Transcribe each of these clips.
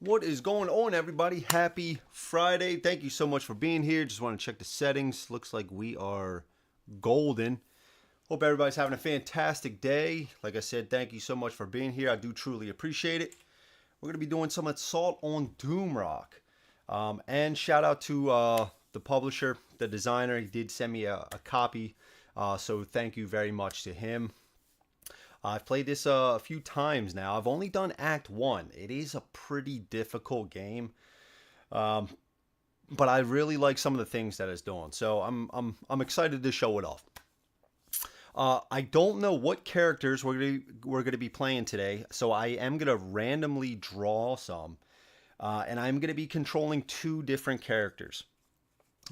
What is going on, everybody? Happy Friday. Thank you so much for being here. Just want to check the settings. Looks like we are golden. Hope everybody's having a fantastic day. Like I said, thank you so much for being here. I do truly appreciate it. We're going to be doing some assault on Doomrock. And shout out to the publisher, the designer. He did send me a copy. So thank you very much to him. I've played this a few times now. I've only done Act 1. It is a pretty difficult game. But I really like some of the things that it's doing. So I'm excited to show it off. I don't know what characters we're gonna be playing today, so I am gonna randomly draw some, and I'm gonna be controlling two different characters,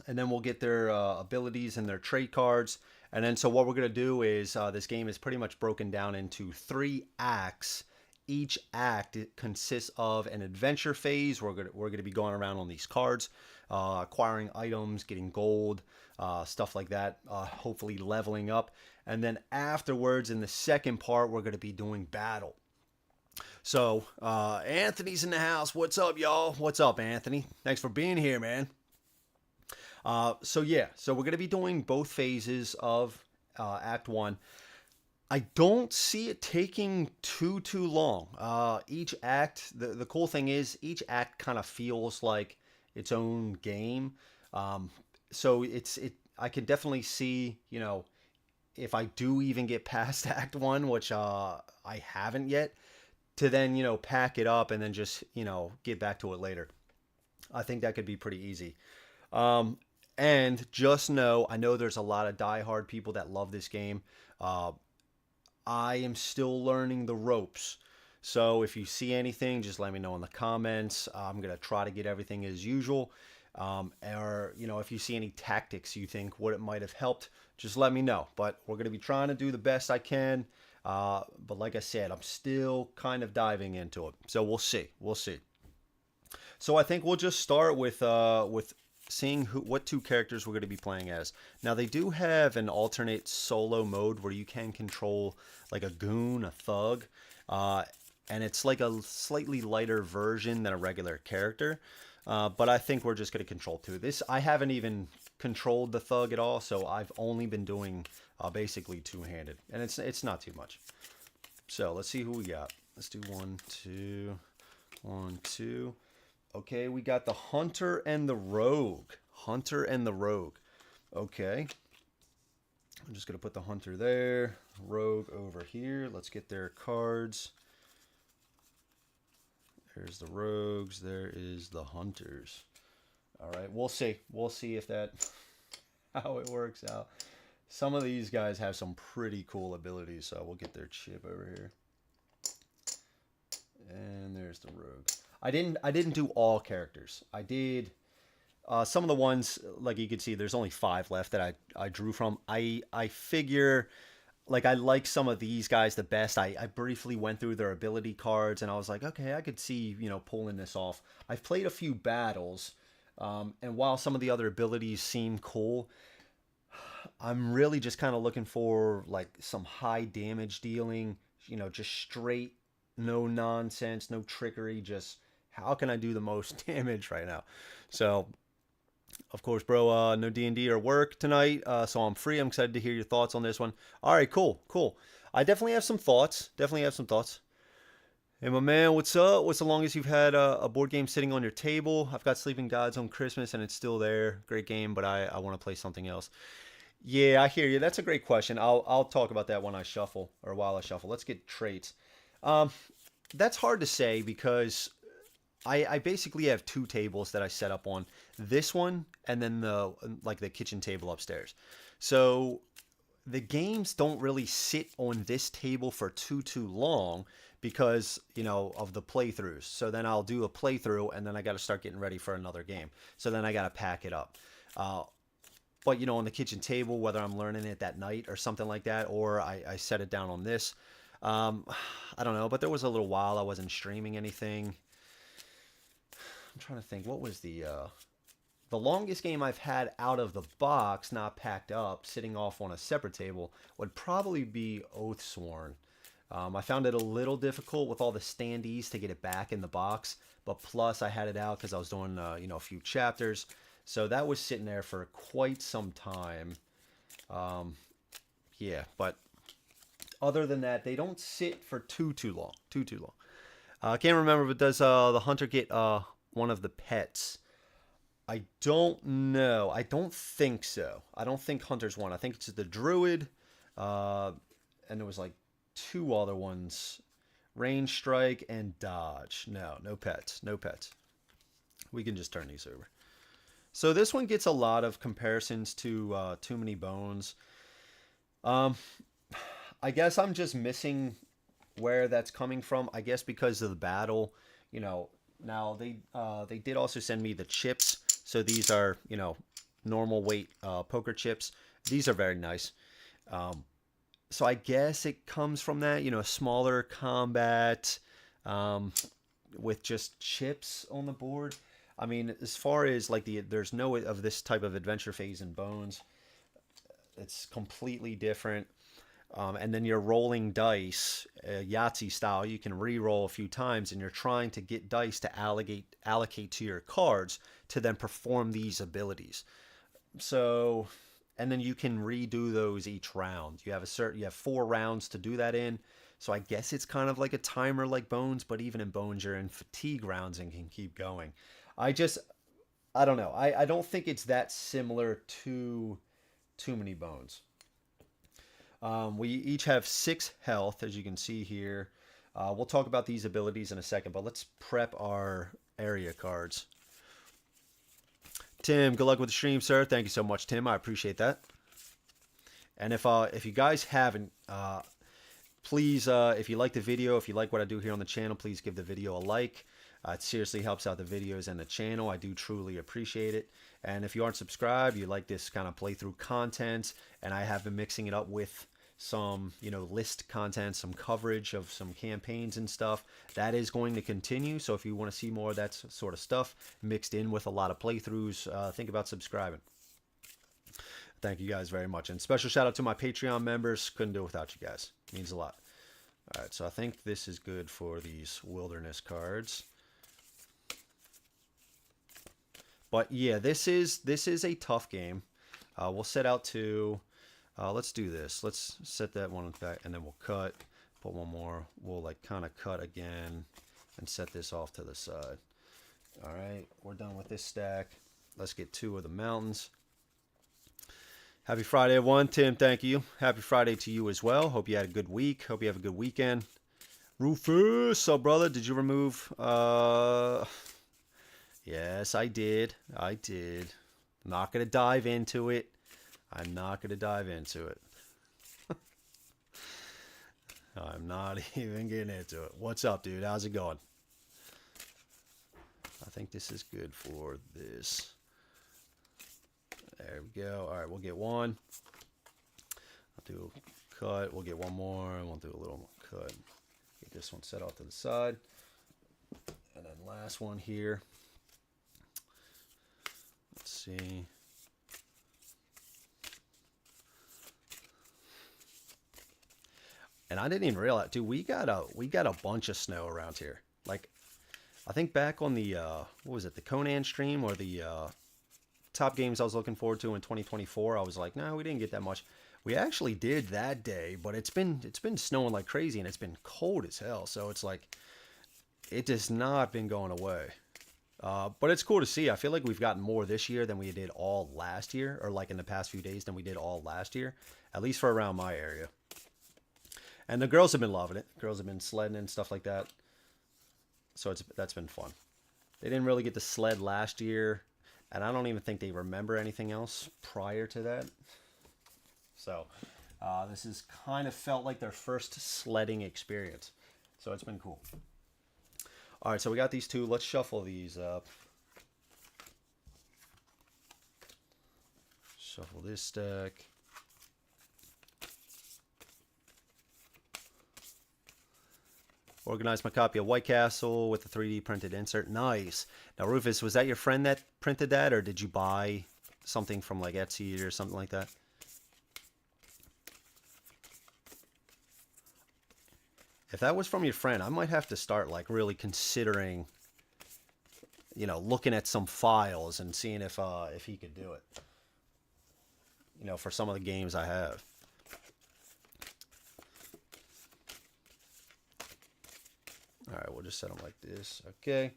and then we'll get their abilities and their trait cards, and then so what we're gonna do is this game is pretty much broken down into 3 acts. Each act consists of an adventure phase. We're gonna be going around on these cards, acquiring items, getting gold, stuff like that. Hopefully leveling up, and then afterwards, in the second part, we're gonna be doing battle. So Anthony's in the house. What's up, y'all? What's up, Anthony? Thanks for being here, man. So we're gonna be doing both phases of Act 1. I don't see it taking too long. Each act, the cool thing is each act kind of feels like its own game. So I can definitely see, if I do even get past Act 1, which I haven't yet, to then, pack it up and then just, get back to it later. I think that could be pretty easy. And just know, I know there's a lot of diehard people that love this game. I am still learning the ropes. So if you see anything, just let me know in the comments. I'm going to try to get everything as usual. Or, if you see any tactics you think what it might have helped, just let me know. But we're going to be trying to do the best I can. But like I said, I'm still kind of diving into it. So we'll see. We'll see. So I think we'll just start with seeing what two characters we're going to be playing as. Now, they do have an alternate solo mode where you can control like a goon, a thug, and it's like a slightly lighter version than a regular character. But I think we're just going to control two. I haven't even controlled the thug at all, so I've only been doing basically two-handed, and it's not too much. So let's see who we got. Let's do 1, 2, 1, 2. Okay, we got the Hunter and the Rogue. Hunter and the Rogue. Okay. I'm just going to put the Hunter there. Rogue over here. Let's get their cards. There's the Rogues. There is the Hunters. All right, we'll see. We'll see if how it works out. Some of these guys have some pretty cool abilities, so we'll get their chip over here. And there's the Rogue. I didn't do all characters. I did some of the ones, like you can see, there's only 5 left that I drew from. I figure, like, I like some of these guys the best. I briefly went through their ability cards, and I was like, okay, I could see, pulling this off. I've played a few battles, and while some of the other abilities seem cool, I'm really just kind of looking for, like, some high damage dealing, just straight, no nonsense, no trickery, just how can I do the most damage right now? So, of course, bro, no D&D or work tonight, so I'm free. I'm excited to hear your thoughts on this one. All right, cool. I definitely have some thoughts. Hey, my man, what's up? What's the longest you've had a board game sitting on your table? I've got Sleeping Gods on Christmas, and it's still there. Great game, but I want to play something else. Yeah, I hear you. That's a great question. I'll talk about that when I shuffle, or while I shuffle. Let's get traits. That's hard to say because I basically have 2 tables that I set up on. This one and then the kitchen table upstairs. So the games don't really sit on this table for too long because, of the playthroughs. So then I'll do a playthrough and then I got to start getting ready for another game. So then I got to pack it up. But, on the kitchen table, whether I'm learning it that night or something like that, or I set it down on this. I don't know, but there was a little while I wasn't streaming anything. I'm trying to think, what was the longest game I've had out of the box, not packed up, sitting off on a separate table, would probably be Oathsworn. I found it a little difficult with all the standees to get it back in the box, but plus I had it out because I was doing you know, a few chapters, so that was sitting there for quite some time. Yeah, but other than that, they don't sit for too long. Too long. I can't remember, but does the hunter get one of the pets? I don't know. I don't think so. I don't think hunters one. I think it's the druid, and there was like 2 other ones, range strike and dodge. No, no pets. No pets. We can just turn these over. So this one gets a lot of comparisons to Too Many Bones. I guess I'm just missing where that's coming from. I guess because of the battle, you know. Now they did also send me the chips. So these are, you know, normal weight poker chips. These are very nice. So I guess it comes from that, you know, smaller combat with just chips on the board. I mean, as far as like there's no of this type of adventure phase in Bones. It's completely different. And then you're rolling dice, Yahtzee style. You can re-roll a few times, and you're trying to get dice to allocate to your cards to then perform these abilities. So, and then you can redo those each round. You have 4 rounds to do that in. So I guess it's kind of like a timer like Bones, but even in Bones, you're in fatigue rounds and can keep going. I don't know. I don't think it's that similar to Too Many Bones. We each have 6 health, as you can see here. We'll talk about these abilities in a second, but let's prep our area cards. Tim, good luck with the stream, sir. Thank you so much, Tim. I appreciate that. And if you guys haven't, please, if you like the video, if you like what I do here on the channel, please give the video a like. It seriously helps out the videos and the channel. I do truly appreciate it. And if you aren't subscribed, you like this kind of playthrough content, and I have been mixing it up with some, you know, list content, some coverage of some campaigns and stuff. That is going to continue. So if you want to see more of that sort of stuff mixed in with a lot of playthroughs, think about subscribing. Thank you guys very much. And special shout out to my Patreon members. Couldn't do it without you guys. It means a lot. All right, so I think this is good for these wilderness cards. But yeah, this is a tough game. We'll set out to, let's do this. Let's set that one back, and then we'll cut. Put one more. We'll like kind of cut again and set this off to the side. All right, we're done with this stack. Let's get 2 of the mountains. Happy Friday, everyone. Tim, thank you. Happy Friday to you as well. Hope you had a good week. Hope you have a good weekend. Rufus, so brother, did you remove... Yes, I did. I did. I'm not going to dive into it. I'm not going to dive into it. I'm not even getting into it. What's up, dude? How's it going? I think this is good for this. There we go. All right, we'll get 1. I'll do a cut. We'll get 1 more, and we'll do a little more cut. Get this one set off to the side. And then last one here. Let's see. And I didn't even realize, dude, we got a bunch of snow around here. Like, I think back on the what was it, the Conan stream, or the top games I was looking forward to in 2024, I was like, no, we didn't get that much. We actually did that day, but it's been snowing like crazy, and it's been cold as hell. So it's like, it has not been going away. But it's cool to see. I feel like we've gotten more this year than we did all last year, or like in the past few days than we did all last year, at least for around my area. And the girls have been loving it. Girls have been sledding and stuff like that. So that's been fun. They didn't really get to sled last year, and I don't even think they remember anything else prior to that. So this has kind of felt like their first sledding experience. So it's been cool. All right, so we got these 2. Let's shuffle these up. Shuffle this stack. Organize my copy of White Castle with the 3D printed insert. Nice. Now, Rufus, was that your friend that printed that, or did you buy something from like Etsy or something like that? If that was from your friend, I might have to start like really considering, you know, looking at some files and seeing if he could do it. You know, for some of the games I have. All right, we'll just set them like this. Okay.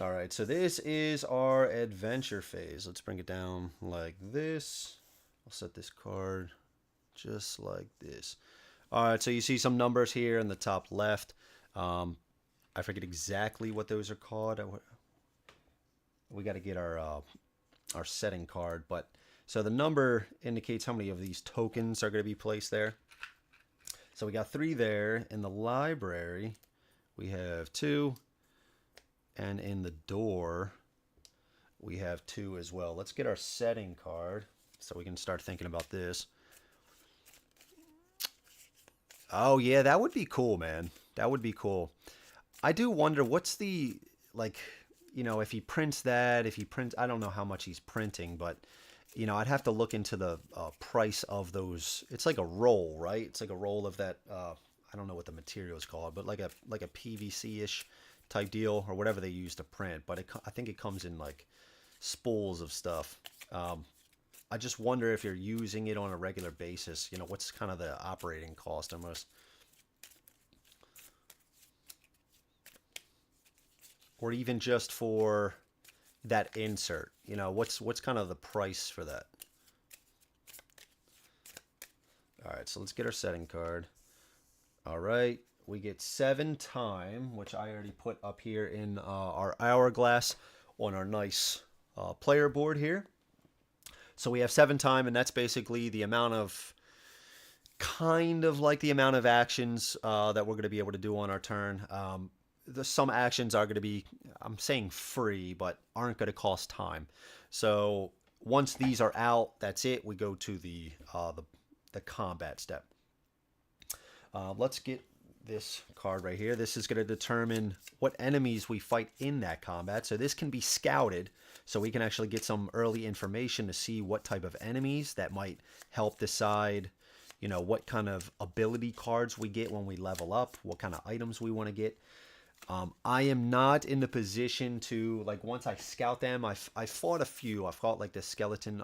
All right, so this is our adventure phase. Let's bring it down like this. I'll set this card just like this. All right, so you see some numbers here in the top left. I forget exactly what those are called. We got to get our setting card, but so the number indicates how many of these tokens are going to be placed there. So we got 3 there. In the library, we have 2. And in the door, we have 2 as well. Let's get our setting card so we can start thinking about this. Oh, yeah, that would be cool, man. That would be cool. I do wonder what's the, like, you know, if he prints that, if he prints, I don't know how much he's printing, but, you know, I'd have to look into the price of those. It's like a roll, right? It's like a roll of that, I don't know what the material is called, but like a PVC-ish type deal or whatever they use to print. But I think it comes in like spools of stuff. I just wonder if you're using it on a regular basis, you know, what's kind of the operating cost almost. Or even just for that insert, you know, what's kind of the price for that? All right, so let's get our setting card. All right, we get 7 time, which I already put up here in our hourglass on our nice player board here. So we have 7 time, and that's basically the amount of, kind of like the amount of actions that we're going to be able to do on our turn. Some actions are going to be, I'm saying free, but aren't going to cost time. So once these are out, that's it. We go to the combat step. Let's get this card right here. This is going to determine what enemies we fight in that combat. So this can be scouted, so we can actually get some early information to see what type of enemies that might help decide, you know, what kind of ability cards we get when we level up, what kind of items we want to get. I am not in the position to, like, once I scout them, I fought a few. I fought like the skeleton,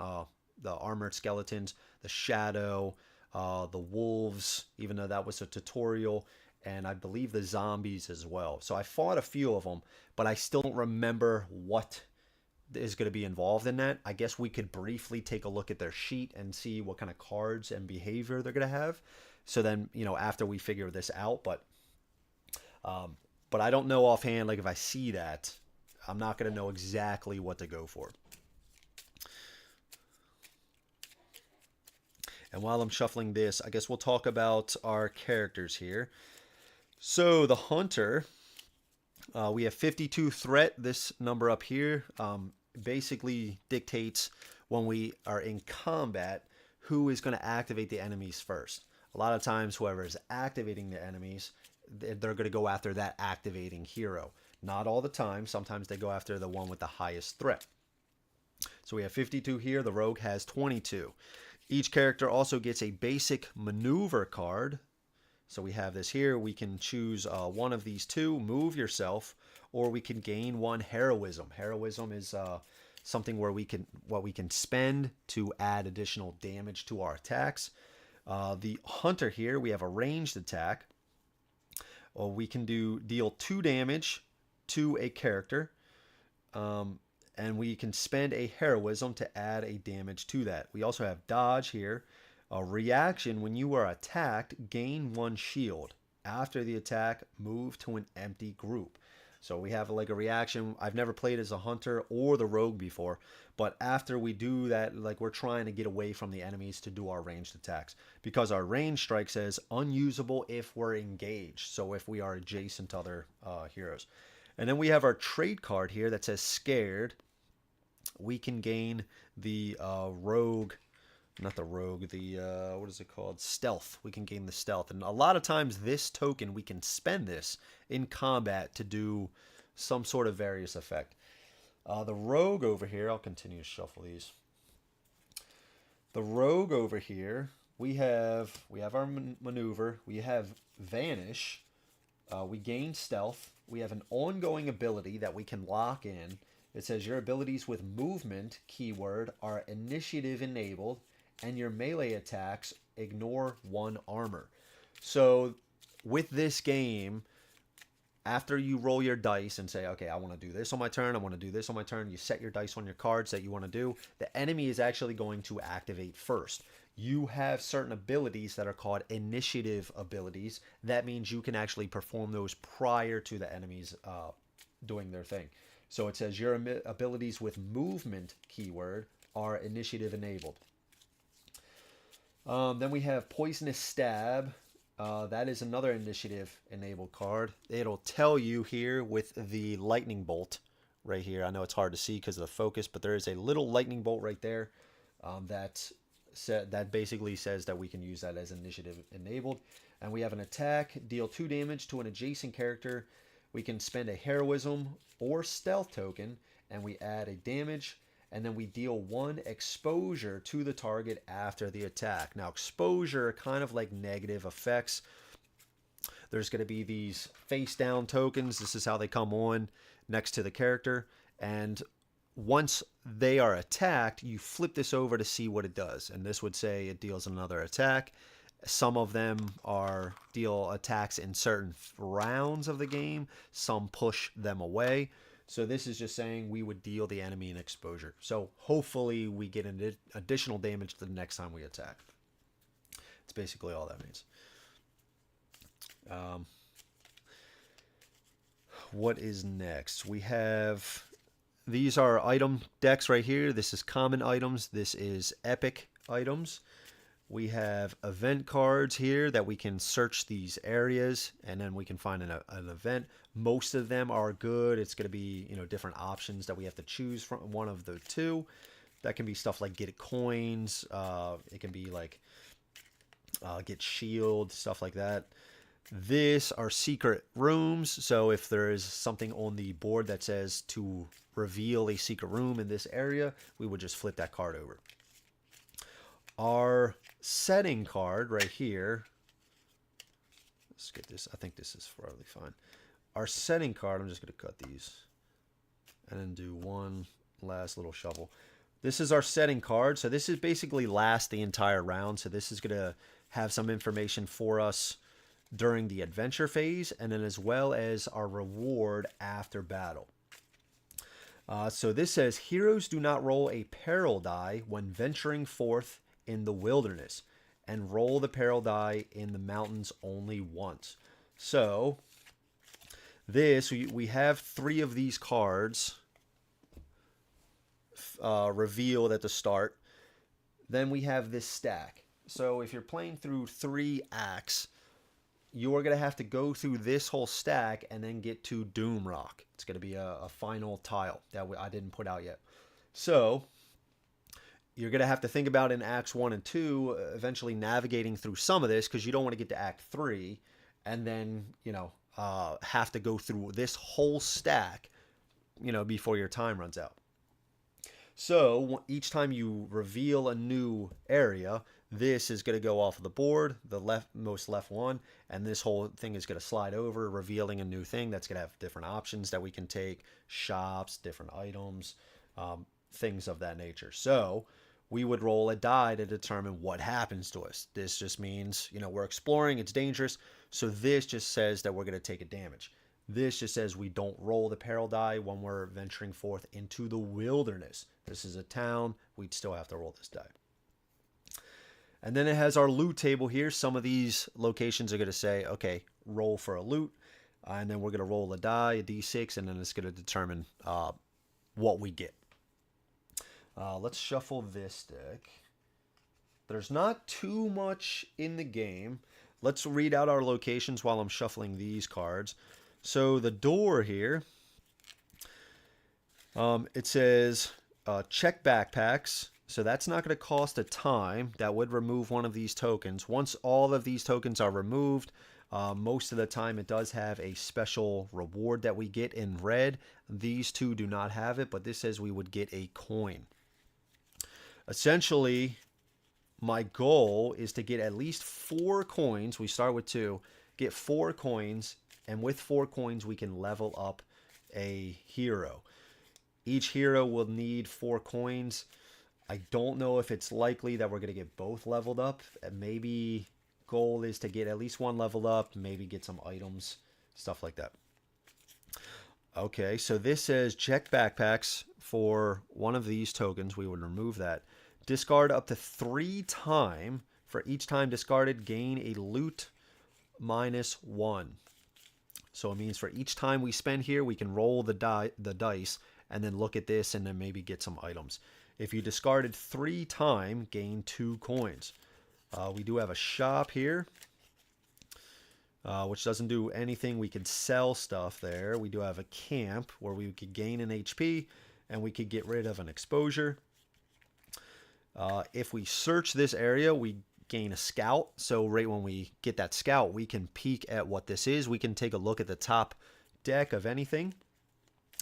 the armored skeletons, the shadow, the wolves, even though that was a tutorial, and I believe the zombies as well. So I fought a few of them, but I still don't remember what is going to be involved in that. I guess we could briefly take a look at their sheet and see what kind of cards and behavior they're going to have. So then, you know, after we figure this out, but I don't know offhand, like if I see that, I'm not going to know exactly what to go for. And while I'm shuffling this, I guess we'll talk about our characters here. So the hunter, we have 52 threat. This number up here basically dictates when we are in combat who is going to activate the enemies first. A lot of times whoever is activating the enemies, they're going to go after that activating hero. Not all the time. Sometimes they go after the one with the highest threat. So we have 52 here. The rogue has 22. Each character also gets a basic maneuver card. So we have this here. We can choose one of these 2, move yourself, or we can gain 1 heroism. Heroism is something where we can spend to add additional damage to our attacks. The hunter here, we have a ranged attack. Or we can deal 2 damage to a character. And we can spend a heroism to add a damage to that. We also have dodge here. A reaction, when you are attacked, gain 1 shield. After the attack, move to an empty group. So we have like a reaction. I've never played as a hunter or the rogue before, but after we do that, like we're trying to get away from the enemies to do our ranged attacks, because our range strike says unusable if we're engaged. So if we are adjacent to other heroes. And then we have our trade card here that says scared. We can gain the rogue, not the rogue, the what is it called? Stealth. We can gain the stealth. And a lot of times this token, we can spend this in combat to do some sort of various effect. The rogue over here, I'll continue to shuffle these. The rogue over here, we have our maneuver. We have vanish. We gain stealth. We have an ongoing ability that we can lock in. It says your abilities with movement keyword are initiative enabled, and your melee attacks ignore 1 armor. So with this game, after you roll your dice and say, okay, I want to do this on my turn, I want to do this on my turn, you set your dice on your cards that you want to do, the enemy is actually going to activate first. You have certain abilities that are called initiative abilities. That means you can actually perform those prior to the enemies doing their thing. So it says your abilities with movement keyword are initiative enabled. Then we have Poisonous Stab. That is another initiative enabled card. It'll tell you here with the lightning bolt right here. I know it's hard to see because of the focus, but there is a little lightning bolt right there that basically says that we can use that as initiative enabled. And we have an attack, deal 2 damage to an adjacent character. We can spend a heroism or stealth token, and we add a damage, and then we deal 1 exposure to the target after the attack. Now, exposure are kind of like negative effects. There's going to be these face down tokens. This is how they come on next to the character. And once they are attacked, you flip this over to see what it does. And this would say it deals another attack. Some of them deal attacks in certain rounds of the game. Some push them away. So this is just saying we would deal the enemy an exposure. So hopefully we get an additional damage the next time we attack. It's basically all that means. What is next? We have... These are item decks right here. This is common items. This is epic items. We have event cards here that we can search these areas, and then we can find an event. Most of them are good. It's going to be, different options that we have to choose from, one of the 2. That can be stuff like get coins. It can be like get shield, stuff like that. This are secret rooms. So if there is something on the board that says to reveal a secret room in this area, we would just flip that card over. Our setting card right here. Let's get this. I think this is fairly fine. Our setting card, I'm just going to cut these and then do one last little shuffle. This is our setting card. So this is basically last the entire round. So this is going to have some information for us during the adventure phase, and then as well as our reward after battle. So this says, heroes do not roll a peril die when venturing forth in the wilderness, and roll the peril die in the mountains only once. So this, we have 3 of these cards revealed at the start. Then we have this stack. So if you're playing through 3 acts, you're going to have to go through this whole stack and then get to Doomrock. It's going to be a final tile that I didn't put out yet. So you're going to have to think about in Acts 1 and 2, eventually navigating through some of this, because you don't want to get to Act 3 and then, have to go through this whole stack, before your time runs out. So each time you reveal a new area, this is going to go off of the board, the leftmost left one, and this whole thing is going to slide over, revealing a new thing that's going to have different options that we can take, shops, different items, things of that nature. So we would roll a die to determine what happens to us. This just means, we're exploring, it's dangerous, so this just says that we're going to take a damage. This just says we don't roll the peril die when we're venturing forth into the wilderness. This is a town, we'd still have to roll this die. And then it has our loot table here. Some of these locations are going to say, okay, roll for a loot. And then we're going to roll a die, a d6, and then it's going to determine what we get. Let's shuffle this deck. There's not too much in the game. Let's read out our locations while I'm shuffling these cards. So the door here, it says check backpacks. So that's not going to cost a time. That would remove one of these tokens. Once all of these tokens are removed, most of the time it does have a special reward that we get in red. These 2 do not have it, but this says we would get a coin. Essentially, my goal is to get at least 4 coins. We start with 2, get 4 coins, and with 4 coins we can level up a hero. Each hero will need 4 coins. I don't know if it's likely that we're going to get both leveled up. Maybe goal is to get at least 1 leveled up, maybe get some items, stuff like that. Okay, so this says check backpacks for one of these tokens. We would remove that. Discard up to 3 times. For each time discarded, gain a loot -1. So it means for each time we spend here, we can roll the dice and then look at this and then maybe get some items. If you discarded 3 times, gain 2 coins. We do have a shop here, which doesn't do anything. We could sell stuff there. We do have a camp where we could gain an HP and we could get rid of an exposure. If we search this area, we gain a scout. So right when we get that scout, we can peek at what this is. We can take a look at the top deck of anything.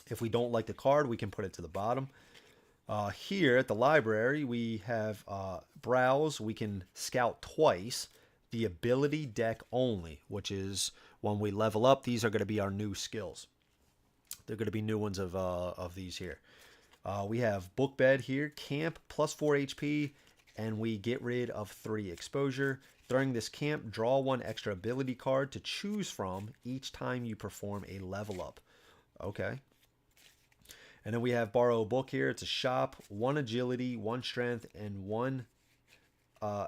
If we don't like the card, we can put it to the bottom. Here at the library, we have browse. We can scout twice. The ability deck only, which is when we level up, these are going to be our new skills. They're going to be new ones of these here. We have book bed here, camp +4 HP, and we get rid of 3 exposure. During this camp, draw 1 extra ability card to choose from each time you perform a level up. Okay. And then we have borrow a book here. It's a shop, 1 agility, 1 strength, and 1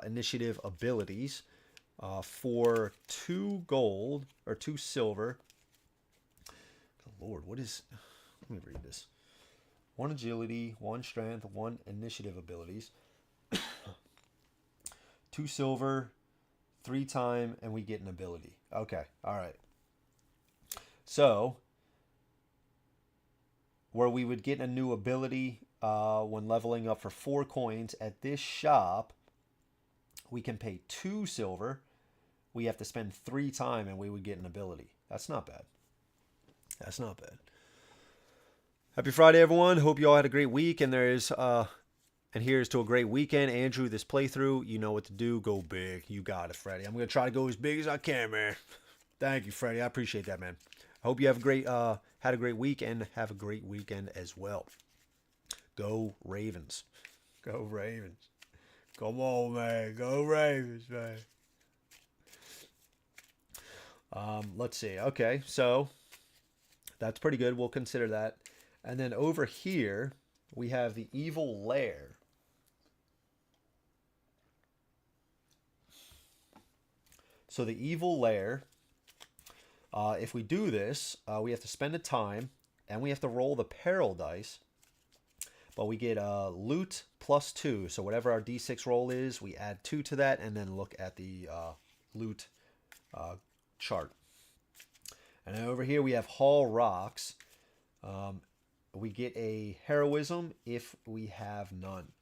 initiative abilities for 2 gold or 2 silver. Good Lord, what is... Let me read this. 1 agility, 1 strength, 1 initiative abilities. 2 silver, 3 time, and we get an ability. Okay, all right. So... where we would get a new ability when leveling up for 4 coins. At this shop, we can pay 2 silver. We have to spend 3 time and we would get an ability. That's not bad. That's not bad. Happy Friday, everyone. Hope you all had a great week. And here's to a great weekend. Andrew, this playthrough, you know what to do. Go big. You got it, Freddie. I'm going to try to go as big as I can, man. Thank you, Freddie. I appreciate that, man. I hope you have had a great week and have a great weekend as well. Go Ravens. Go Ravens. Come on, man. Go Ravens, man. Let's see. Okay, so that's pretty good. We'll consider that. And then over here, we have the evil lair. So the evil lair... if we do this, we have to spend a time, and we have to roll the peril dice. But we get loot +2. So whatever our D6 roll is, we add 2 to that, and then look at the loot chart. And then over here we have Haul Rocks. We get a heroism if we have none.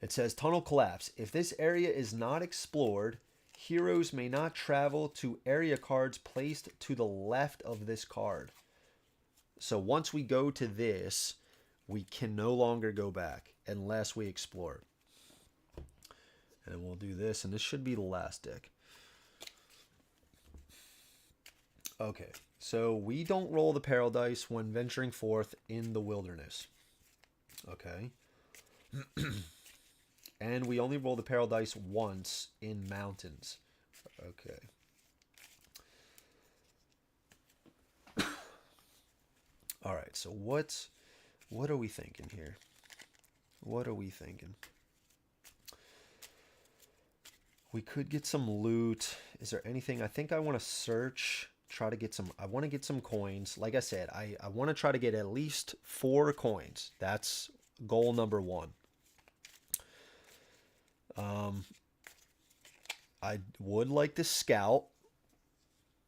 It says Tunnel Collapse. If this area is not explored, heroes may not travel to area cards placed to the left of this card. So once we go to this, we can no longer go back unless we explore. And we'll do this, and this should be the last deck. Okay, so we don't roll the peril dice when venturing forth in the wilderness. Okay. And we only roll the peril dice once in mountains. Okay. All right, so what are we thinking here? What are we thinking? We could get some loot. Is there anything? I think I want to search, try to get some. I want to get some coins. Like I said, I want to try to get at least 4 coins. That's goal number 1. I would like to scout.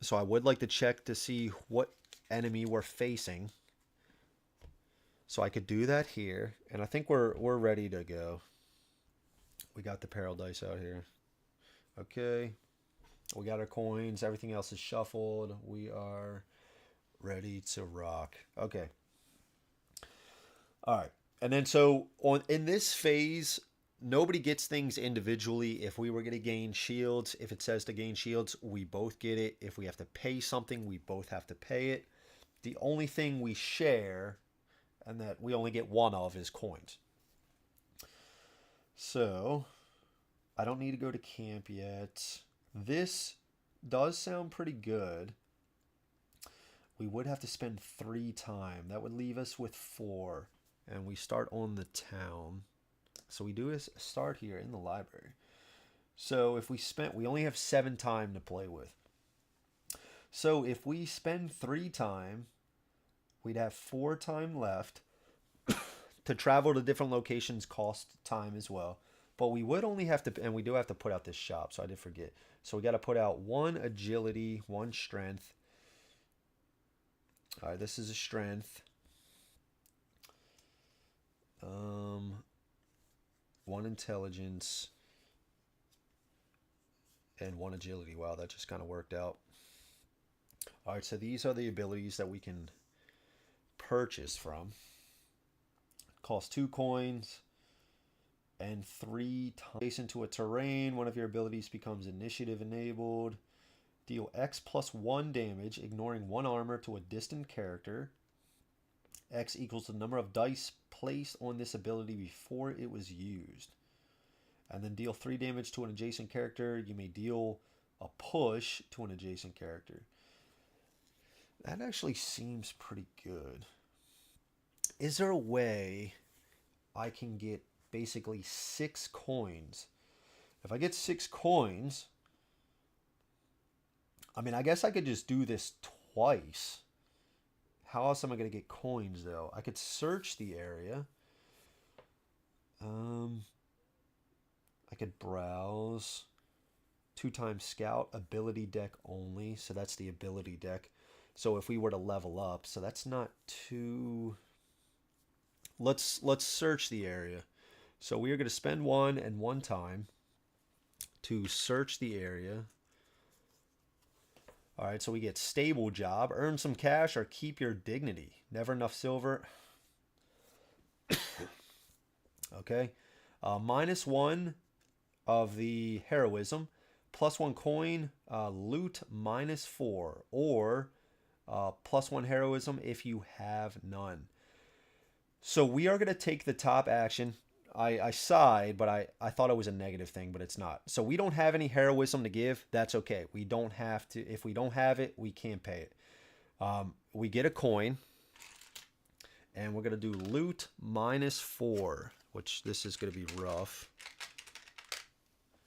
So I would like to check to see what enemy we're facing. So I could do that here. And I think we're ready to go. We got the peril dice out here. Okay. We got our coins. Everything else is shuffled. We are ready to rock. Okay. All right. And then so in this phase, nobody gets things individually. If we were going to gain shields, if it says to gain shields, we both get it. If we have to pay something, we both have to pay it. The only thing we share, and that we only get one of, is coins. So, I don't need to go to camp yet. This does sound pretty good. We would have to spend 3 time. That would leave us with 4. And we start on the town. So we do start here in the library. So if we only have 7 time to play with. So if we spend 3 time, we'd have 4 time left. To travel to different locations cost time as well. But we would only have to, and we do have to put out this shop, so I did forget. So we got to put out 1 agility, 1 strength. All right, this is a strength. 1 intelligence. And 1 agility. Wow, that just kind of worked out. All right, so these are the abilities that we can purchase from. Cost 2 coins. And 3 times. Adjacent to a terrain, one of your abilities becomes initiative enabled. Deal X plus 1 damage, ignoring 1 armor to a distant character. X equals the number of dice placed on this ability before it was used. And then deal 3 damage to an adjacent character. You may deal a push to an adjacent character. That actually seems pretty good. Is there a way I can get basically 6 coins? If I get 6 coins, I mean, I guess I could just do this twice. How else am I going to get coins, though? I could search the area. I could browse. 2 times scout, ability deck only. So that's the ability deck. So if we were to level up, so that's not too... Let's search the area. So we are going to spend 1 and 1 time to search the area. All right, so we get stable job, earn some cash, or keep your dignity. Never enough silver. Okay. -1 of the heroism, +1 coin, loot -4, or +1 heroism if you have none. So we are going to take the top action. I sighed, but I thought it was a negative thing, but it's not. So we don't have any heroism to give. That's okay. We don't have to. If we don't have it, we can't pay it. We get a coin, and we're going to do loot -4, which this is going to be rough.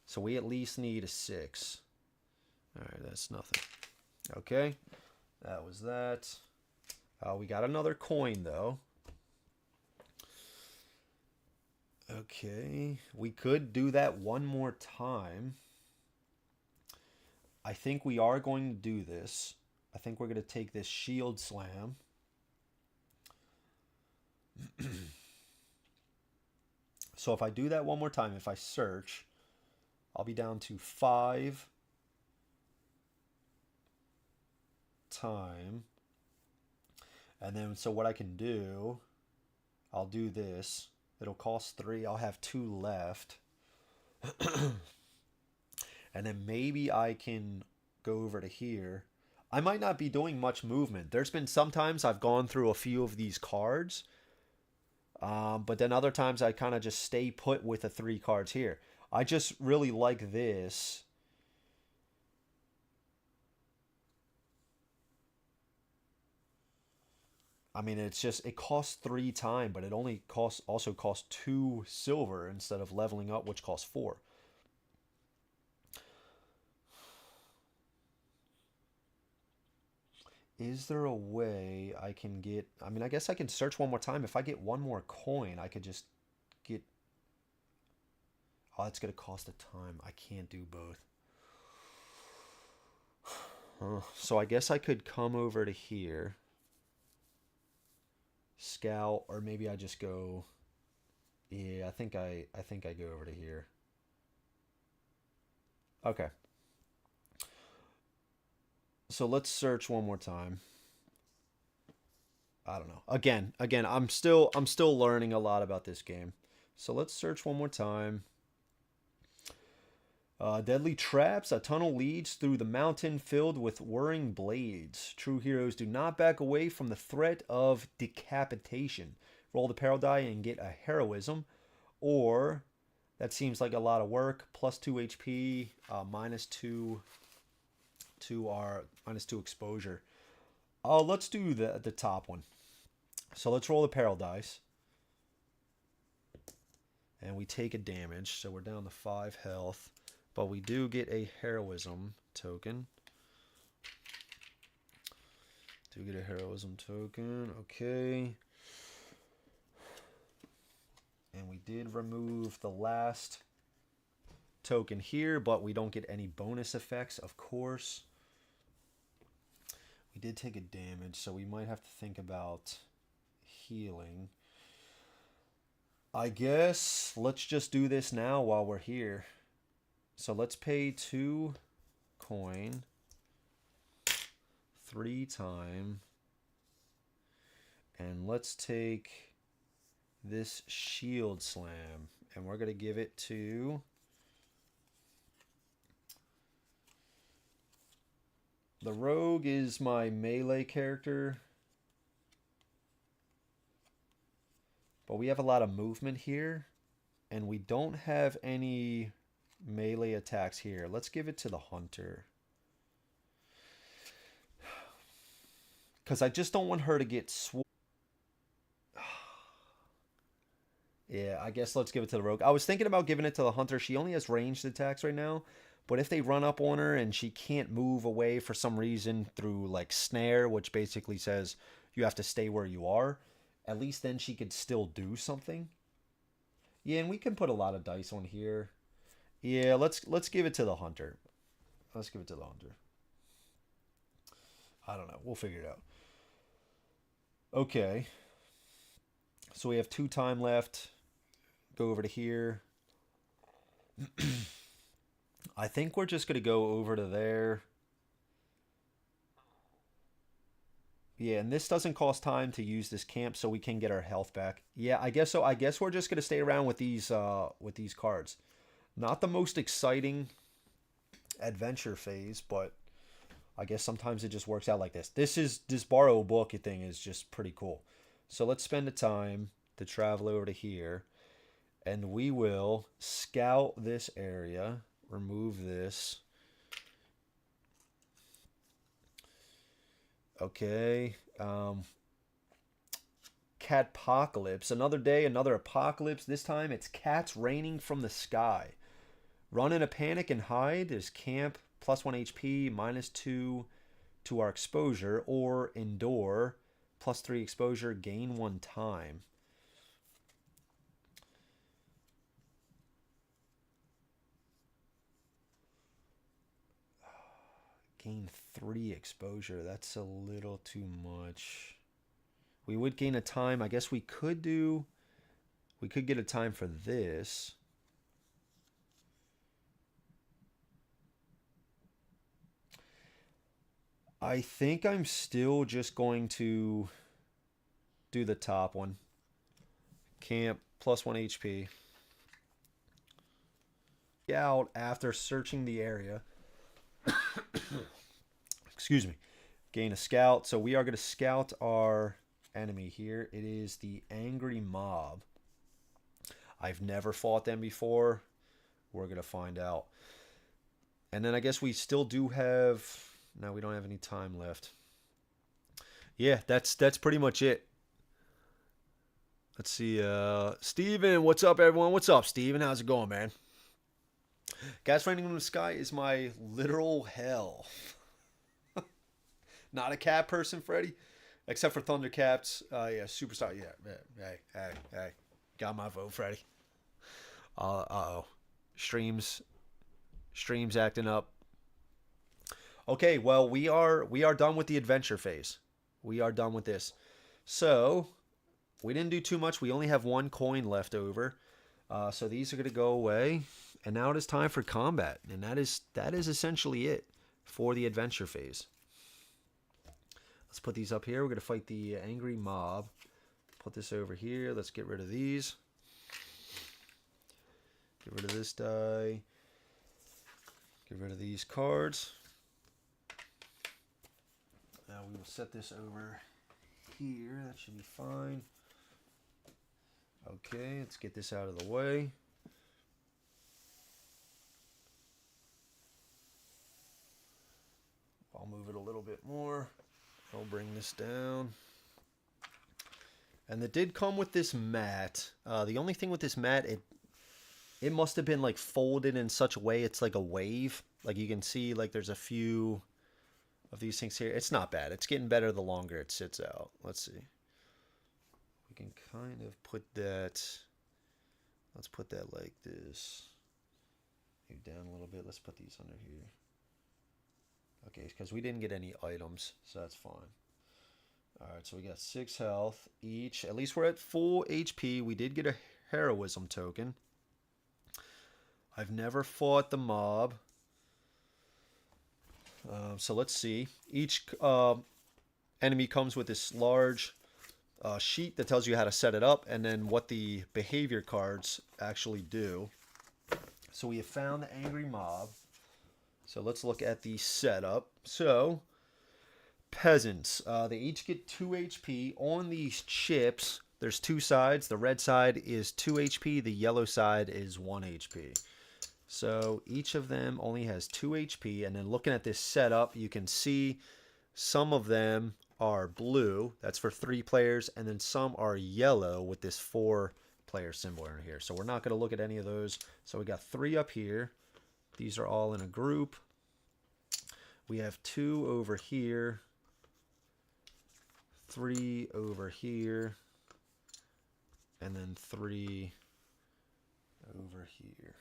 So we at least need a 6. All right, that's nothing. Okay, that was that. We got another coin, though. Okay, we could do that one more time. I think we are going to do this. I think we're going to take this shield slam. So if I do that one more time, if I search, I'll be down to 5 time. And then, so what I can do, I'll do this. It'll cost 3. I'll have 2 left. And then maybe I can go over to here. I might not be doing much movement. There's been some times I've gone through a few of these cards. But then other times I kind of just stay put with the 3 cards here. I just really like this. I mean, it's just, it costs 3 time, but it only also costs 2 silver instead of leveling up, which costs 4. Is there a way I can get, I mean, I guess I can search one more time. If I get 1 more coin, I could just get, oh, it's going to cost a time. I can't do both. So I guess I could come over to here. Scout, or maybe I just go, yeah, I think I go over to here. Okay. So let's search one more time. I don't know. Again, I'm still learning a lot about this game. So let's search one more time. Deadly traps. A tunnel leads through the mountain filled with whirring blades. True heroes do not back away from the threat of decapitation. Roll the peril die and get a heroism. Or, that seems like a lot of work. Plus 2 HP, -2 to our -2 exposure. Oh, let's do the top one. So let's roll the peril dice. And we take a damage. So we're down to 5 health. But we do get a heroism token. Do get a heroism token. Okay. And we did remove the last token here, but we don't get any bonus effects, of course. We did take a damage, so we might have to think about healing. I guess let's just do this now while we're here. So let's pay 2 coin 3 times. And let's take this shield slam. And we're going to give it to the rogue is my melee character. But we have a lot of movement here. And we don't have any melee attacks here. Let's give it to the hunter. Because I just don't want her to get Yeah, I guess let's give it to the rogue. I was thinking about giving it to the hunter. She only has ranged attacks right now. But if they run up on her and she can't move away for some reason through like snare, which basically says you have to stay where you are, at least then she could still do something. Yeah, and we can put a lot of dice on here. Yeah, let's give it to the hunter. Let's give it to the hunter. I don't know. We'll figure it out. Okay. So we have 2 time left. Go over to here. I think we're just going to go over to there. Yeah, and this doesn't cost time to use this camp, so we can get our health back. Yeah, I guess so. I guess we're just going to stay around with these cards. Not the most exciting adventure phase, but I guess sometimes it just works out like this. This borrow book thing is just pretty cool. So let's spend the time to travel over to here, and we will scout this area, remove this. Okay. Catpocalypse. Another day, another apocalypse. This time it's cats raining from the sky. Run in a panic and hide. There's camp, +1 HP, -2 to our exposure, or endure, +3 exposure, gain 1 time. Gain 3 exposure. That's a little too much. We would gain a time. I guess we could get a time for this. I think I'm still just going to do the top one. Camp, +1 HP. Out after searching the area. Excuse me. Gain a scout. So we are going to scout our enemy here. It is the angry mob. I've never fought them before. We're going to find out. And then I guess we still do have... No, we don't have any time left. Yeah, that's pretty much it. Let's see. Steven, what's up, everyone? What's up, Steven? How's it going, man? Gas raining from the sky is my literal hell. Not a cat person, Freddy. Except for Thundercats. Yeah, Superstar. Yeah. Hey. Got my vote, Freddy. Uh-oh. Streams acting up. Okay, well, we are done with the adventure phase. We are done with this. So, we didn't do too much. We only have 1 coin left over. So these are going to go away. And now it is time for combat. And that is essentially it for the adventure phase. Let's put these up here. We're going to fight the angry mob. Put this over here. Let's get rid of these. Get rid of this die. Get rid of these cards. Now we will set this over here. That should be fine. Okay, let's get this out of the way. I'll move it a little bit more. I'll bring this down. And it did come with this mat. The only thing with this mat, it must have been like folded in such a way it's like a wave. Like you can see, like there's a few of these things here. It's not bad. It's getting better the longer it sits out. Let's see. We can kind of put that. Let's put that like this. Maybe down a little bit. Let's put these under here. Okay, because we didn't get any items, so that's fine. Alright, so we got 6 health each. At least we're at full HP. We did get a heroism token. I've never fought the mob. So let's see. Each enemy comes with this large sheet that tells you how to set it up and then what the behavior cards actually do. So we have found the angry mob. So let's look at the setup. So, peasants. They each get 2 HP. On these chips, there's 2 sides. The red side is 2 HP. The yellow side is 1 HP. So each of them only has 2 HP. And then looking at this setup, you can see some of them are blue. That's for 3 players. And then some are yellow with this 4-player symbol in here. So we're not going to look at any of those. So we got 3 up here. These are all in a group. We have 2 over here. 3 over here. And then 3 over here.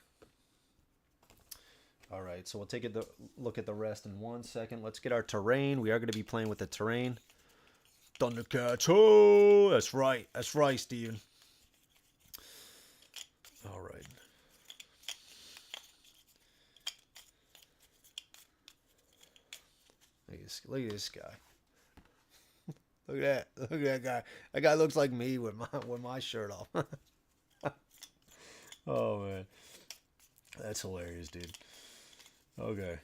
All right, so we'll take a look at the rest in 1 second. Let's get our terrain. We are going to be playing with the terrain. Thundercats. Oh, that's right. That's right, Steven. All right. Look at this guy. Look at that. Look at that guy. That guy looks like me with my shirt off. Oh man. That's hilarious, dude. Okay.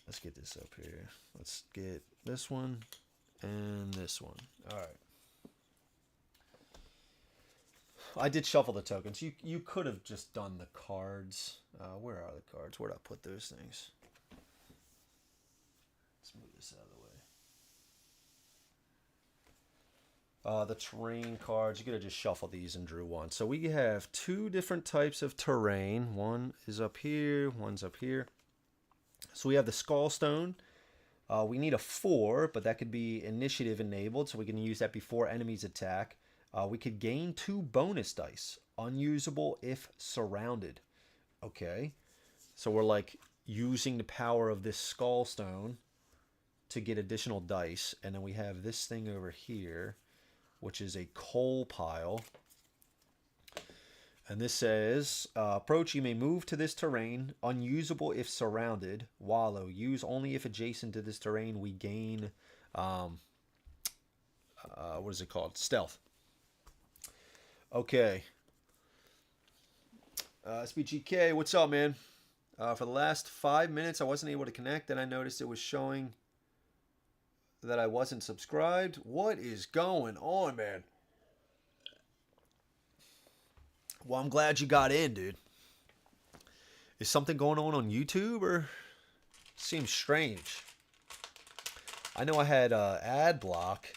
Let's get this up here. Let's get this one and this one. Alright. I did shuffle the tokens. You could have just done the cards. Where are the cards? Where'd I put those things? Let's move this out of the way. The terrain cards, you could have just shuffled these and drew one. So we have 2 different types of terrain. One is up here, one's up here. So we have the Skull Stone. We need a 4, but that could be initiative enabled, so we can use that before enemies attack. We could gain 2 bonus dice, unusable if surrounded. Okay, so we're like using the power of this Skull Stone to get additional dice. And then we have this thing over here, which is a coal pile. And this says, approach, you may move to this terrain, unusable if surrounded. Wallow, use only if adjacent to this terrain. We gain, what is it called? Stealth. Okay. SBGK, what's up, man? For the last 5 minutes, I wasn't able to connect. Then I noticed it was showing that I wasn't subscribed. What is going on, man? Well, I'm glad you got in, dude. Is something going on YouTube, or seems strange? I know I had ad block,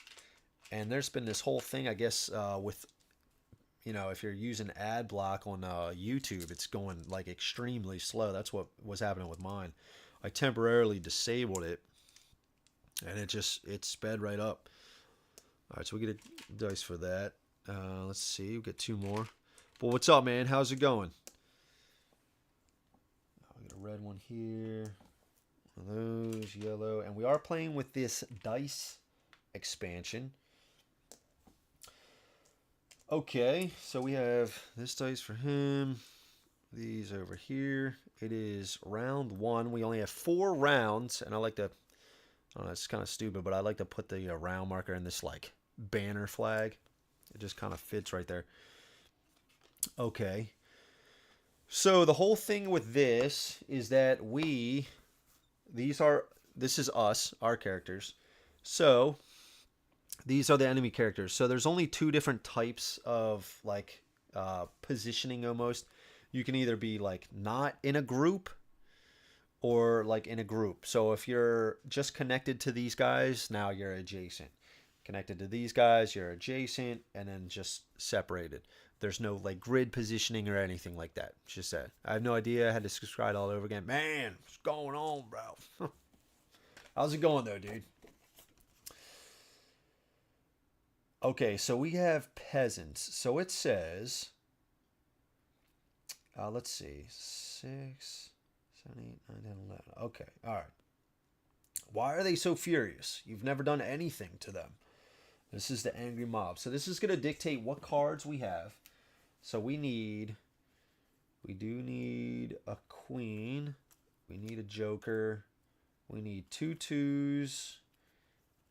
and there's been this whole thing, I guess, with, you know, if you're using ad block on YouTube, it's going like extremely slow. That's what was happening with mine. I temporarily disabled it, and it sped right up. All right, so we get a dice for that. Let's see, we get 2 more. Well, what's up, man? How's it going? I'll get a red one here. One of those, yellow. And we are playing with this dice expansion. Okay, so we have this dice for him. These over here. It is round 1. We only have 4 rounds, and I like to, I don't know, it's kind of stupid, but I like to put the round marker in this like banner flag. It just kind of fits right there. Okay. So the whole thing with this is that this is us, our characters. So these are the enemy characters. So there's only two different types of like positioning almost. You can either be like not in a group or like in a group. So if you're just connected to these guys, now you're adjacent. Connected to these guys, you're adjacent, and then just separated. There's no like grid positioning or anything like that. It's just that. I have no idea. I had to subscribe all over again. Man, what's going on, bro? How's it going though, dude? Okay, so we have peasants. So it says, let's see, 6, 7, 8, 9, 10, 11. Okay, all right. Why are they so furious? You've never done anything to them. This is the angry mob. So this is going to dictate what cards we have. So we do need a queen. We need a joker. We need 2 2s.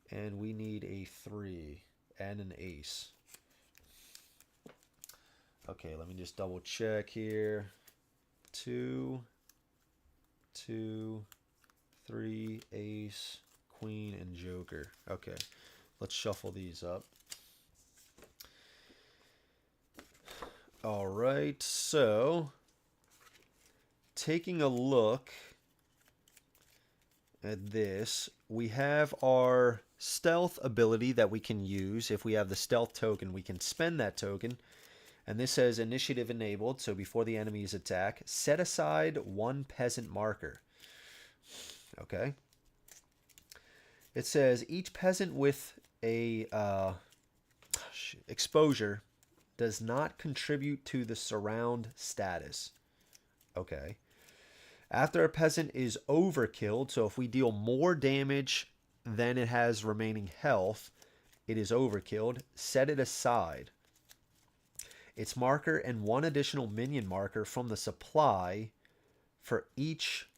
And we need a 3 and an ace. Okay, let me just double check here. 2, 2, 3, ace, queen, and joker. Okay, let's shuffle these up. All right, so taking a look at this, we have our stealth ability that we can use. If we have the stealth token, we can spend that token. And this says initiative enabled, so before the enemy's attack, set aside 1 peasant marker. Okay. It says each peasant with a exposure does not contribute to the surround status. Okay. After a peasant is overkilled, so if we deal more damage than it has remaining health, it is overkilled. Set it aside. Its marker and 1 additional minion marker from the supply for each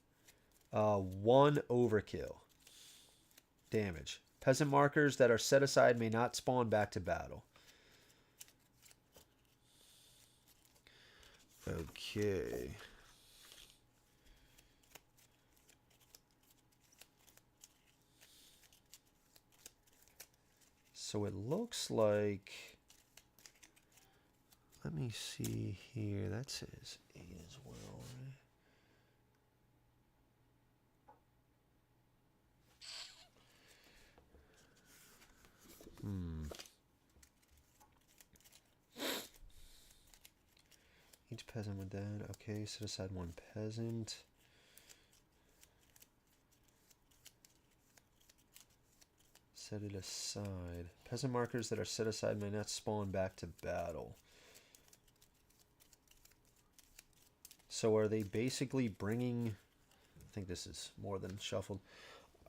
1 overkill damage. Peasant markers that are set aside may not spawn back to battle. Okay. So it looks like, let me see here, that says 8 as well, right? Each peasant with that. Okay, set aside 1 peasant. Set it aside. Peasant markers that are set aside may not spawn back to battle. So are they basically bringing, I think this is more than shuffled.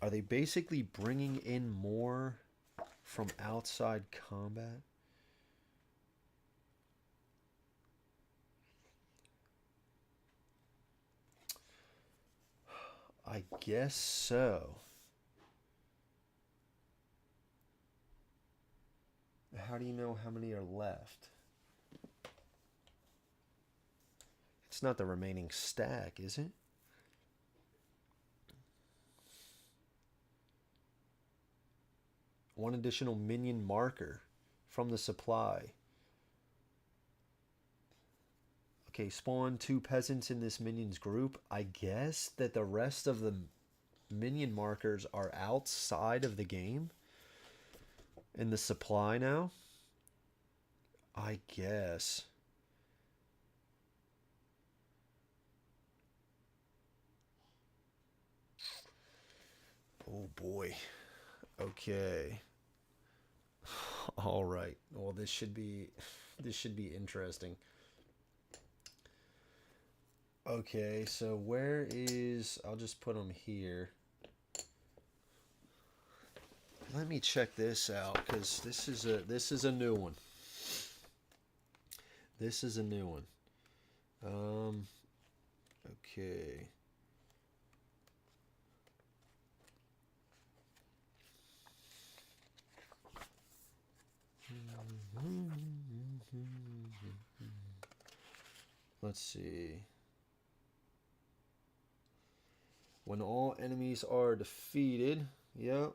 Are they basically bringing in more from outside combat? I guess so. How do you know how many are left? It's not the remaining stack, is it? One additional minion marker from the supply. Okay, spawn 2 peasants in this minions group. I guess that the rest of the minion markers are outside of the game in the supply now. I guess. Oh boy. Okay. All right. Well, this should be interesting. Okay, so where is, I'll just put them here. Let me check this out, because this is a new one. This is a new one. Okay. Let's see. When all enemies are defeated. Yep.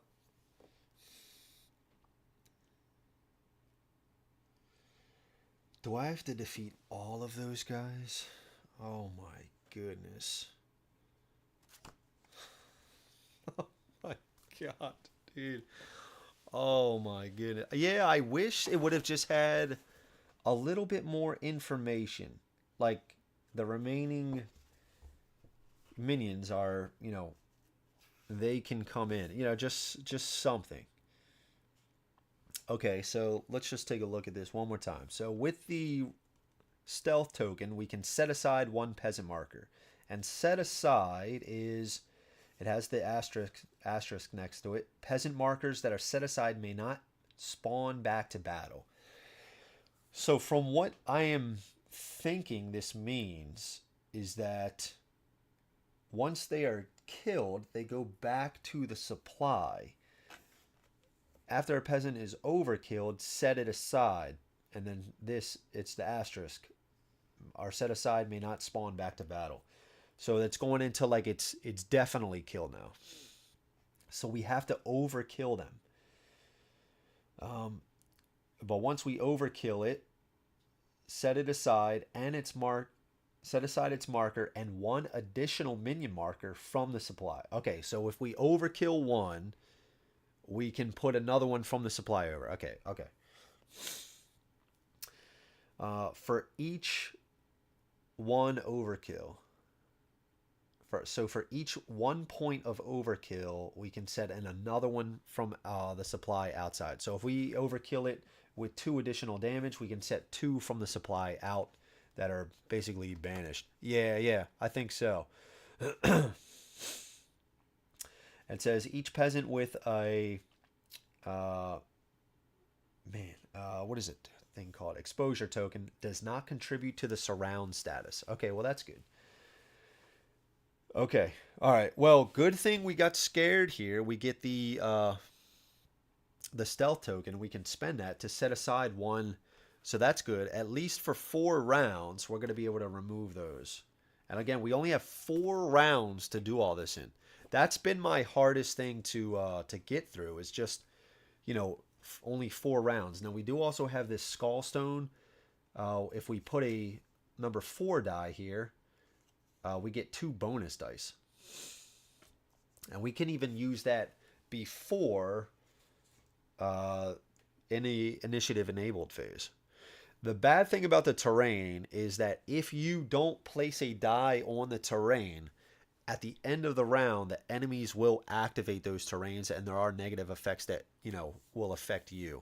Do I have to defeat all of those guys? Oh my goodness. Oh my god, dude. Oh my goodness. Yeah, I wish it would have just had a little bit more information. Like the remaining minions are, they can come in. Just something. Okay, so let's just take a look at this one more time. So with the stealth token, we can set aside one peasant marker. And set aside is, it has the asterisk next to it. Peasant markers that are set aside may not spawn back to battle. So from what I am thinking this means is that once they are killed, they go back to the supply. After a peasant is overkilled, set it aside. And then it's the asterisk. Are set aside may not spawn back to battle. So that's going into like it's definitely killed now. So we have to overkill them. But once we overkill it, set it aside and set aside its marker and one additional minion marker from the supply. Okay, so if we overkill one, we can put another one from the supply over. Okay. For each one overkill. For each 1 point of overkill, we can set in another one from the supply outside. So if we overkill it with 2 additional damage, we can set 2 from the supply out that are basically banished. Yeah, I think so. It says each peasant with a what is it thing called? Exposure token does not contribute to the surround status. Okay, well that's good. Okay, all right. Well, good thing we got scared here. We get the stealth token. We can spend that to set aside one. So that's good. At least for 4 rounds, we're going to be able to remove those. And again, we only have 4 rounds to do all this in. That's been my hardest thing to get through. Is just, only 4 rounds. Now we do also have this skull stone. If we put a number 4 die here, we get 2 bonus dice. And we can even use that before any initiative enabled phase. The bad thing about the terrain is that if you don't place a die on the terrain, at the end of the round, the enemies will activate those terrains, and there are negative effects that, will affect you.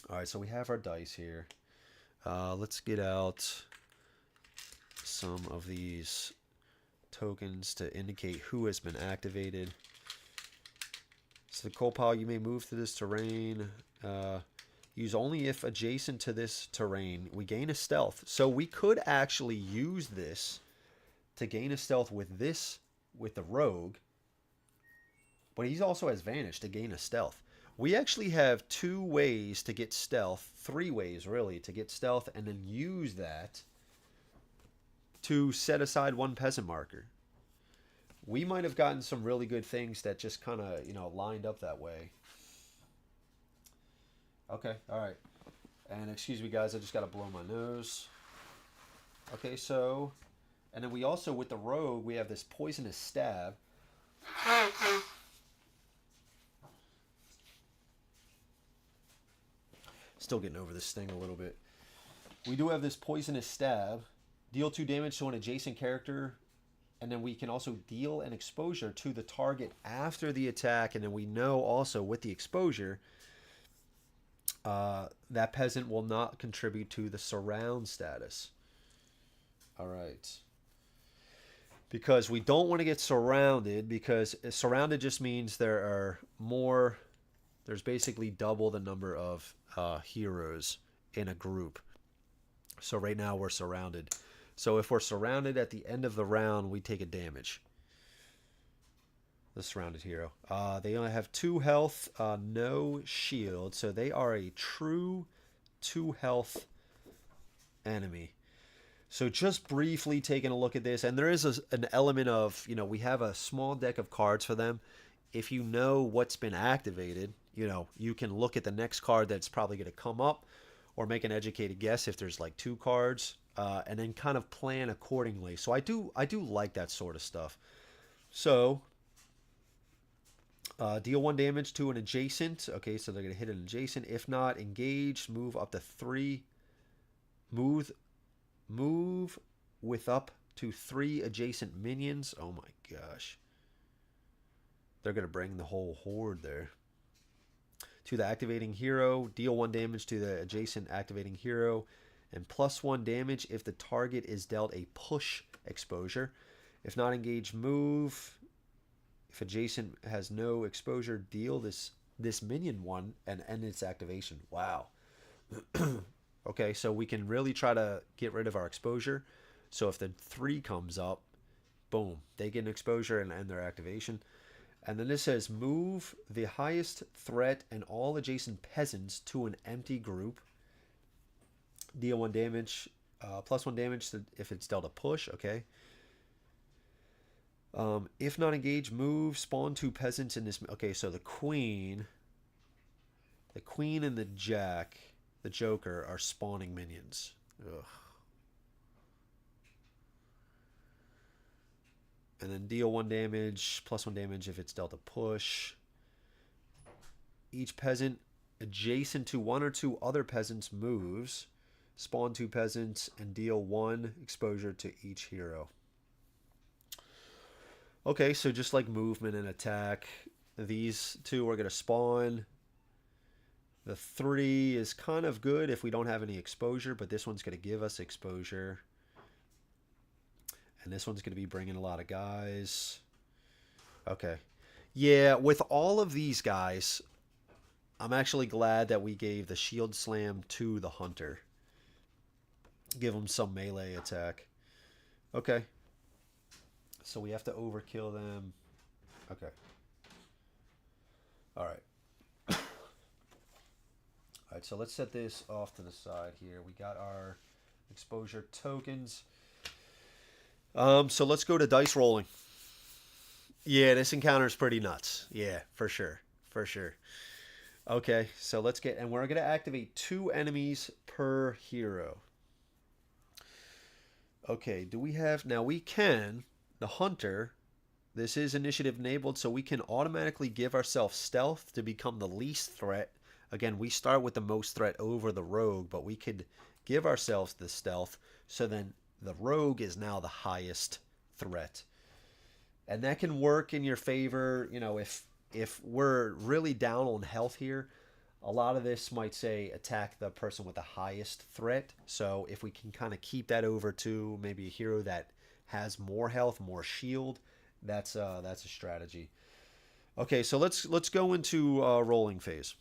All right, so we have our dice here. Let's get out some of these tokens to indicate who has been activated. So the coal pile, you may move through this terrain. Use only if adjacent to this terrain. We gain a stealth. So we could actually use this to gain a stealth with the rogue. But he also has vanish to gain a stealth. We actually have 2 ways to get stealth. 3 ways, really, to get stealth. And then use that to set aside 1 peasant marker. We might have gotten some really good things that just kind of, lined up that way. Okay, all right. And excuse me, guys, I just got to blow my nose. Okay, so, and then we also, with the rogue, we have this poisonous stab. Still getting over this thing a little bit. We do have this poisonous stab. Deal 2 damage to an adjacent character. And then we can also deal an exposure to the target after the attack. And then we know also with the exposure, that peasant will not contribute to the surround status. All right. Because we don't want to get surrounded, because surrounded just means there's basically double the number of heroes in a group. So right now we're surrounded. So if we're surrounded at the end of the round, we take a damage. The surrounded hero. They only have 2 health, no shield. So they are a true 2 health enemy. So just briefly taking a look at this, and there is an element of, we have a small deck of cards for them. If you know what's been activated, you can look at the next card that's probably going to come up, or make an educated guess if there's like two cards, and then kind of plan accordingly. So I do like that sort of stuff. So deal 1 damage to an adjacent. Okay, so they're going to hit an adjacent. If not, engage, move up to 3. Move with up to 3 adjacent minions. Oh my gosh. They're going to bring the whole horde there. To the activating hero, deal 1 damage to the adjacent activating hero, and +1 damage if the target is dealt a push exposure. If not, engage, move. If adjacent has no exposure, deal this minion 1 and end its activation. Wow. Okay, so we can really try to get rid of our exposure. So if the 3 comes up, boom, they get an exposure and end their activation. And then this says, move the highest threat and all adjacent peasants to an empty group. Deal 1 damage, +1 damage if it's dealt a push. Okay. If not engaged, move, spawn 2 peasants in this. Okay, so the queen and the jack, the joker, are spawning minions. Ugh. And then deal 1 damage, +1 damage if it's dealt a push. Each peasant adjacent to 1 or 2 other peasants moves. Spawn 2 peasants and deal 1 exposure to each hero. Okay, so just like movement and attack, these 2 are going to spawn. The 3 is kind of good if we don't have any exposure, but this one's going to give us exposure. And this one's going to be bringing a lot of guys. Okay. Yeah, with all of these guys, I'm actually glad that we gave the shield slam to the hunter. Give him some melee attack. Okay. So we have to overkill them. Okay. All right. All right, so let's set this off to the side here. We got our exposure tokens. So let's go to dice rolling. Yeah, this encounter is pretty nuts. Yeah, for sure. For sure. Okay, so let's get... And we're going to activate 2 enemies per hero. Okay, do we have... Now we can... The hunter... This is initiative enabled, so we can automatically give ourselves stealth to become the least threat. Again, we start with the most threat over the rogue, but we could give ourselves the stealth, so then the rogue is now the highest threat. And that can work in your favor. If we're really down on health here, a lot of this might say attack the person with the highest threat. So if we can kind of keep that over to maybe a hero that has more health, more shield, that's a strategy. Okay, so let's go into rolling phase.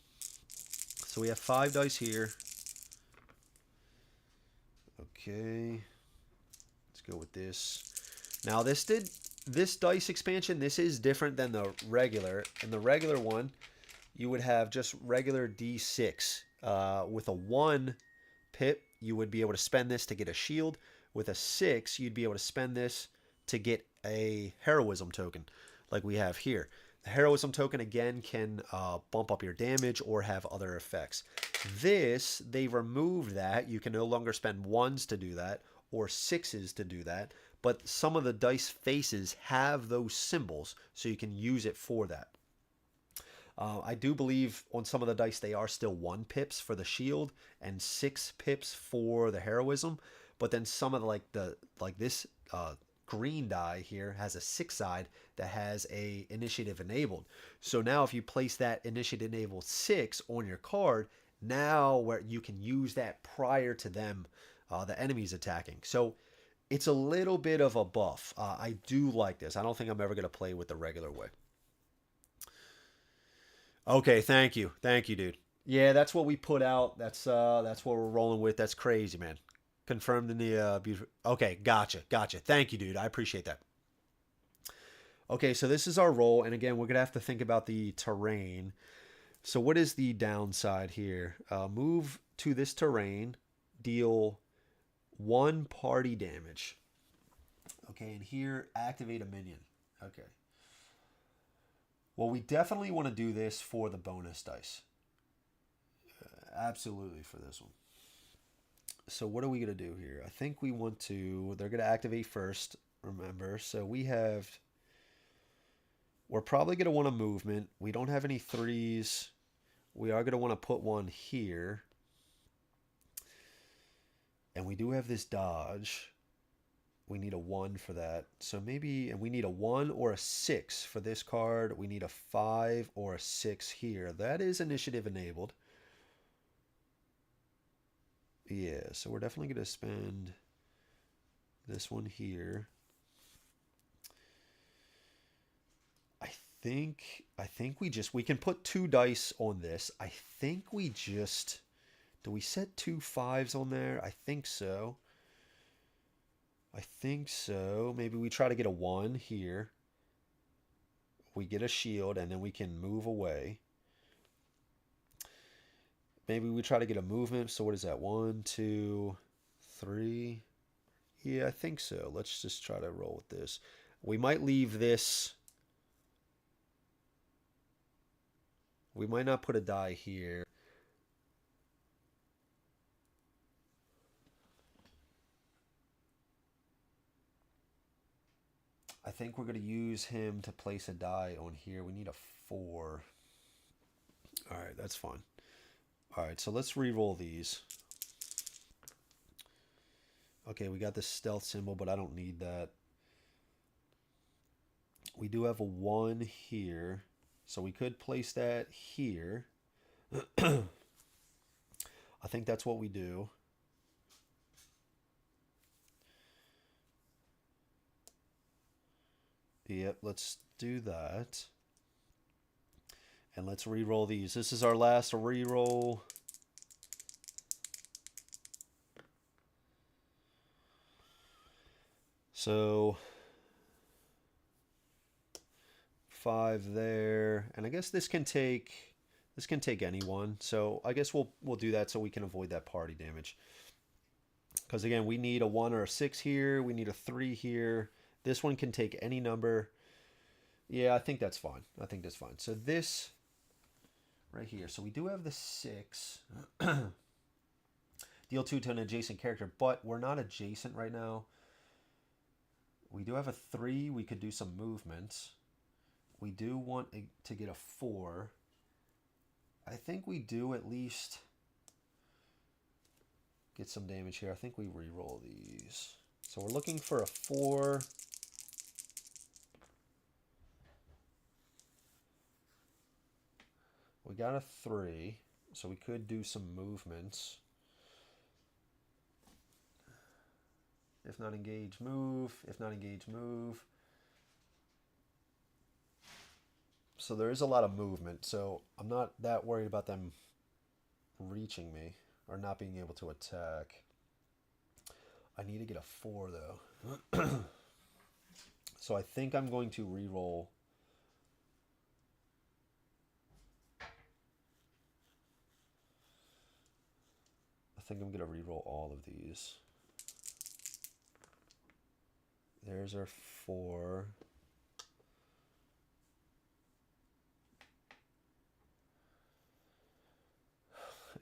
So we have 5 dice here. Okay, let's go with this. Now this dice expansion, this is different than the regular. In the regular one, you would have just regular D6. With a 1 pip, you would be able to spend this to get a shield. With a 6, you'd be able to spend this to get a heroism token, like we have here. The heroism token, again, can bump up your damage or have other effects. This, they removed that. You can no longer spend 1s to do that or 6s to do that. But some of the dice faces have those symbols, so you can use it for that. I do believe on some of the dice they are still 1 pips for the shield and 6 pips for the heroism. But then some of this green die here has a 6 side that has a initiative enabled. So now if you place that initiative enabled 6 on your card, now where you can use that prior to them, the enemies attacking. So it's a little bit of a buff. I do like this. I don't think I'm ever going to play with the regular way. Okay, thank you, dude. Yeah, that's what we put out. That's what we're rolling with. That's crazy, man. Confirmed in the beautiful. Okay, gotcha. Thank you, dude. I appreciate that. Okay, so this is our roll, and again, we're gonna have to think about the terrain. So what is the downside here? Move to this terrain, deal 1 party damage. Okay, and here, activate a minion. Okay. Well, we definitely want to do this for the bonus dice. Absolutely for this one. So what are we going to do here? I think we want to... They're going to activate first, remember. So we have... We're probably going to want a movement. We don't have any 3s. We are going to want to put one here. And we do have this dodge. We need a 1 for that. So maybe... And we need a 1 or a 6 for this card. We need a 5 or a 6 here. That is initiative enabled. Yeah, so we're definitely going to spend this one here. I think we can put 2 dice on this. I think we just... Do we set 2 5s on there? I think so. Maybe we try to get a 1 here. We get a shield, and then we can move away. Maybe we try to get a movement. So what is that? 1, 2, 3. Yeah, I think so. Let's just try to roll with this. We might leave this... We might not put a die here. I think we're going to use him to place a die on here. We need a 4. All right, that's fine. All right, so let's re-roll these. Okay, we got this stealth symbol, but I don't need that. We do have a 1 here, so we could place that here. I think that's what we do. Yep, let's do that. And let's re-roll these. This is our last re-roll. So 5 there. And I guess this can take anyone. So I guess we'll do that so we can avoid that party damage. Because again, we need a 1 or a 6 here. We need a 3 here. This one can take any number. Yeah, I think that's fine. So this right here. So we do have the 6. Deal 2 to an adjacent character, but we're not adjacent right now. We do have a 3. We could do some movements. We do want to get a 4. I think we do at least get some damage here. I think we re-roll these. So we're looking for a 4. We got a 3, so we could do some movements. If not engage, move. If not engage, move. So there is a lot of movement, so I'm not that worried about them reaching me or not being able to attack. I need to get a 4, though. So I think I'm going to re-roll. I think I'm going to re-roll all of these. There's our 4.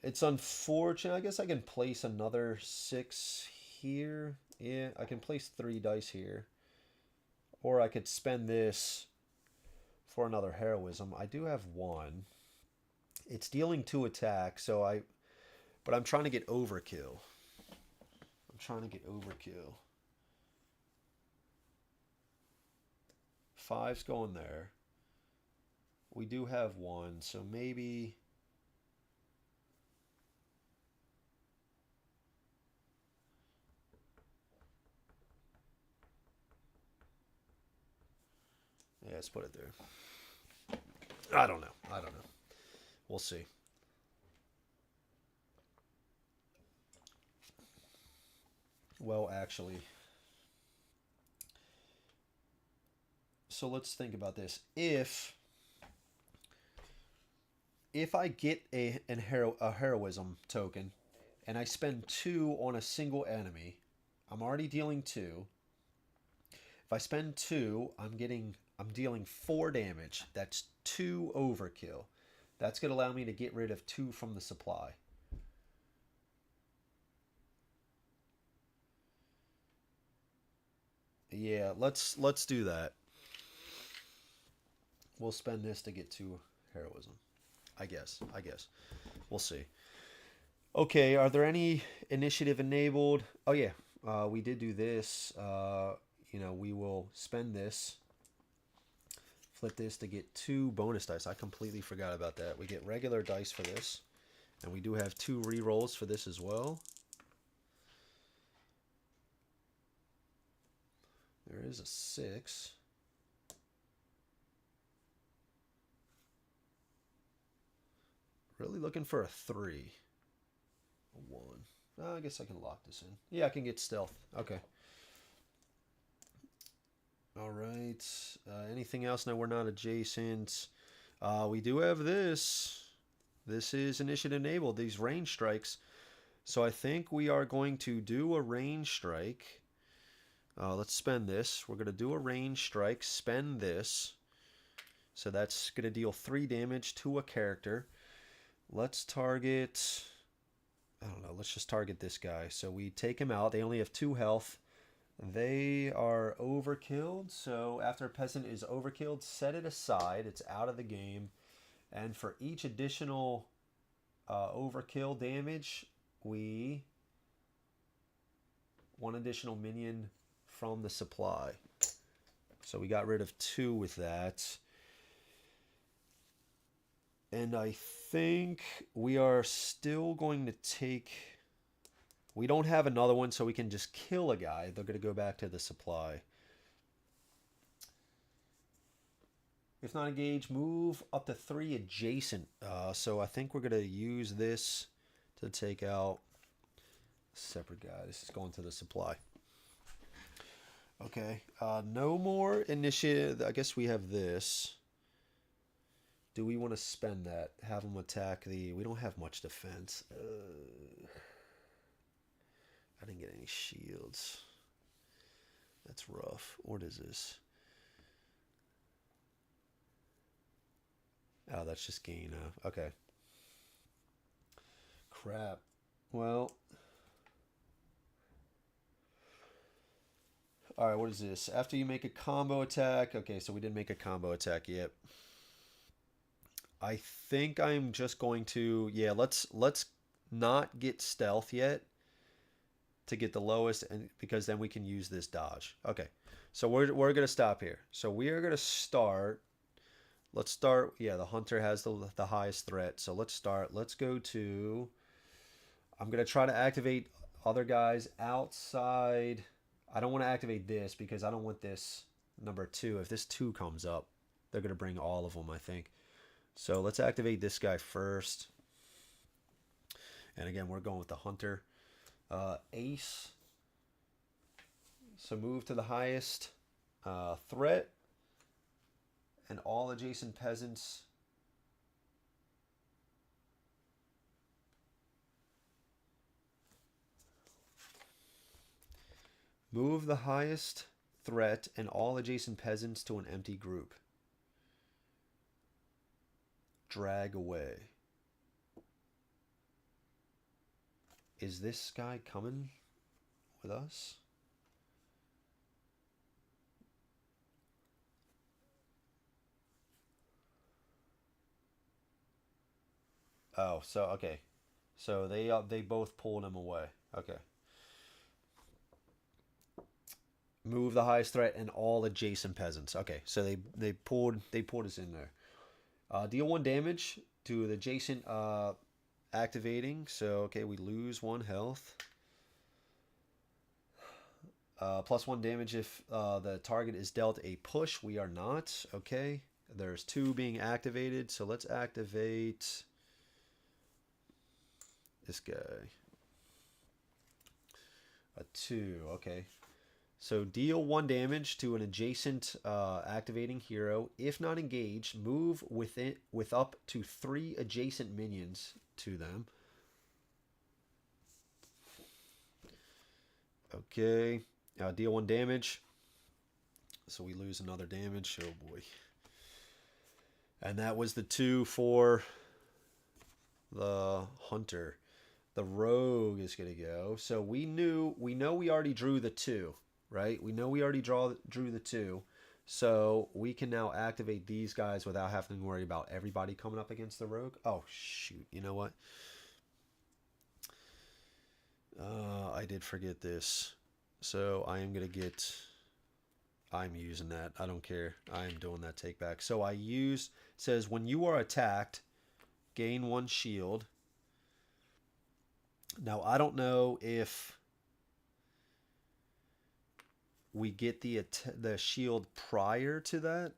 It's unfortunate. I guess I can place another 6 here. Yeah, I can place 3 dice here. Or I could spend this for another heroism. I do have 1. It's dealing 2 attacks, but I'm trying to get overkill. 5's going there. We do have 1, so maybe... Yeah, let's put it there. I don't know. We'll see. Well, actually... So let's think about this. If I get a heroism token and I spend 2 on a single enemy, I'm already dealing 2. If I spend 2, I'm dealing 4 damage. That's 2 overkill. That's going to allow me to get rid of 2 from the supply. Yeah, let's do that. We'll spend this to get 2 heroism. I guess. We'll see. Okay, are there any initiative enabled? Oh yeah, we did do this. You know, we will spend this, flip this to get 2 bonus dice. I completely forgot about that. We get regular dice for this, and we do have 2 rerolls for this as well. There is a 6. Really looking for a 3. A 1. Oh, I guess I can lock this in. Yeah, I can get stealth. Okay. All right. Anything else? No, we're not adjacent. We do have this. This is initiative enabled. These range strikes. So I think we are going to do a range strike. Let's spend this. We're going to do a range strike. Spend this. So that's going to deal 3 damage to a character. Let's target... I don't know. Let's just target this guy. So we take him out. They only have 2 health. They are overkilled. So after a peasant is overkilled, set it aside. It's out of the game. And for each additional overkill damage, we... 1 additional minion from the supply. So we got rid of 2 with that. And I think we are still going to take... We don't have another one, so we can just kill a guy. They're going to go back to the supply. If not engaged, move up to 3 adjacent. So I think we're going to use this to take out a separate guy. This is going to the supply. Okay. No more initiative. I guess we have this. Do we want to spend that? Have them attack the... We don't have much defense. I didn't get any shields. That's rough. What is this? Oh, that's just gain. Okay. Crap. Well... Alright, what is this? After you make a combo attack... Okay, so we didn't make a combo attack yet. I think I'm just going to... Yeah, let's not get stealth yet to get the lowest, and because then we can use this dodge. Okay, so we're going to stop here. So we are going to start... Let's start... Yeah, the hunter has the highest threat. So let's start. Let's go to... I'm going to try to activate other guys outside... I don't want to activate this because I don't want this number 2. If this 2 comes up, they're going to bring all of them, I think. So let's activate this guy first. And again, we're going with the hunter. Ace. So move to the highest threat. And all adjacent peasants. Move the highest threat and all adjacent peasants to an empty group. Drag away. Is this guy coming with us? Oh, so okay. So they both pulled him away. Okay. Move the highest threat and all adjacent peasants. Okay, so they pulled us in there. Deal 1 damage to the adjacent activating. So okay, we lose 1 health. Plus 1 damage if the target is dealt a push. We are not. Okay, there's 2 being activated. So let's activate this guy. A 2. Okay. So deal 1 damage to an adjacent activating hero. If not engaged, move with up to 3 adjacent minions to them. Okay. Deal 1 damage. So we lose another damage. Oh boy. And that was the 2 for the hunter. The rogue is going to go. So we know we already drew the 2, right? We know we already drew the 2. So we can now activate these guys without having to worry about everybody coming up against the rogue. Oh, shoot. You know what? I did forget this. So I am going to get... I'm using that. I don't care. I am doing that take back. So I use... says when you are attacked, gain 1 shield. Now, I don't know if we get the shield prior to that.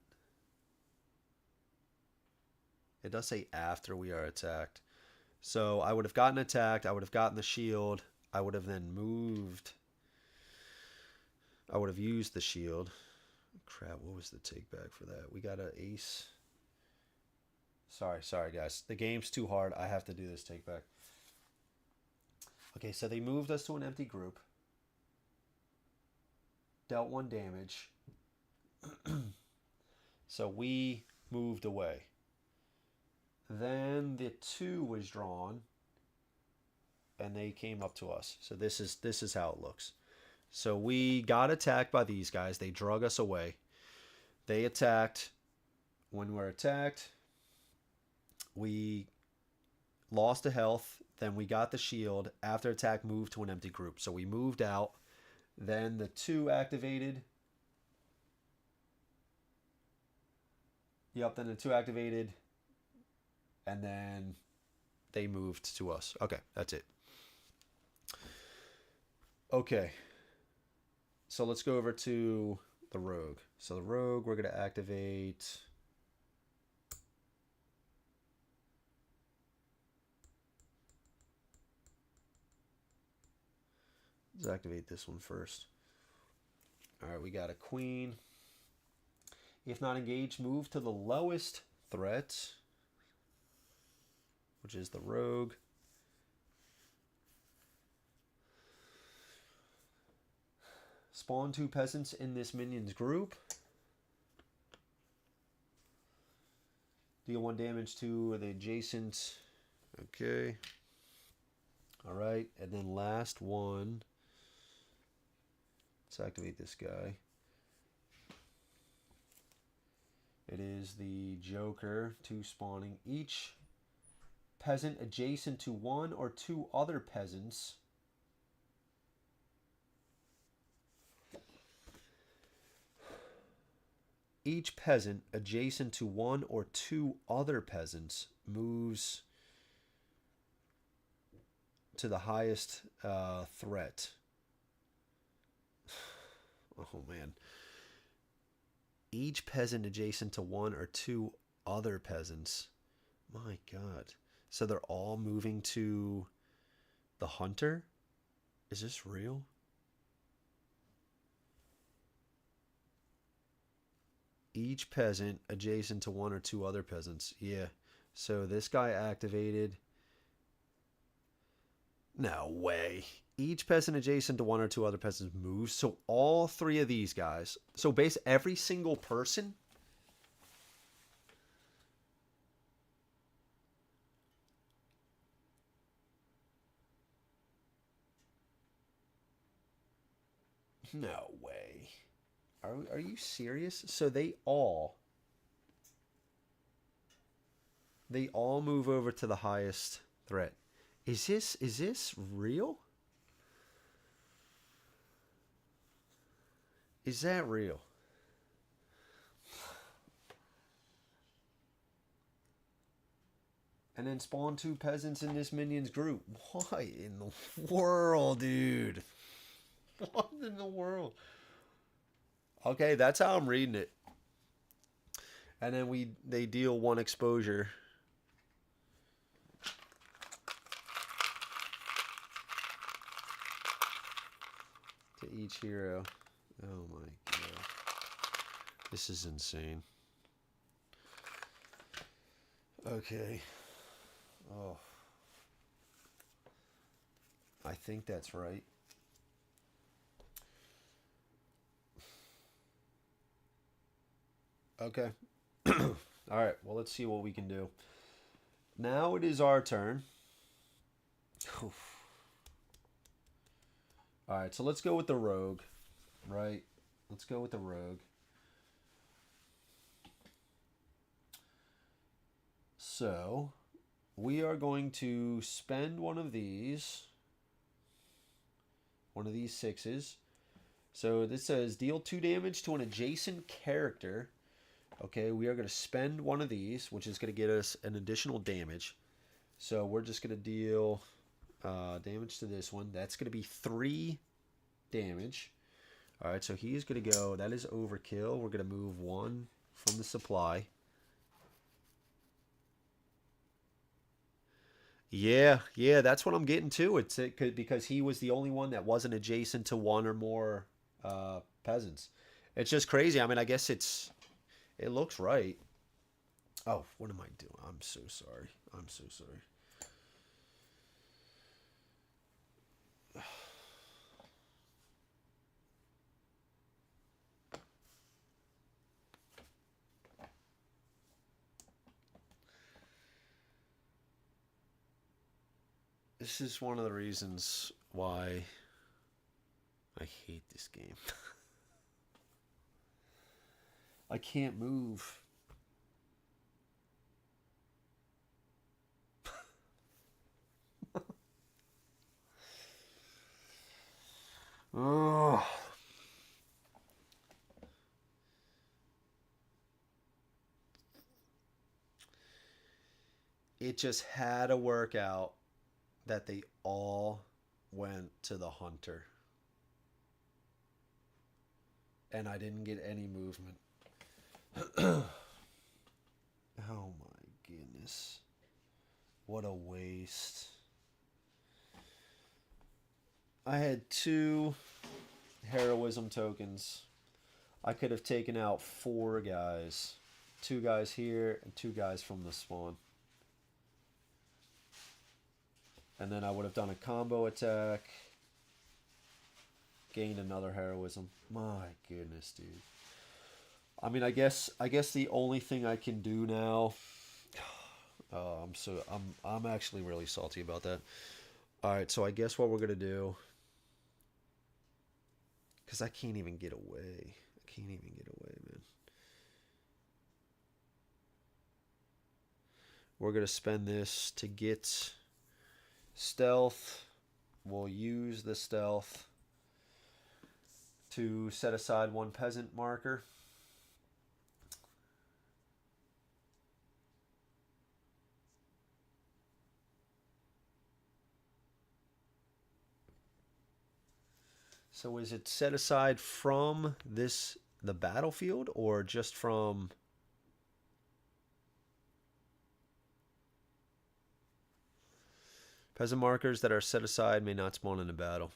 It does say after we are attacked. So I would have gotten attacked. I would have gotten the shield. I would have then moved. I would have used the shield. Crap, what was the take back for that? We got an ace. Sorry, guys. The game's too hard. I have to do this take back. Okay, so they moved us to an empty group. Dealt 1 damage. So we moved away. Then the 2 was drawn. And they came up to us. So this is how it looks. So we got attacked by these guys. They drug us away. They attacked. When we're attacked, we lost a health. Then we got the shield. After attack, moved to an empty group. So we moved out. Then the 2 activated. Yep, then the 2 activated. And then they moved to us. Okay, that's it. Okay. So let's go over to the rogue. So the rogue, we're going to activate... Let's activate this one first. All right, we got a queen. If not engaged, move to the lowest threat, which is the rogue. Spawn 2 peasants in this minion's group. Deal 1 damage to the adjacent. Okay. All right, and then last one. Let's activate this guy. It is the Joker, 2 spawning. Each peasant adjacent to 1 or 2 other peasants each peasant adjacent to 1 or 2 other peasants moves to the highest threat. Oh, man. Each peasant adjacent to 1 or 2 other peasants. My God. So they're all moving to the hunter? Is this real? Each peasant adjacent to 1 or 2 other peasants. Yeah. So this guy activated. No way. Each peasant adjacent to 1 or 2 other peasants moves. So all 3 of these guys. So basically every single person. No way. Are you serious? So they all move over to the highest threat. Is this real? Is that real? And then spawn 2 peasants in this minion's group. What in the world, dude? What in the world? Okay, that's how I'm reading it. And then they deal 1 exposure. To each hero. Oh my God. This is insane. Okay. Oh. I think that's right. Okay. All right. Well, let's see what we can do. Now it is our turn. Oof. All right. So let's go with the rogue, right? Let's go with the rogue. So we are going to spend one of these sixes. So this says deal 2 damage to an adjacent character. Okay, we are going to spend one of these, which is going to get us an additional damage. So we're just going to deal damage to this one. That's going to be 3 damage. All right, so he's going to go. That is overkill. We're going to move 1 from the supply. Yeah, that's what I'm getting to. Because he was the only one that wasn't adjacent to 1 or more peasants. It's just crazy. I mean, I guess it looks right. Oh, what am I doing? I'm so sorry. I'm so sorry. This is one of the reasons why I hate this game. I can't move. Oh. It just had to work out that they all went to the hunter. And I didn't get any movement. Oh my goodness. What a waste. I had 2 heroism tokens. I could have taken out 4 guys. 2 guys here and 2 guys from the spawn. And then I would have done a combo attack. Gained another heroism. My goodness, dude. I mean, I guess the only thing I can do now. I'm actually really salty about that. All right, so I guess what we're gonna do, because I can't even get away. I can't even get away, man. We're gonna spend this to get stealth. We'll use the stealth to set aside 1 peasant marker. So is it set aside from the battlefield or just from... Peasant markers that are set aside may not spawn in a battle.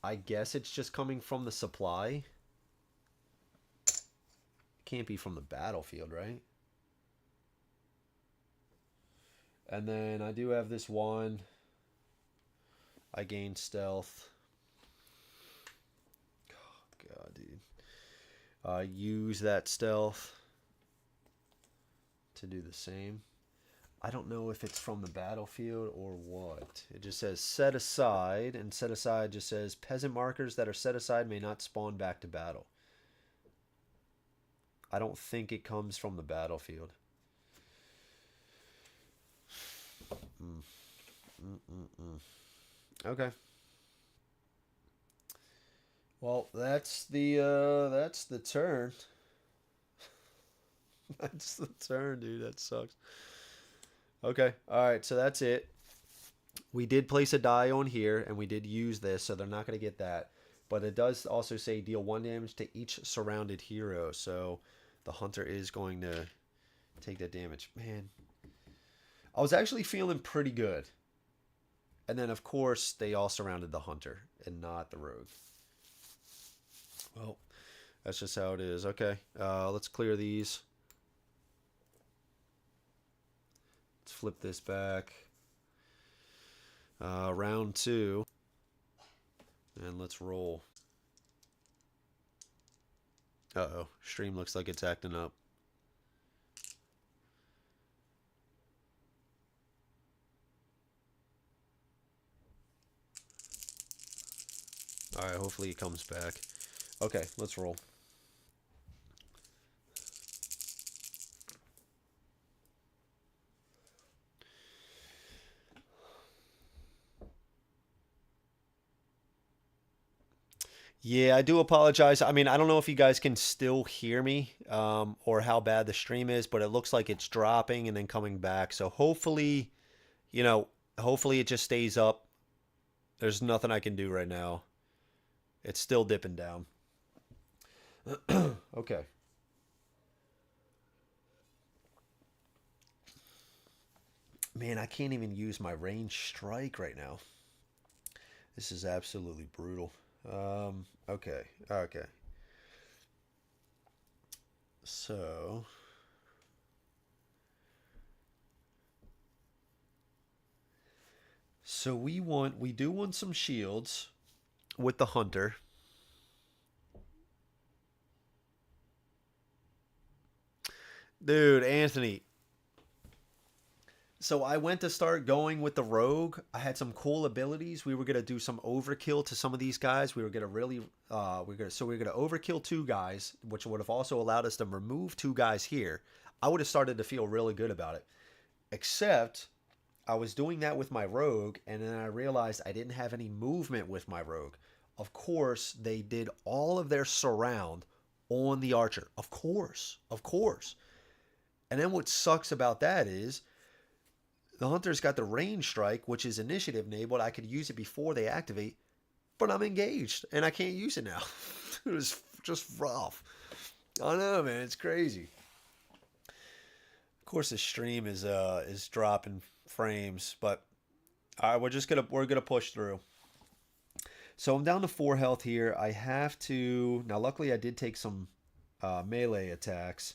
I guess it's just coming from the supply. It can't be from the battlefield, right? And then I do have this one. I gain stealth. Oh, God, dude. Use that stealth to do the same. I don't know if it's from the battlefield or what. It just says set aside, and set aside just says peasant markers that are set aside may not spawn back to battle. I don't think it comes from the battlefield. Okay. Well, that's the turn. That's the turn, dude. That sucks. Okay. All right. So that's it. We did place a die on here, and we did use this, so they're not going to get that. But it does also say deal 1 damage to each surrounded hero. So the hunter is going to take that damage. Man, I was actually feeling pretty good. And then, of course, they all surrounded the hunter and not the rogue. Well, that's just how it is. Okay, let's clear these. Let's flip this back. Round 2. And let's roll. Uh-oh. Stream looks like it's acting up. All right, hopefully he comes back. Okay, let's roll. Yeah, I do apologize. I mean, I don't know if you guys can still hear me, or how bad the stream is, but it looks like it's dropping and then coming back. So hopefully, you know, hopefully it just stays up. There's nothing I can do right now. It's still dipping down. Okay. Man, I can't even use my range strike right now. This is absolutely brutal. Okay. Okay. So, we do want some shields with the hunter. Dude, Anthony. So I went to start going with the rogue. I had some cool abilities. We were gonna do some overkill to some of these guys. We were gonna really, we were gonna overkill two guys, which would have also allowed us to remove two guys here. I would have started to feel really good about it. Except I was doing that with my rogue, and then I realized I didn't have any movement with my rogue. Of course, they did all of their surround on the archer. Of course, of course. And then what sucks about that is the hunter's got the range strike, which is initiative enabled. I could use it before they activate, but I'm engaged and I can't use it now. It was just rough. I know, man. It's crazy. Of course, the stream is dropping frames, but all right, we're gonna push through. So I'm down to 4 health here. I have to now. Luckily, I did take some melee attacks.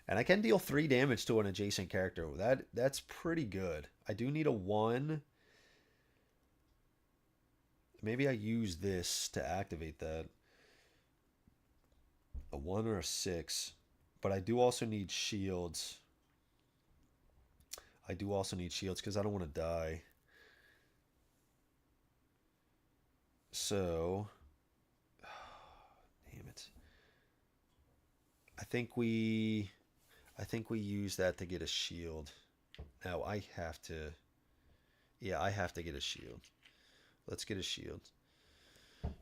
And I can deal 3 damage to an adjacent character. That's pretty good. I do need a 1. Maybe I use this to activate that. A 1 or a 6. But I do also need shields. I do also need shields because I don't want to die. So, damn it. I think we use that to get a shield. Now I have to, yeah, I have to get a shield. Let's get a shield.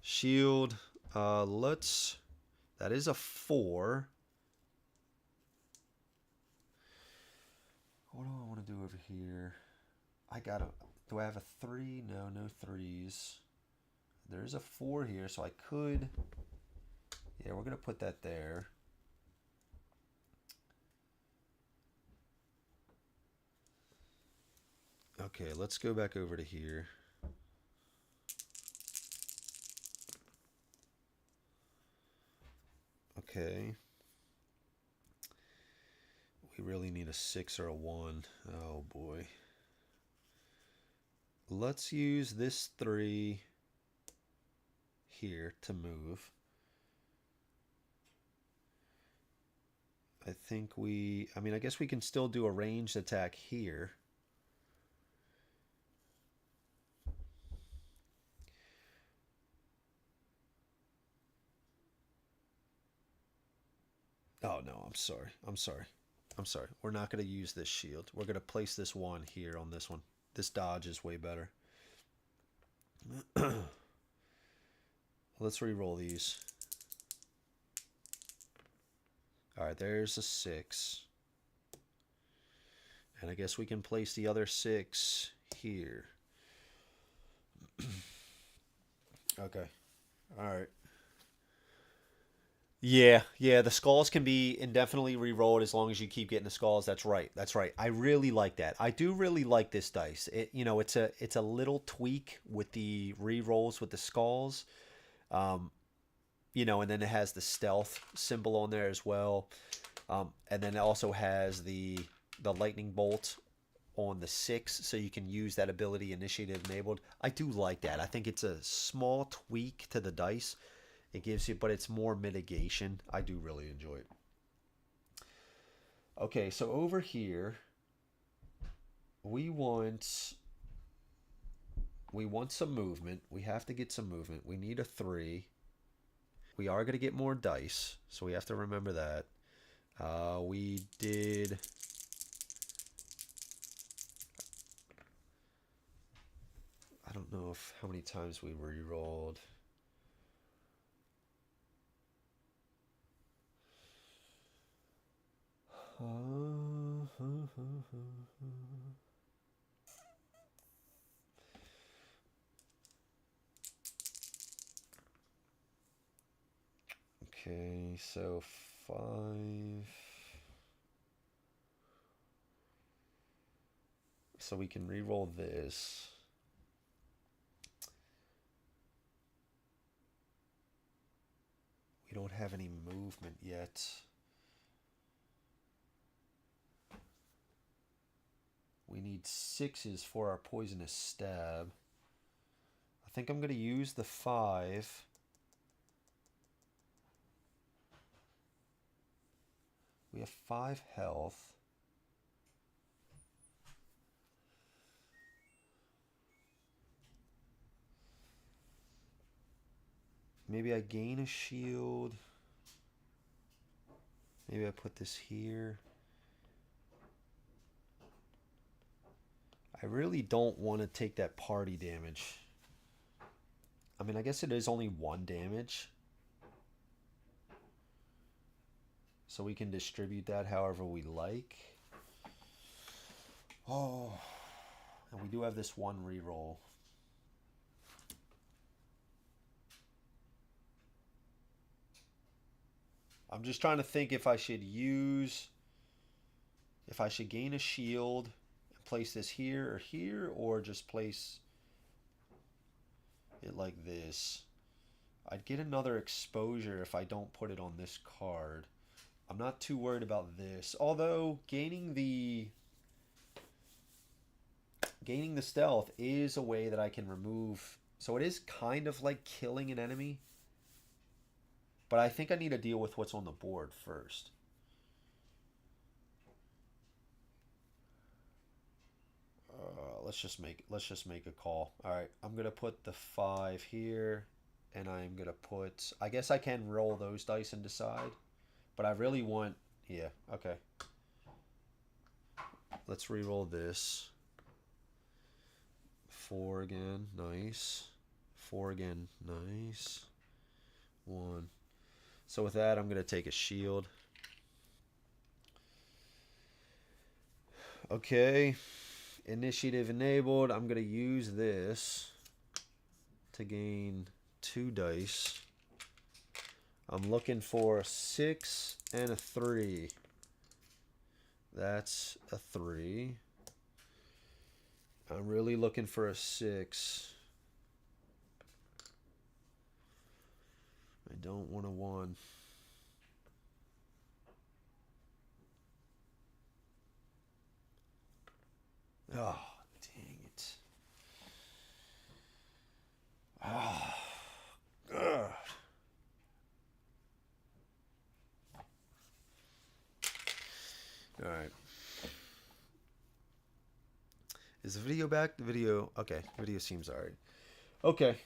Shield, that is a 4. What do I want to do over here? Do I have a 3? No, no 3s. There's a 4 here, so I could, yeah, we're going to put that there. Okay, let's go back over to here. Okay. We really need a 6 or a 1. Oh boy. Let's use this 3 here to move. I guess we can still do a ranged attack here. Oh no, I'm sorry. We're not going to use this shield. We're going to place this 1 here on this one. This dodge is way better. Let's re-roll these. Alright, there's a 6. And I guess we can place the other 6 here. Okay. Alright. Yeah, the skulls can be indefinitely re-rolled as long as you keep getting the skulls. That's right. I really like that. I do really like this dice. It's a little tweak with the re-rolls with the skulls. And then it has the stealth symbol on there as well. And then it also has the lightning bolt on the 6, so you can use that ability initiative enabled. I do like that. I think it's a small tweak to the dice. It gives you, but it's more mitigation. I do really enjoy it. Okay, so over here, we want We want some movement. We have to get some movement. We need a 3. We are going to get more dice, so we have to remember that. We did... I don't know how many times we re-rolled. Okay, so 5. So we can re-roll this. We don't have any movement yet. We need 6s for our poisonous stab. I think I'm going to use the 5. We have 5 health. Maybe I gain a shield. Maybe I put this here. I really don't want to take that party damage. I mean, I guess it is only 1 damage. So we can distribute that however we like. Oh, and we do have this 1 reroll. I'm just trying to think if I should gain a shield and place this here, or just place it like this. I'd get another exposure if I don't put it on this card. I'm not too worried about this. Although gaining the stealth is a way that I can remove. So it is kind of like killing an enemy. But I think I need to deal with what's on the board first. Let's just make a call. All right, I'm gonna put the 5 here, and I'm gonna put. I guess I can roll those dice and decide, but I really want. Yeah. Okay. Let's re-roll this. 4 again, nice. 4 again, nice. 1. So with that, I'm gonna take a shield. Okay. Initiative enabled. I'm going to use this to gain 2 dice. I'm looking for a 6 and a 3. That's a 3. I'm really looking for a 6. I don't want a 1. Oh, dang it. Oh, God. All right. Is the video back? The video, okay. Video seems all right. Okay.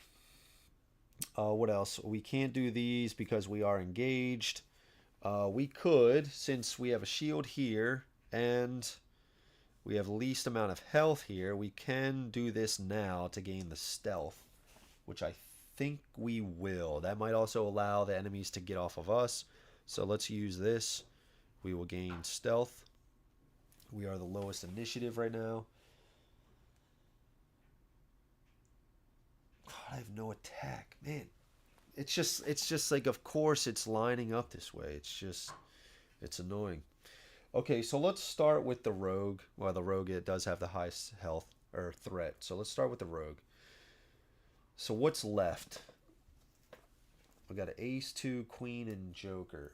What else? We can't do these because we are engaged. We could, since we have a shield here and we have least amount of health here, we can do this now to gain the stealth, which I think we will. That might also allow the enemies to get off of us. So let's use this. We will gain stealth. We are the lowest initiative right now. God, I have no attack. Man, it's just like, of course it's lining up this way. It's annoying. Okay, so let's start with the rogue. Well, the rogue, it does have the highest health or threat. So let's start with the rogue. So what's left? We got an ace, 2, queen, and joker.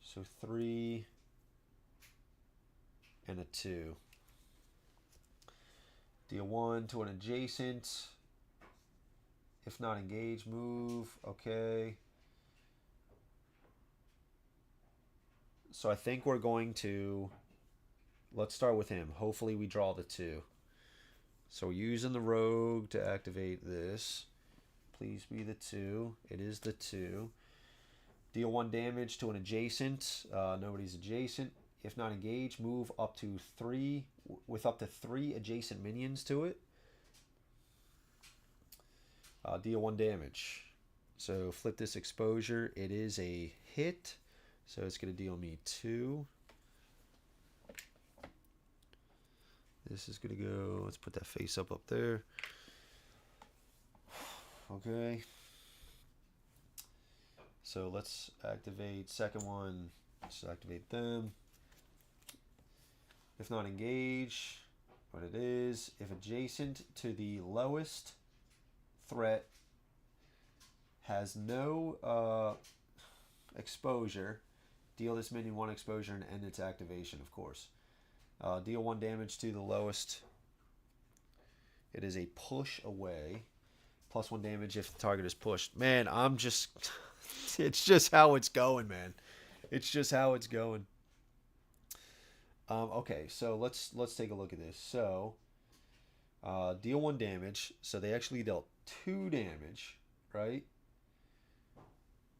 So 3 and a 2. Deal 1 to an adjacent. If not engaged, move. Okay. So I think we're going to, let's start with him. Hopefully we draw the 2. So we're using the rogue to activate this. Please be the 2. It is the 2. Deal 1 damage to an adjacent. Nobody's adjacent. If not engaged, move up to 3 with up to 3 adjacent minions to it. Deal 1 damage. So flip this exposure. It is a hit. So it's going to deal me 2. This is going to go, let's put that face up there. Okay. So let's activate second one. Let's activate them. If not engage, what it is, if adjacent to the lowest threat has no exposure, deal this minion 1 exposure and end its activation, of course. Deal 1 damage to the lowest. It is a push away. Plus 1 damage if the target is pushed. Man, I'm just... it's just how it's going, man. It's just how it's going. Okay, so let's take a look at this. So, deal 1 damage. So they actually dealt 2 damage, right?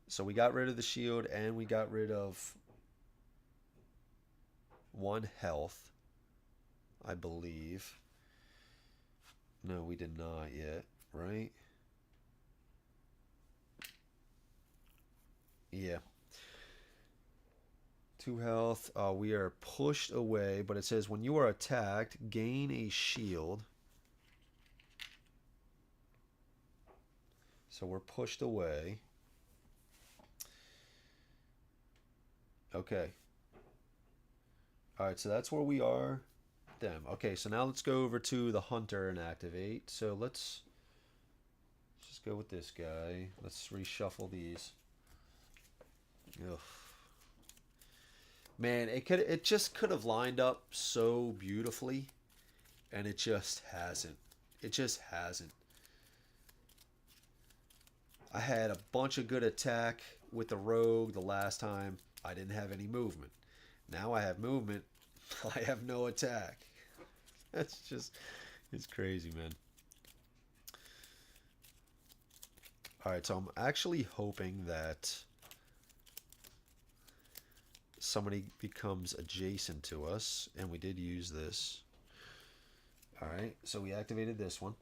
So we got rid of the shield and we got rid of 1 health, I believe. No, we did not yet, right? Yeah. 2 health. We are pushed away, but it says when you are attacked, gain a shield. So we're pushed away. Okay. Alright, so that's where we are. Them. Okay, so now let's go over to the hunter and activate. So let's just go with this guy. Let's reshuffle these. Ugh. Man, it just could have lined up so beautifully, and it just hasn't. It just hasn't. I had a bunch of good attack with the rogue the last time. I didn't have any movement. Now I have movement. I have no attack. That's just, it's crazy, man. Alright, so I'm actually hoping that somebody becomes adjacent to us, and we did use this. Alright, so we activated this one.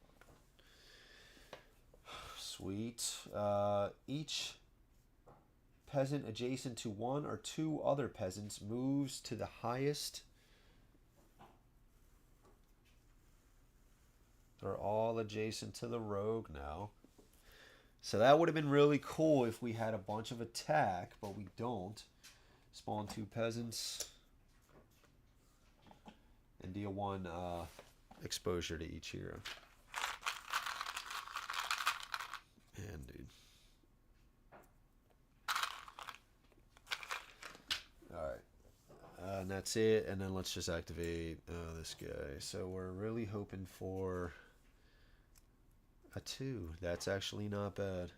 Sweet. Each peasant adjacent to 1 or 2 other peasants moves to the highest. They're all adjacent to the rogue now. So that would have been really cool if we had a bunch of attack, but we don't. Spawn 2 peasants. And deal 1 exposure to each hero. Man, dude. Alright. And that's it. And then let's just activate this guy. So we're really hoping for a 2. That's actually not bad.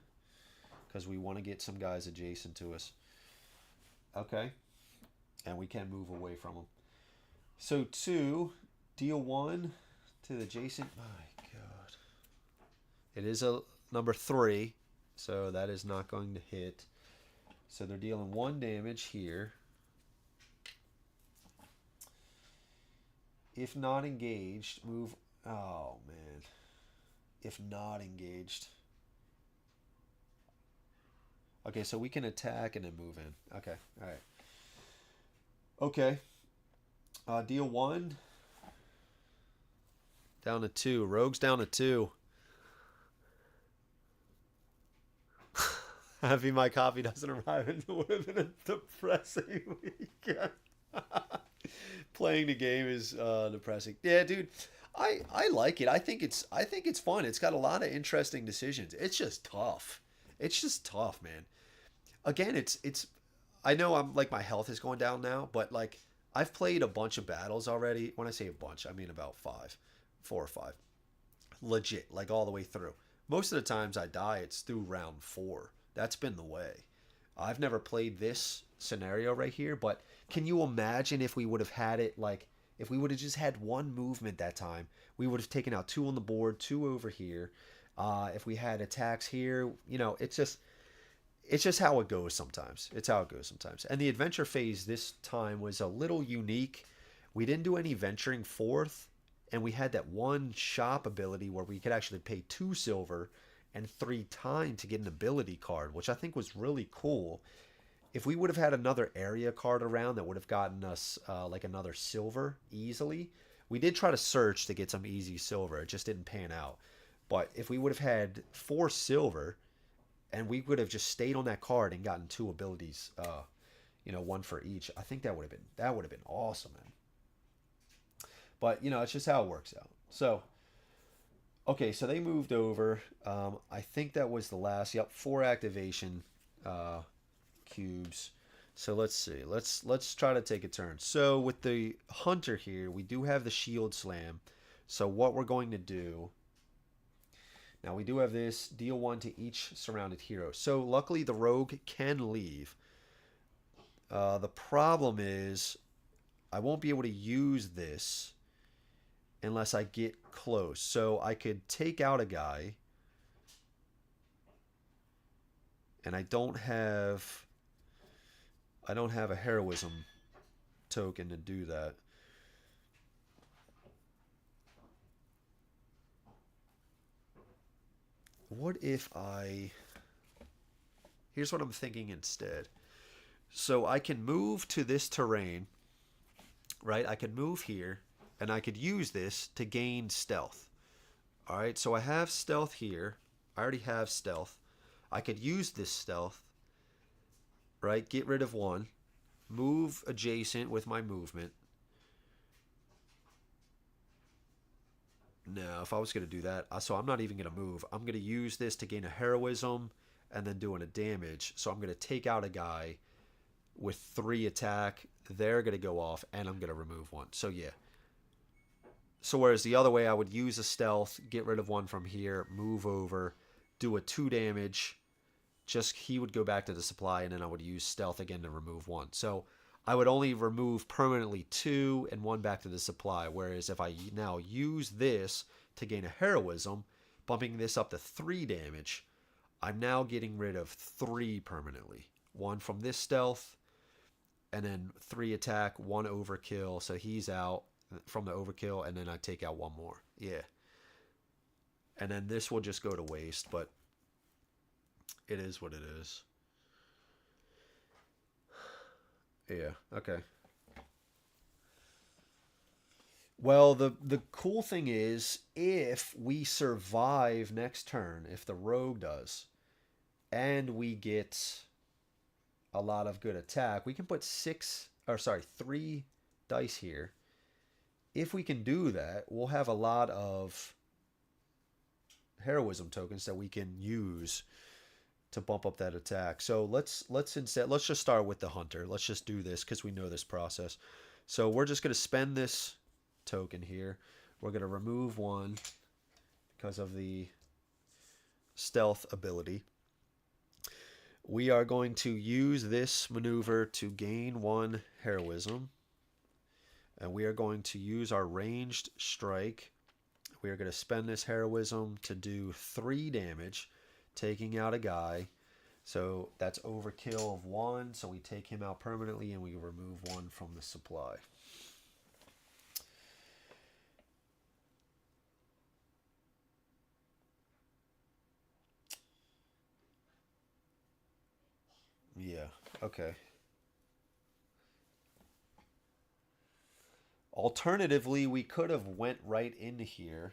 Because we want to get some guys adjacent to us. Okay. And we can move away from them. So 2, deal 1 to the adjacent. My God. It is a number 3. So that is not going to hit. So they're dealing 1 damage here. If not engaged, move. Oh, man. If not engaged. Okay, so we can attack and then move in. Okay, all right. Okay. Deal 1. Down to 2. Rogue's down to 2. Happy my copy doesn't arrive. It would have been a depressing weekend. Playing the game is depressing. Yeah, dude. I like it. I think it's fun. It's got a lot of interesting decisions. It's just tough. It's just tough, man. Again, it's I know I'm like my health is going down now, but like I've played a bunch of battles already. When I say a bunch, I mean about 5. 4 or 5. Legit, like all the way through. Most of the times I die, it's through round 4. That's been the way. I've never played this scenario right here, but can you imagine if we would have had it like If we would have just had one movement that time, we would have taken out 2 on the board, 2 over here. If we had attacks here, you know, it's just how it goes sometimes. It's how it goes sometimes. And the adventure phase this time was a little unique. We didn't do any venturing forth, and we had that one shop ability where we could actually pay 2 silver and 3 time to get an ability card, which I think was really cool. If we would have had another area card around that would have gotten us like another silver easily. We did try to search to get some easy silver. It just didn't pan out. But if we would have had 4 silver, and we would have just stayed on that card and gotten 2 abilities, you know, 1 for each, I think that would have been awesome, man. But you know, it's just how it works out. So, okay, so they moved over. I think that was the last. Yep, 4 activation cubes. So let's see. Let's try to take a turn. So with the hunter here, we do have the shield slam. So what we're going to do. Now we do have this, deal 1 to each surrounded hero. So luckily the rogue can leave. The problem is I won't be able to use this unless I get close. So I could take out a guy, and I don't have a heroism token to do that. What if here's what I'm thinking instead. So I can move to this terrain, right? I could move here, and I could use this to gain stealth. All right, so I have stealth here. I already have stealth. I could use this stealth, right? Get rid of 1. Move adjacent with my movement. No, if I was going to do that, so I'm not even going to move. I'm going to use this to gain a heroism and then doing a damage. So I'm going to take out a guy with 3 attack. They're going to go off, and I'm going to remove 1. So yeah. So whereas the other way, I would use a stealth, get rid of 1 from here, move over, do a 2 damage. Just he would go back to the supply, and then I would use stealth again to remove 1. So I would only remove permanently 2 and 1 back to the supply. Whereas if I now use this to gain a heroism, bumping this up to 3 damage, I'm now getting rid of 3 permanently. 1 from this stealth, and then 3 attack, 1 overkill. So he's out from the overkill, and then I take out 1 more. Yeah. And then this will just go to waste, but it is what it is. Yeah, okay. Well, the cool thing is, if we survive next turn, if the rogue does, and we get a lot of good attack, we can put 3 dice here. If we can do that, we'll have a lot of heroism tokens that we can use to bump up that attack. So let's just start with the hunter. Let's just do this because we know this process. So we're just going to spend this token here. We're going to remove 1 because of the stealth ability. We are going to use this maneuver to gain 1 heroism. And we are going to use our ranged strike. We are going to spend this heroism to do 3 damage, taking out a guy. So that's overkill of 1. So we take him out permanently, and we remove 1 from the supply. Yeah, okay. Alternatively, we could have went right into here,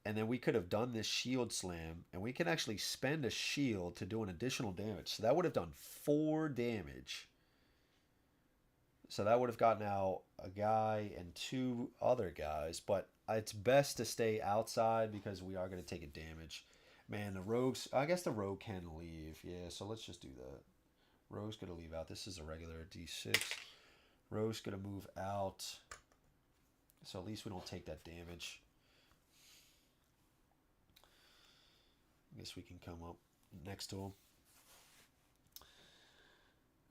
and then we could have done this shield slam, and we can actually spend a shield to do an additional damage. So that would have done 4 damage. So that would have gotten out a guy and 2 other guys, but it's best to stay outside because we are going to take a damage. Man, the rogues, I guess the rogue can leave. Yeah, so let's just do that. Rogue's going to leave out. This is a regular D6. Rogue's going to move out. So at least we don't take that damage. I guess we can come up next to him.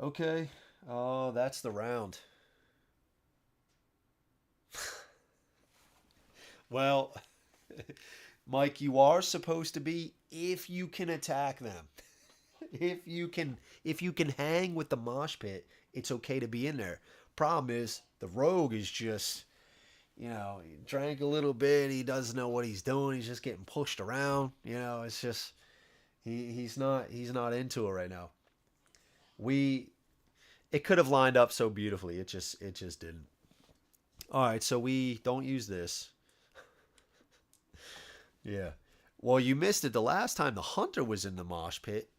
Okay. Oh, that's the round. Well, Mike, you are supposed to be if you can attack them. If you can hang with the mosh pit, it's okay to be in there. Problem is the rogue is just, he drank a little bit, he doesn't know what he's doing, he's just getting pushed around. It's just he's not into it right now. We It could have lined up so beautifully. It just didn't. All right, so we don't use this. Yeah. Well, you missed it the last time the hunter was in the mosh pit,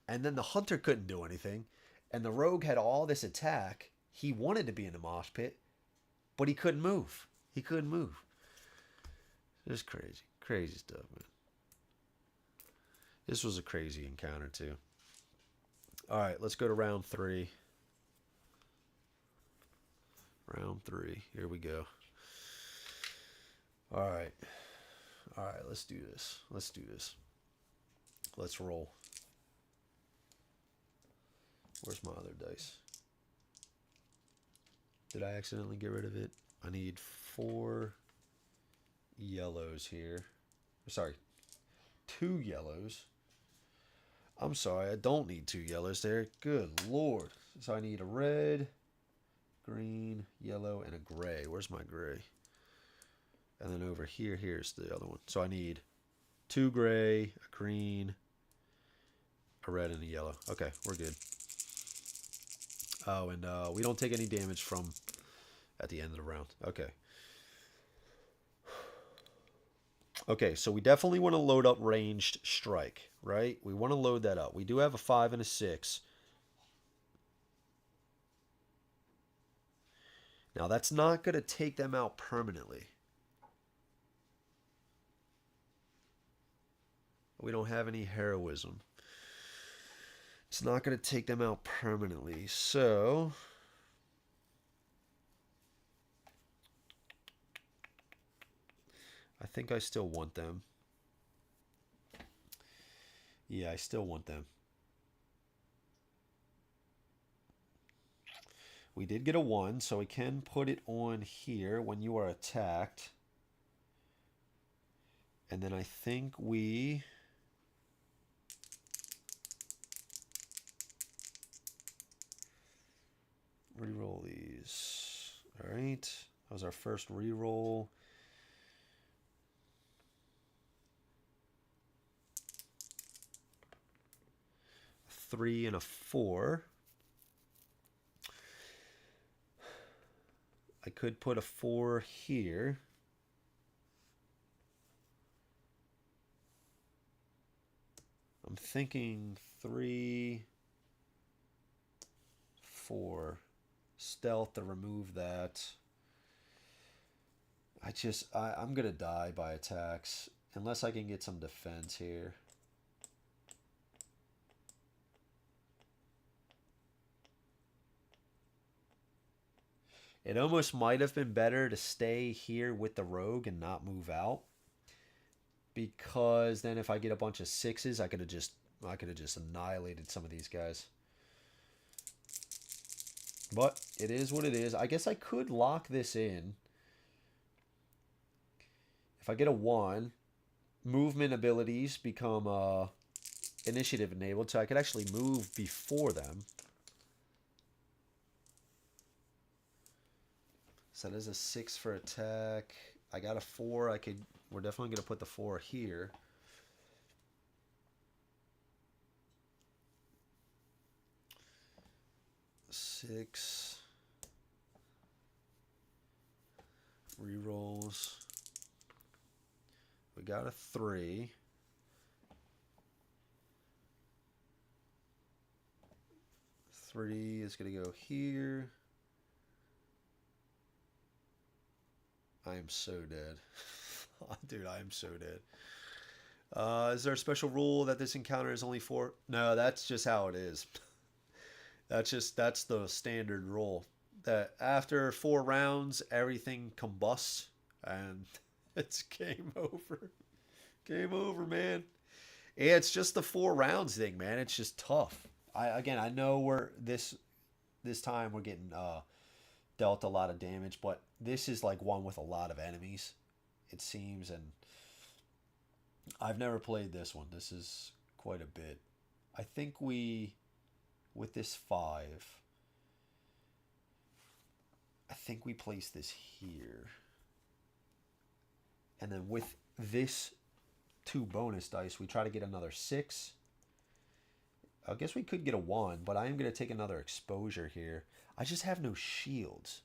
and then the hunter couldn't do anything, and the rogue had all this attack. He wanted to be in the mosh pit, but he couldn't move. He couldn't move. Just crazy. Crazy stuff, man. This was a crazy encounter, too. All right, let's go to round 3. Round 3. Here we go. All right. All right, let's do this. Let's do this. Let's roll. Where's my other dice? Did I accidentally get rid of it? I need 4 yellows here. Sorry, 2 yellows. I'm sorry, I don't need 2 yellows there. Good Lord. So I need a red, green, yellow, and a gray. Where's my gray? And then over here, here's the other one. So I need 2 gray, a green, a red, and a yellow. Okay, we're good. Oh, and we don't take any damage from at the end of the round. Okay. Okay, so we definitely want to load up ranged strike, right? We want to load that up. We do have a 5 and a 6. Now, that's not going to take them out permanently. We don't have any heroism. It's not going to take them out permanently. So I think I still want them. Yeah, I still want them. We did get a 1, so we can put it on here when you are attacked. And then I think we... reroll these. All right. That was our first reroll. A 3 and a 4. I could put a 4 here. I'm thinking 3, 4. Stealth to remove that. I'm going to die by attacks. Unless I can get some defense here. It almost might have been better to stay here with the rogue and not move out. Because then if I get a bunch of 6s, I could have just annihilated some of these guys. But it is what it is. I guess I could lock this in. If I get a 1, movement abilities become initiative enabled, so I could actually move before them. So that is a 6 for attack. I got a 4. We're definitely going to put the 4 here. Six. Rerolls. We got a 3. Three is going to go here. I am so dead. Dude, I am so dead. Is there a special rule that this encounter is only 4? No, that's just how it is. That's the standard rule. That after 4 rounds, everything combusts and it's game over. Game over, man. Yeah, it's just the 4 rounds thing, man. It's just tough. I know we're this time we're getting dealt a lot of damage, but this is like one with a lot of enemies. it seems, and I've never played this one. This is quite a bit. I think we, with this 5, I think we place this here. And then with this 2 bonus dice, we try to get another 6. I guess we could get a 1, but I am going to take another exposure here. I just have no shields.